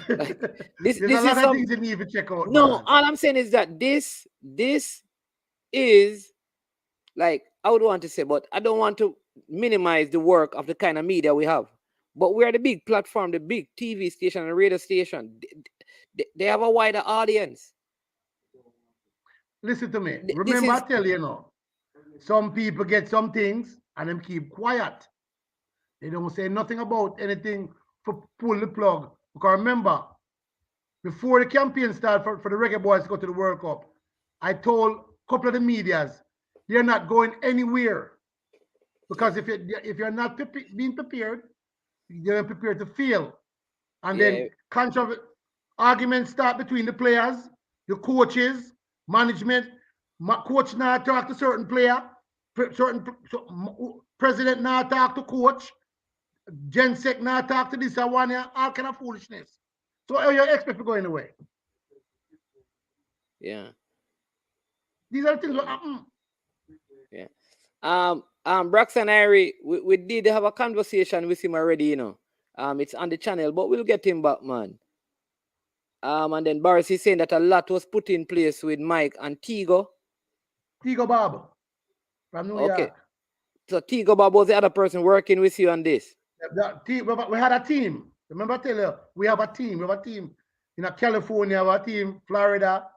like, this. There's a lot of things you need to check out. No, all I'm saying is that this is like, I would want to say, but I don't want to minimize the work of the kind of media we have. But we're the big platform, the big TV station and radio station. They have a wider audience. Listen to me. Remember, I tell you now, some people get some things and them keep quiet. They don't say nothing about anything for pull the plug. Because remember, before the campaign started for the Reggae Boys to go to the World Cup, I told a couple of the medias, they're not going anywhere. Because if you're not being prepared, you're prepared to fail. And then arguments start between the players, the coaches, management. Coach not talk to certain player, president not talk to coach, Gensec not talk to this one, all kind of foolishness. So how you expect to go anyway? Yeah. These are things that happen. Yeah. Braxton Irie, we did have a conversation with him already, you know. It's on the channel, but we'll get him back, man. And then Boris is saying that a lot was put in place with Mike and Tigo Bob from New York. So Tigo Bob was the other person working with you on this. We had a team. Remember, I tell you, we have a team. We have a team in California, we have a team, Florida,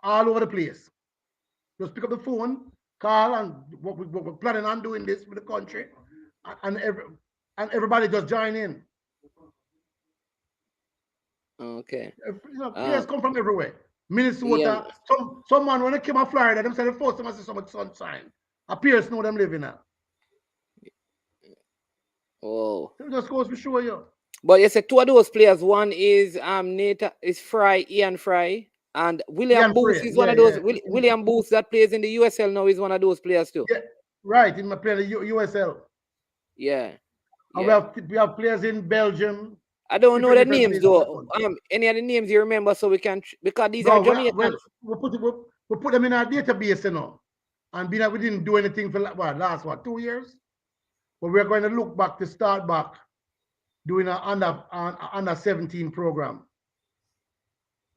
all over the place. Just pick up the phone, call, and what we're planning on doing this with the country, and everybody just join in. Okay. Players come from everywhere. Minnesota. Yeah. Someone when they came to Florida, them said the first time I see so much sunshine. Appears know them living now. Oh. It just goes to show you. But you said 2 of those players. One is Ian Fry, and William Booth is one of those. Yeah. William Booth that plays in the USL now is one of those players too. Yeah, right. He might play the USL. Yeah. And we have players in Belgium. I don't know the names though. Any of the names you remember, so we can, because these are Jamaicans. We put them in our database, you know, and we didn't do anything for last 2 years. But we're going to look back to start back doing an under 17 program,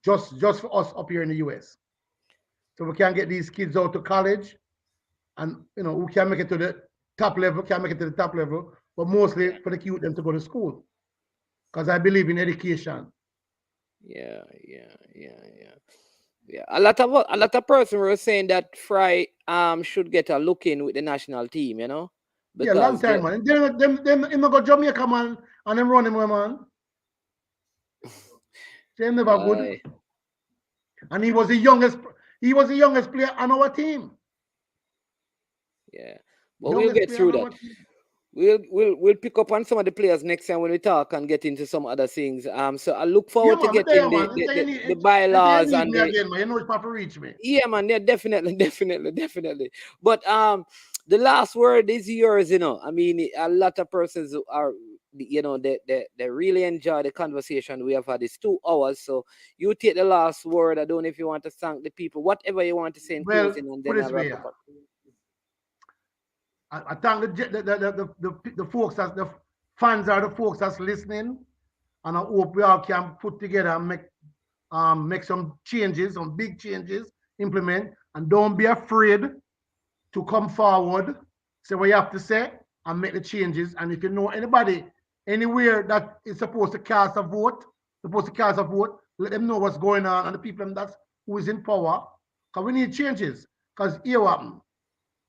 just for us up here in the US, so we can get these kids out to college, and you know, we can make it to the top level, but mostly for the youth them to go to school. Because I believe in education. Yeah. A lot of persons were saying that Fry should get a look in with the national team, you know. Yeah, long time, man. Them go Jamaica, man, and them run him, man. They never good. And he was the youngest player on our team. Yeah. But we'll get through that. We'll pick up on some of the players next time when we talk and get into some other things. So I look forward to getting the bylaws and the, again, man. You know it's not to reach me. Yeah, man. Yeah, definitely. But the last word is yours. I mean, a lot of persons are, they really enjoy the conversation we have had. It's 2 hours, so you take the last word. I don't know if you want to thank the people, whatever you want to say in closing, and then I'll wrap up. I thank the folks, the fans are the folks that's listening, and I hope we all can put together and make some changes, some big changes, implement, and don't be afraid to come forward, say what you have to say, and make the changes. And if you know anybody anywhere that is supposed to cast a vote, let them know what's going on and the people that's who is in power, because we need changes. Because here what happened.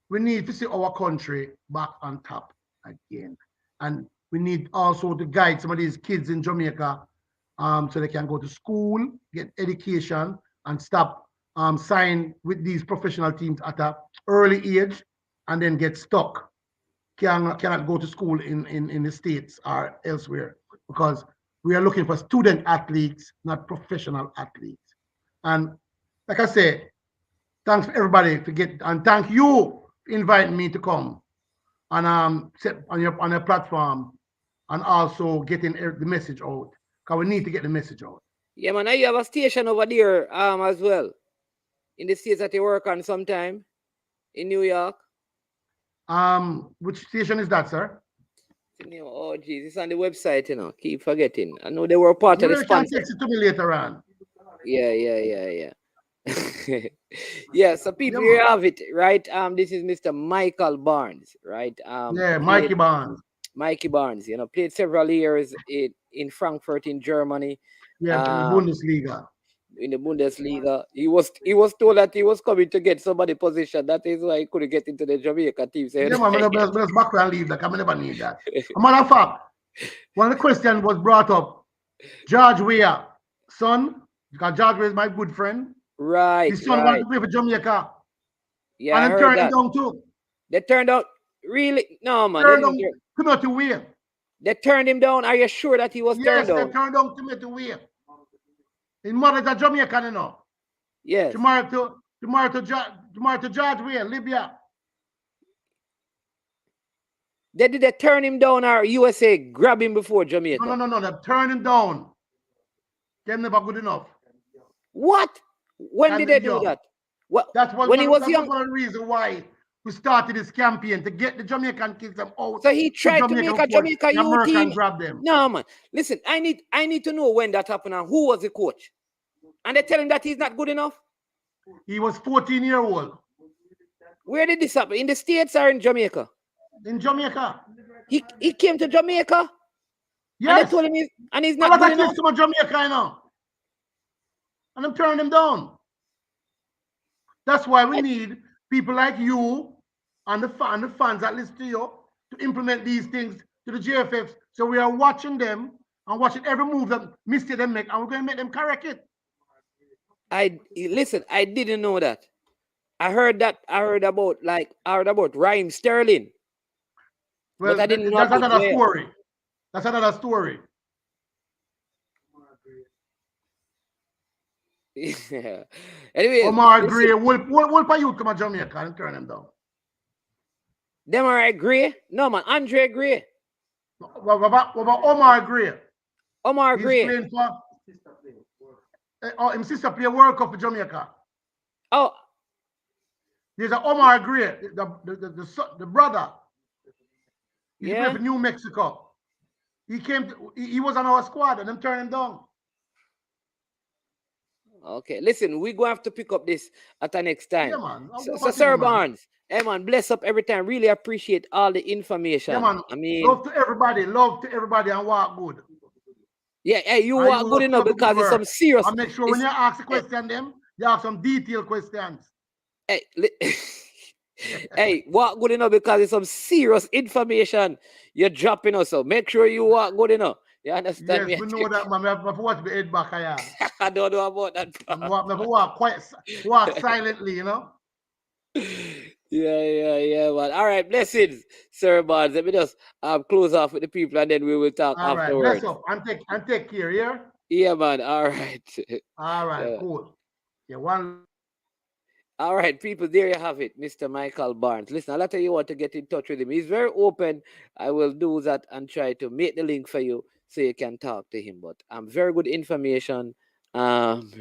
We need to see our country back on top again. And we need also to guide some of these kids in Jamaica so they can go to school, get education, and stop sign with these professional teams at an early age and then get stuck. Cannot go to school in the States or elsewhere, because we are looking for student athletes, not professional athletes. And like I said, thanks for everybody and thank you inviting me to come and sit on your platform and also getting the message out, because we need to get the message out. Yeah, man. Now you have a station over there as well in the States that you work on sometime in New York. Which station is that, sir? Oh, geez, it's on the website. Keep forgetting. I know they were part of the sponsor. Text it to me later on. Yeah. Yeah, so people, you have it, right? This is Mr. Michael Barnes, right? Mikey Barnes. Mikey Barnes, played several years in Frankfurt in Germany. Yeah, in the Bundesliga. In the Bundesliga. He was told that he was coming to get somebody position. That is why he couldn't get into the Jamaica team. So yeah, man, let's back and leave that. I never need that. A matter of fact, one of the questions was brought up. George Weah, son, because George Weah is my good friend. Right. His son wanted to play for Jamaica. Yeah, and I they heard turned that. him down too. They turned out really? No, man. Timothy Weah. They turned him down. Are you sure that he was turned down? Yes, they turned down Timothy Weah. His mother's a Jamaican, you know. Yes. She married to George Weah, Libya. Did they turn him down or USA grab him before Jamaica? No. They turned him down. They're never good enough. What? When did they do that? That's when he was young. That's one of the reasons why we started this campaign, to get the Jamaican kids them out. So he tried to make a Jamaica youth team. Grab them. No, man. Listen, I need to know when that happened and who was the coach. And they tell him that he's not good enough. He was 14-year-old. Where did this happen? In the States or in Jamaica? In Jamaica. He came to Jamaica. Yes. And they told him he's not good enough. To Jamaica, you know. And I'm turning them down. That's why we need people like you and the fans that listen to you to implement these things to the JFFs. So we are watching them and watching every move that mistake them make, and we're going to make them correct it. I didn't know that. I heard about Raheem Sterling. Well, but I didn't know that's another story. That's another story. Yeah. Anyway, Omar Gray, we'll pay you to come to Jamaica and turn them down. Them are Gray? No, man. Andre Gray. What about Omar Gray? Omar Gray. He's playing for... his sister play World Cup for Jamaica. Oh. There's a Omar Gray, the brother. He played for New Mexico. He was on our squad and them turned him down. Okay, listen, we're going to have to pick up this at the next time. Yeah, man. So Sir Barnes, hey, man, bless up every time. Really appreciate all the information. Yeah, man. I mean, love to everybody, and walk good. Yeah, hey, you walk good enough because it's some serious. And make sure when you ask a question, you ask some detailed questions. Hey, hey, walk good enough because it's some serious information you're dropping us. So make sure you walk good enough. You understand Yes, me? we know that, man. I have to watch my head back, yeah. I don't know about that I part. have to walk silently, you know. Yeah, man. All right, blessings, Sir Barnes. Let me just close off with the people and then we will talk All right, bless afterwards. up and take care, yeah. Yeah, man. All right. All right, Yeah. cool. Yeah, one. All right, people, there you have it, Mr. Michael Barnes. Listen, a lot of you want to get in touch with him. He's very open. I will do that and try to make the link for you so you can talk to him. But very good information. Um,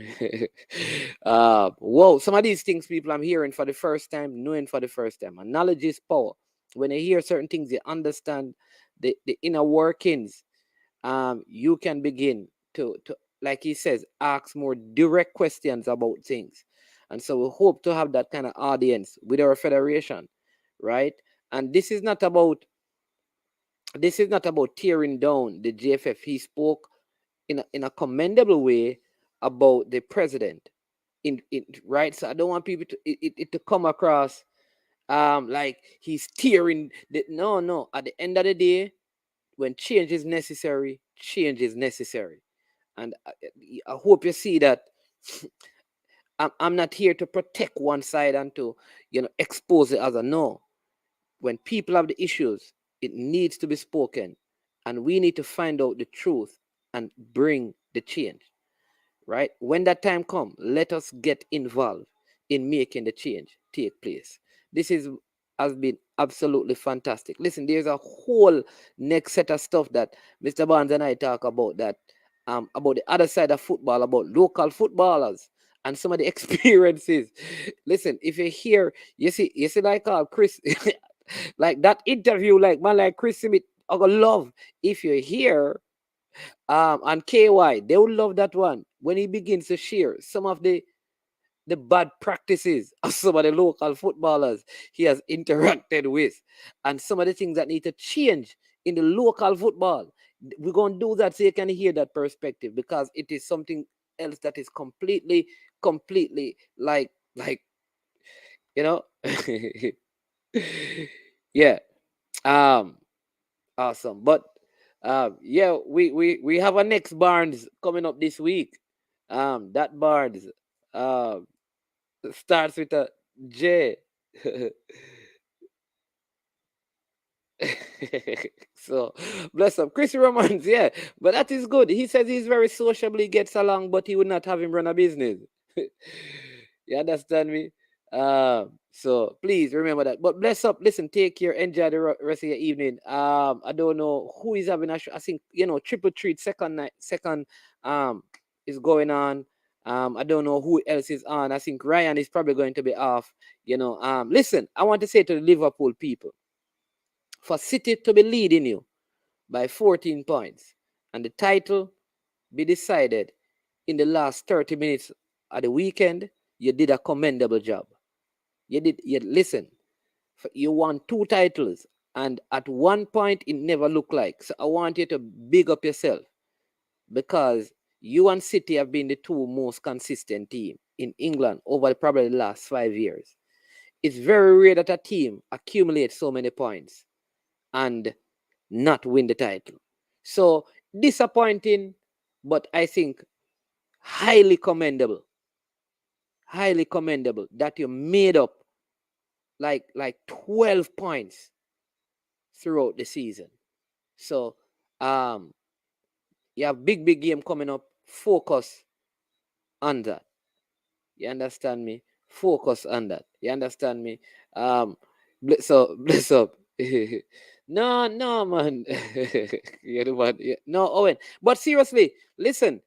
whoa, some of these things, people, I'm hearing for the first time, knowing for the first time. And knowledge is power. When you hear certain things, you understand the inner workings. You can begin to, like he says, ask more direct questions about things. And so we hope to have that kind of audience with our federation, right? And this is not about tearing down the JFF. He spoke in a commendable way about the president. In right, so I don't want people to come across like he's tearing the no. At the end of the day, when change is necessary, change is necessary. And I hope you see that I'm not here to protect one side and to, expose the other. No. When people have the issues, it needs to be spoken. And we need to find out the truth and bring the change. Right? When that time comes, let us get involved in making the change take place. This has been absolutely fantastic. Listen, there's a whole next set of stuff that Mr. Barnes and I talk about about the other side of football, about local footballers and some of the experiences. Listen, if you hear, you see like Chris, like that interview, like man, like Chris Smith, I gonna love if you hear and KY, they will love that one when he begins to share some of the bad practices of some of the local footballers he has interacted with and some of the things that need to change in the local football. We're going to do that so you can hear that perspective, because it is something else that is completely like you know yeah. Awesome. But yeah, we have a next Barnes coming up this week. That Barnes starts with a J. So bless him. Chris Romans, yeah. But that is good. He says he's very sociably gets along, but he would not have him run a business. You understand me? So please remember that. But bless up. Listen, take care. Enjoy the rest of your evening. I don't know who is having a show. I think triple treat second night, second is going on. I don't know who else is on. I think Ryan is probably going to be off. Listen, I want to say to the Liverpool people, for City to be leading you by 14 points and the title be decided in the last 30 minutes of the weekend, you did a commendable job. Listen, you won 2 titles, and at one point it never looked like. So I want you to big up yourself, because you and City have been the 2 most consistent team in England over probably the last 5 years. It's very rare that a team accumulates so many points and not win the title. So disappointing, but I think highly commendable. Highly commendable that you made up like 12 points throughout the season. So you have big game coming up. Focus on that. You understand me? Focus on that. You understand me? Bless up. No, man. You're the one. No, Owen. But seriously, listen.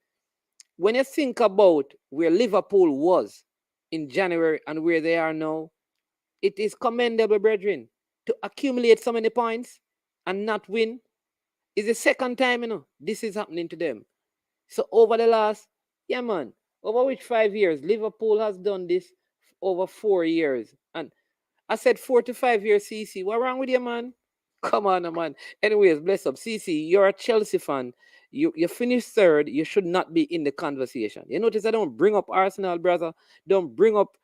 When you think about where Liverpool was in January and where they are now, it is commendable, brethren, to accumulate so many points and not win. It's the second time, this is happening to them. So over the last, over which 5 years, Liverpool has done this over 4 years. And I said 4 to 5 years, CC. What wrong with you, man? Come on, man. Anyways, bless up. CC, you're a Chelsea fan. You finished third. You should not be in the conversation. You notice I don't bring up Arsenal, brother. Don't bring up,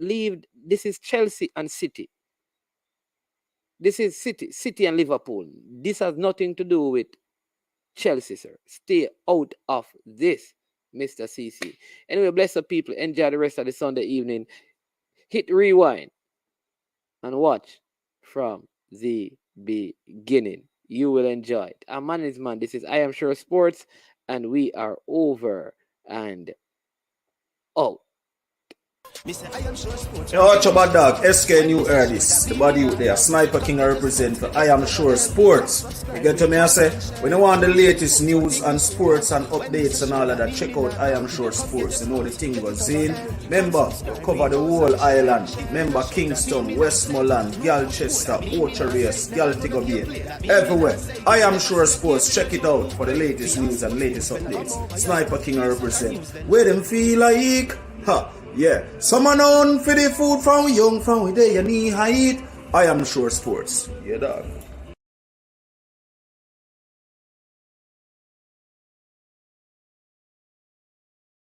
leave. This is Chelsea and City. This is City and Liverpool. This has nothing to do with Chelsea, sir. Stay out of this, Mr. CC. Anyway, bless the people. Enjoy the rest of the Sunday evening. Hit rewind and watch from the beginning. You will enjoy it. I'm management. This is I Am Sure Sports, and we are over and out. Yo, watch about dog, SK New Erdis, the body out there, Sniper King I represent for I Am Sure Sports. You get to me, I say, when you want the latest news and sports and updates and all of that, check out I Am Sure Sports. You know the thing goes in. Remember, you cover the whole island. Remember Kingston, Westmoreland, Galchester, Orchard Race, Galtigo Bay, everywhere. I Am Sure Sports, check it out for the latest news and latest updates. Sniper King I represent. Where them feel like, ha. Yeah, someone on for the food from we young, from we day, you need height. I Am Sure Sports. Yeah, dog.